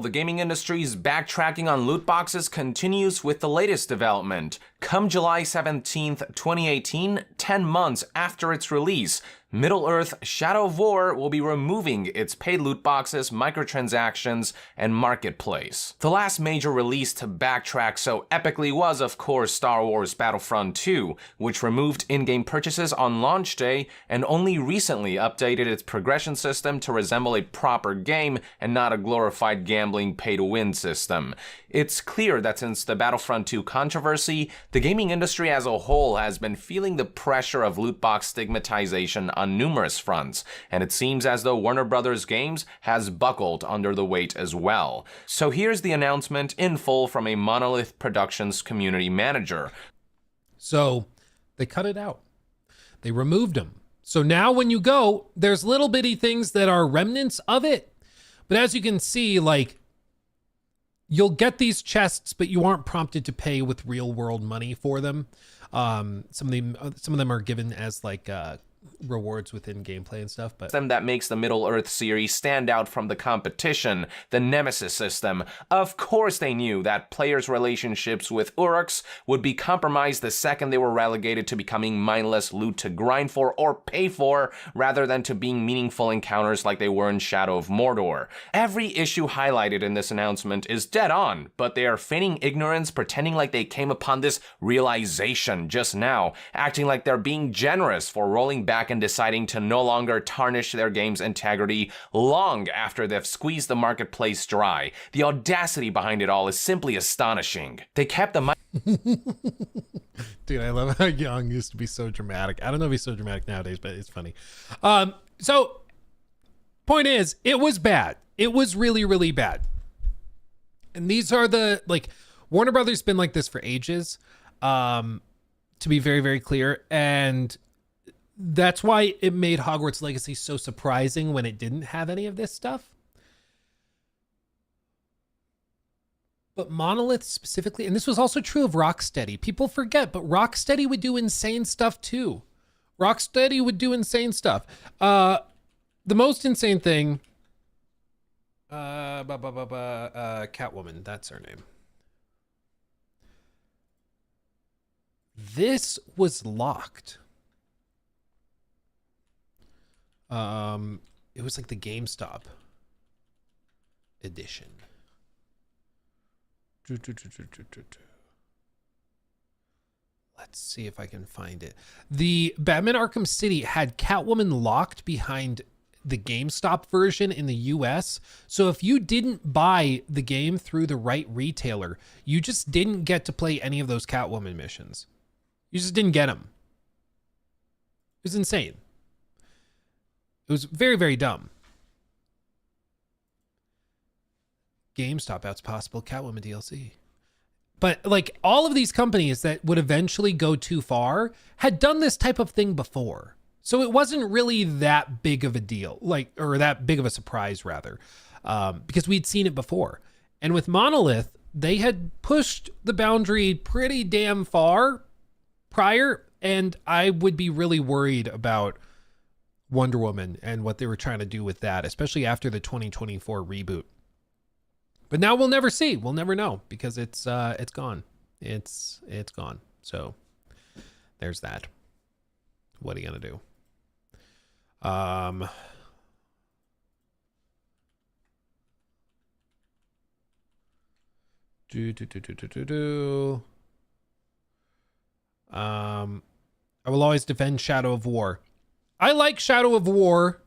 The gaming industry's backtracking on loot boxes continues with the latest development. Come July 17th, 2018, 10 months after its release, Middle-earth Shadow of War will be removing its paid loot boxes, microtransactions, and marketplace. The last major release to backtrack so epically was, of course, Star Wars Battlefront 2, which removed in-game purchases on launch day and only recently updated its progression system to resemble a proper game and not a glorified gambling pay-to-win system. It's clear that since the Battlefront 2 controversy, the gaming industry as a whole has been feeling the pressure of loot box stigmatization on numerous fronts, and it seems as though Warner Brothers Games has buckled under the weight as well. So here's the announcement in full from a Monolith Productions community manager. So they cut it out. They removed them. So now when you go, there's little bitty things that are remnants of it. But as you can see, like, you'll get these chests, but you aren't prompted to pay with real world money for them. Some of them are given as like rewards within gameplay and stuff, but that makes the Middle-earth series stand out from the competition, the Nemesis system. Of course they knew that players' relationships with Uruks would be compromised the second they were relegated to becoming mindless loot to grind for or pay for, rather than to being meaningful encounters like they were in Shadow of Mordor. Every issue highlighted in this announcement is dead on, but they are feigning ignorance, pretending like they came upon this realization just now, acting like they're being generous for rolling back and deciding to no longer tarnish their game's integrity long after they've squeezed the marketplace dry. The audacity behind it all is simply astonishing. They kept the Dude, I love how Young used to be so dramatic. I don't know if he's so dramatic nowadays, but it's funny. So Point is, it was bad. It was really, really bad. And these are the, like, Warner Brothers been like this for ages, to be very, very clear. And that's why it made Hogwarts Legacy so surprising when it didn't have any of this stuff. But Monolith specifically, and this was also true of Rocksteady. People forget, but Rocksteady would do insane stuff too. Rocksteady would do insane stuff. The most insane thing, Catwoman, that's her name. This was locked. It was like the GameStop edition. Let's see if I can find it. The Batman Arkham City had Catwoman locked behind the GameStop version in the US. So if you didn't buy the game through the right retailer, you just didn't get to play any of those Catwoman missions. You just didn't get them. It was insane. It was very, very dumb. GameStop outs possible Catwoman DLC. But like all of these companies that would eventually go too far had done this type of thing before. So it wasn't really that big of a deal, like, or that big of a surprise rather, because we'd seen it before. And with Monolith, they had pushed the boundary pretty damn far prior. And I would be really worried about Wonder Woman and what they were trying to do with that, especially after the 2024 reboot. But now we'll never see. We'll never know because it's gone. It's gone. So there's that. What are you gonna do? I will always defend Shadow of War. I like Shadow of War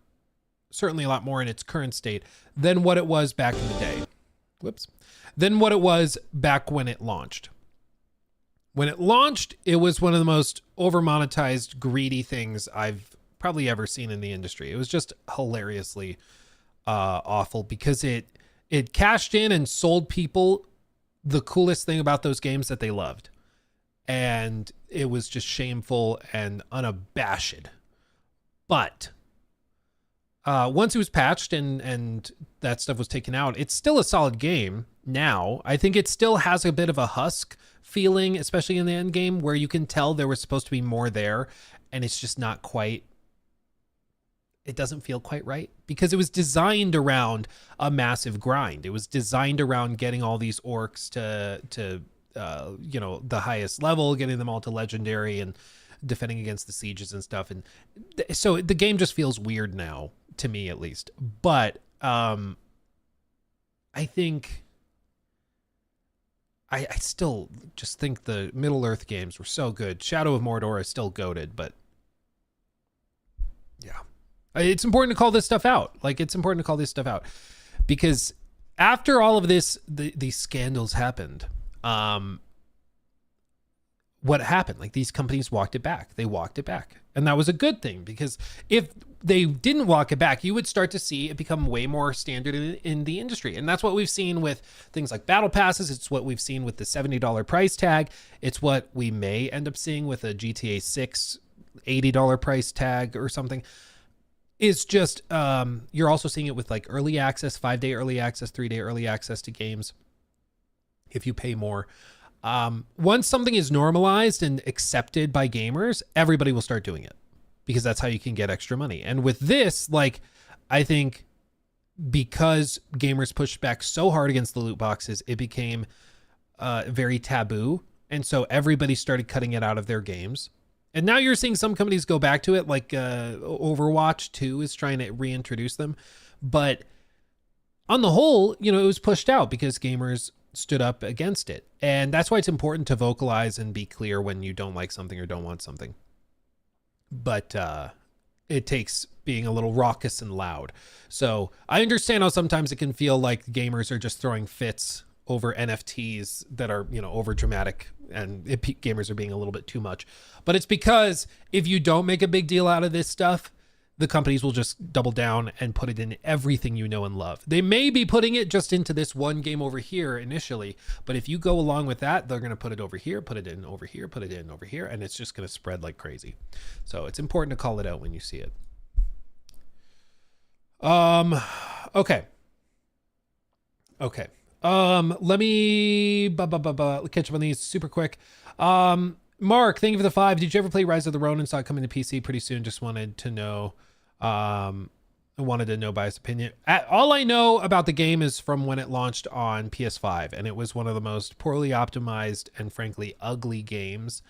certainly a lot more in its current state than what it was back in the day. Whoops. Than what it was back when it launched. When it launched, it was one of the most over-monetized, greedy things I've probably ever seen in the industry. It was just hilariously awful because it cashed in and sold people the coolest thing about those games that they loved. And it was just shameful and unabashed. But once it was patched and that stuff was taken out, it's still a solid game now. I think it still has a bit of a husk feeling, especially in the end game, where you can tell there was supposed to be more there, and it's just not quite. It doesn't feel quite right because it was designed around a massive grind. It was designed around getting all these orcs to the highest level, getting them all to legendary and defending against the sieges and stuff. And so the game just feels weird now, to me at least. But I think I still just think the Middle Earth games were so good. Shadow of Mordor is still goated, but yeah. It's important to call this stuff out. Like, it's important to call this stuff out because after all of this, these scandals happened. What happened? Like, these companies walked it back. They walked it back. And that was a good thing because if they didn't walk it back, you would start to see it become way more standard in the industry. And that's what we've seen with things like battle passes. It's what we've seen with the $70 price tag. It's what we may end up seeing with a GTA 6 $80 price tag or something. It's just, you're also seeing it with like early access, 5-day early access, 3-day early access to games. If you pay more. Once something is normalized and accepted by gamers, everybody will start doing it because that's how you can get extra money. And with this, like, I think because gamers pushed back so hard against the loot boxes, it became very taboo. And so everybody started cutting it out of their games. And now you're seeing some companies go back to it, like Overwatch 2 is trying to reintroduce them. But on the whole, it was pushed out because gamers stood up against it. And that's why it's important to vocalize and be clear when you don't like something or don't want something. But it takes being a little raucous and loud. So I understand how sometimes it can feel like gamers are just throwing fits over NFTs that are, over dramatic and gamers are being a little bit too much. But it's because if you don't make a big deal out of this stuff, the companies will just double down and put it in everything you know and love. They may be putting it just into this one game over here initially, but if you go along with that, they're going to put it over here, put it in over here, put it in over here, and it's just going to spread like crazy. So it's important to call it out when you see it. Okay. Let me catch up on these super quick. Mark, thank you for the 5. Did you ever play Rise of the Ronin? Saw it coming to PC pretty soon. Just wanted to know. I wanted to know Bias opinion. All I know about the game is from when it launched on PS5, and it was one of the most poorly optimized and frankly ugly games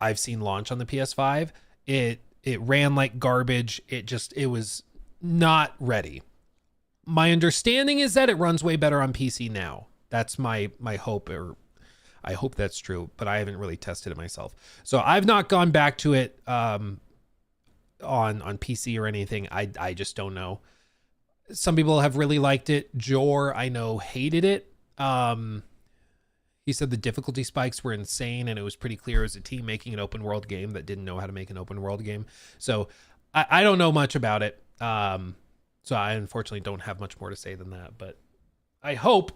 I've seen launch on the PS5. It ran like garbage. It was not ready. My understanding is that it runs way better on PC now. That's my hope, or I hope that's true, but I haven't really tested it myself. So I've not gone back to it on PC or anything. I just don't know. Some people have really liked it. Jor, I know, hated it. He said the difficulty spikes were insane, and it was pretty clear as a team making an open world game that didn't know how to make an open world game. So I don't know much about it. So I unfortunately don't have much more to say than that, but I hope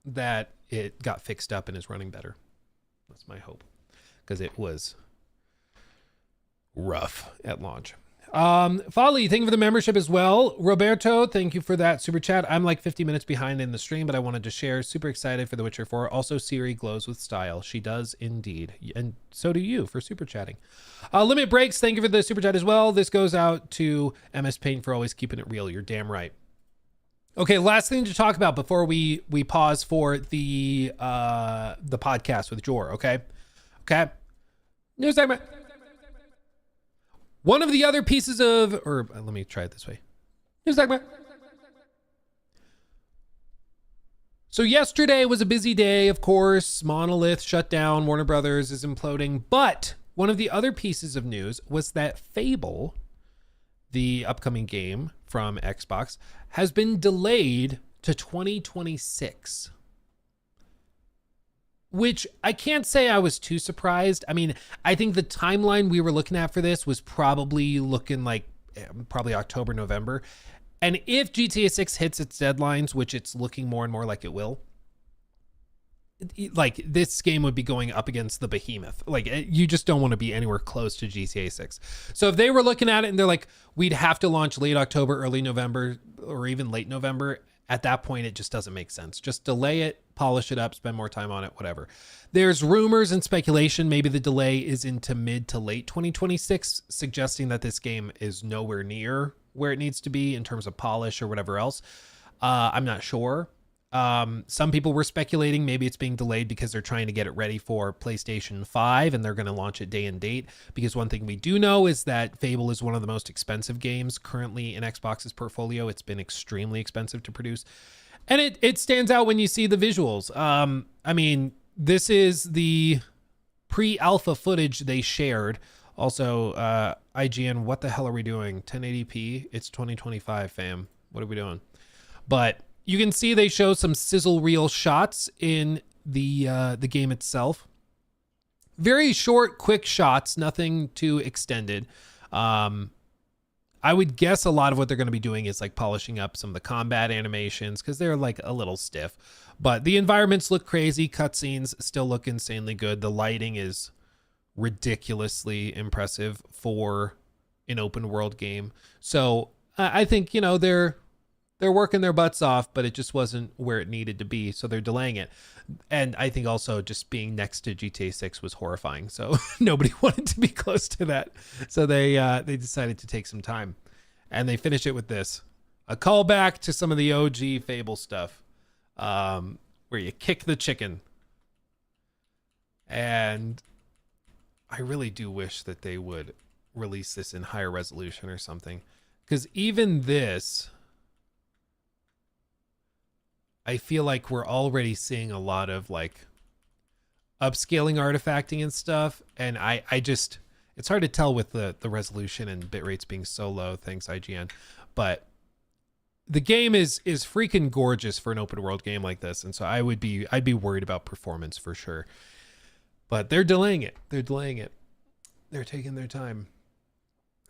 that it got fixed up and is running better. That's my hope, because it was rough at launch. Folly, thank you for the membership as well. Roberto, thank you for that super chat. I'm like 50 minutes behind in the stream, but I wanted to share. Super excited for The Witcher 4. Also, Ciri glows with style. She does indeed. And so do you for super chatting. Limit Breaks, thank you for the super chat as well. This goes out to MS Paint for always keeping it real. You're damn right. Okay, last thing to talk about before we pause for the podcast with Jor, okay? News segment. One of the other pieces of, or let me try it this way. News segment. So yesterday was a busy day, of course. Monolith shut down, Warner Brothers is imploding. But one of the other pieces of news was that Fable, the upcoming game from Xbox, has been delayed to 2026. Which I can't say I was too surprised. I mean, I think the timeline we were looking at for this was probably looking like October, November. And if GTA 6 hits its deadlines, which it's looking more and more like it will, like this game would be going up against the behemoth. Like you just don't want to be anywhere close to GTA 6. So if they were looking at it and they're like, we'd have to launch late October, early November, or even late November, at that point, it just doesn't make sense. Just delay it, polish it up, spend more time on it, whatever. There's rumors and speculation. Maybe the delay is into mid to late 2026, suggesting that this game is nowhere near where it needs to be in terms of polish or whatever else. I'm not sure. Some people were speculating maybe it's being delayed because they're trying to get it ready for PlayStation 5 and they're going to launch it day and date. Because one thing we do know is that Fable is one of the most expensive games currently in Xbox's portfolio. It's been extremely expensive to produce. And it stands out when you see the visuals. I mean, this is the pre-alpha footage they shared. Also, IGN, what the hell are we doing? 1080p? It's 2025, fam. What are we doing? But you can see they show some sizzle reel shots in the game itself. Very short, quick shots, nothing too extended. I would guess a lot of what they're going to be doing is like polishing up some of the combat animations because they're like a little stiff. But the environments look crazy. Cutscenes still look insanely good. The lighting is ridiculously impressive for an open world game. So I think, you know, they're working their butts off, but it just wasn't where it needed to be. So they're delaying it. And I think also just being next to GTA 6 was horrifying. So nobody wanted to be close to that. So they decided to take some time and they finish it with this, a callback to some of the OG Fable stuff, where you kick the chicken. And I really do wish that they would release this in higher resolution or something. Because even this, I feel like we're already seeing a lot of like upscaling artifacting and stuff. And I just, it's hard to tell with the resolution and bit rates being so low. Thanks, IGN. But the game is freaking gorgeous for an open world game like this. And so I'd be worried about performance for sure. But they're delaying it. They're taking their time.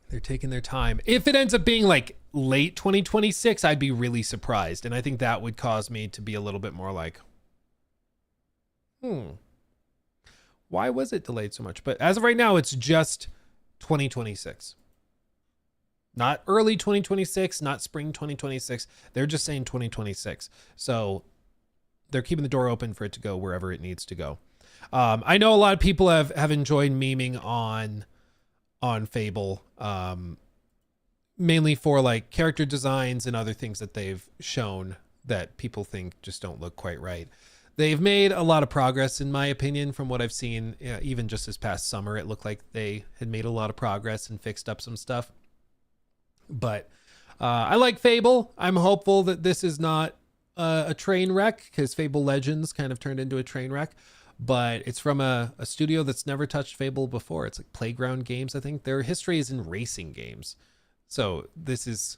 They're taking their time. If it ends up being like late 2026, I'd be really surprised. And I think that would cause me to be a little bit more like, why was it delayed so much? But as of right now, it's just 2026. Not early 2026, not spring 2026. They're just saying 2026. So they're keeping the door open for it to go wherever it needs to go. I know a lot of people have enjoyed memeing on Fable, mainly for like character designs and other things that they've shown that people think just don't look quite right. They've made a lot of progress, in my opinion, from what I've seen. Even just this past summer, it looked like they had made a lot of progress and fixed up some stuff. But I like Fable. I'm hopeful that this is not a train wreck, because Fable Legends kind of turned into a train wreck. But it's from a studio that's never touched Fable before. It's like Playground Games, I think. Their history is in racing games. So this is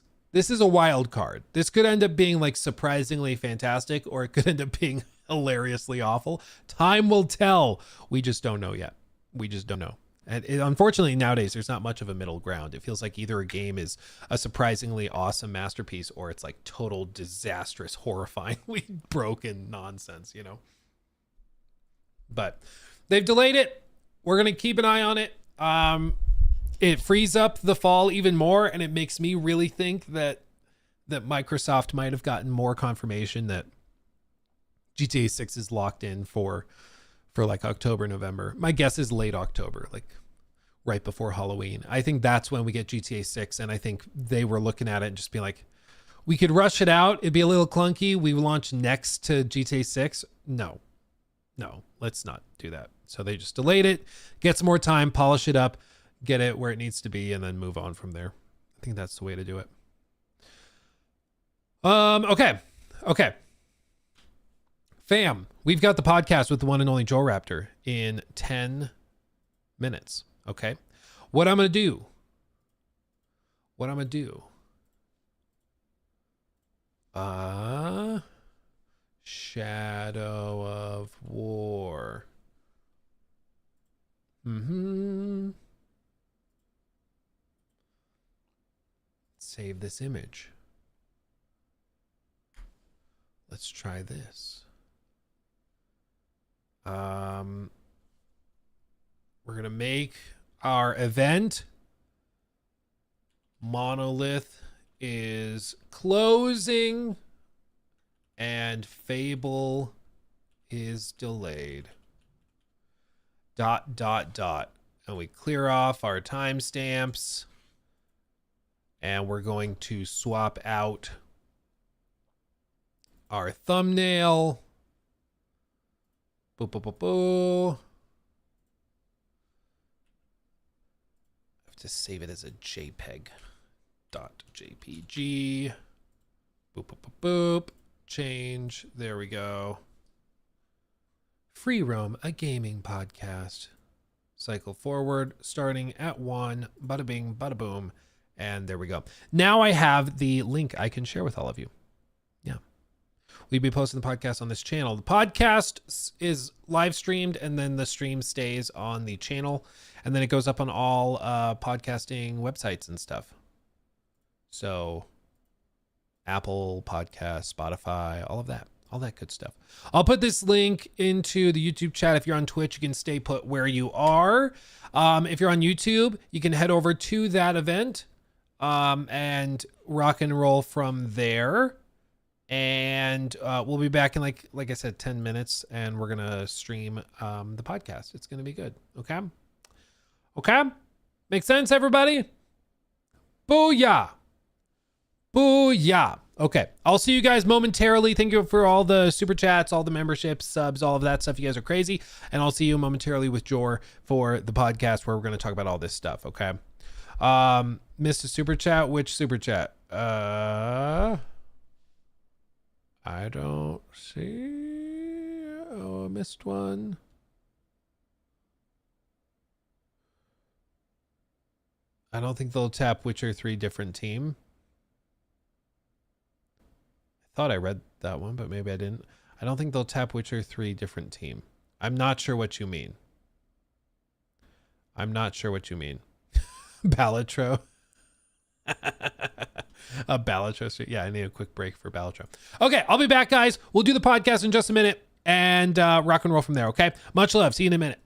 a wild card. This could end up being like surprisingly fantastic, or it could end up being hilariously awful. Time will tell. We just don't know yet. We just don't know. And unfortunately, nowadays, there's not much of a middle ground. It feels like either a game is a surprisingly awesome masterpiece, or it's like total disastrous, horrifyingly broken nonsense, you know? But they've delayed it. We're going to keep an eye on it. It frees up the fall even more, and it makes me really think that Microsoft might have gotten more confirmation that GTA 6 is locked in for like October, November. My guess is late October, like right before Halloween. I think that's when we get GTA 6, and I think they were looking at it and just being like, we could rush it out. It'd be a little clunky. We launch next to GTA 6. No, let's not do that. So they just delayed it, get some more time, polish it up, get it where it needs to be, and then move on from there. I think that's the way to do it. Okay. Fam, we've got the podcast with the one and only Joe Raptor in 10 minutes. Okay. What I'm going to do. Shadow of War. Save this image. Let's try this. We're going to make our event. Monolith is closing and Fable is delayed. ... And we clear off our timestamps, and we're going to swap out our thumbnail. I have to save it as a JPEG. .jpg. Boop. Change. There we go. Free Roam, a gaming podcast. Cycle forward, starting at 1. Bada bing, bada boom. And there we go. Now I have the link I can share with all of you. Yeah. We'll be posting the podcast on this channel. The podcast is live streamed, and then the stream stays on the channel, and then it goes up on all podcasting websites and stuff. So Apple Podcasts, Spotify, all that good stuff. I'll put this link into the YouTube chat. If you're on Twitch, you can stay put where you are. If you're on YouTube, you can head over to that event and rock and roll from there. And we'll be back in like I said, 10 minutes, and we're gonna stream the podcast. It's gonna be good. Okay, make sense, everybody? Booyah. Okay, I'll see you guys momentarily. Thank you for all the super chats, all the memberships, subs, all of that stuff. You guys are crazy. And I'll see you momentarily with Jor for the podcast, where we're going to talk about all this stuff, okay? Missed a super chat. Which super chat? I don't see. Oh, I missed one. I don't think they'll tap Witcher 3 different team. Thought I read that one, but maybe I didn't. I don't think they'll tap Witcher 3 different team. I'm not sure what you mean. Balatro. Balatro. Yeah, I need a quick break for Balatro. Okay, I'll be back, guys. We'll do the podcast in just a minute and rock and roll from there, okay? Much love. See you in a minute.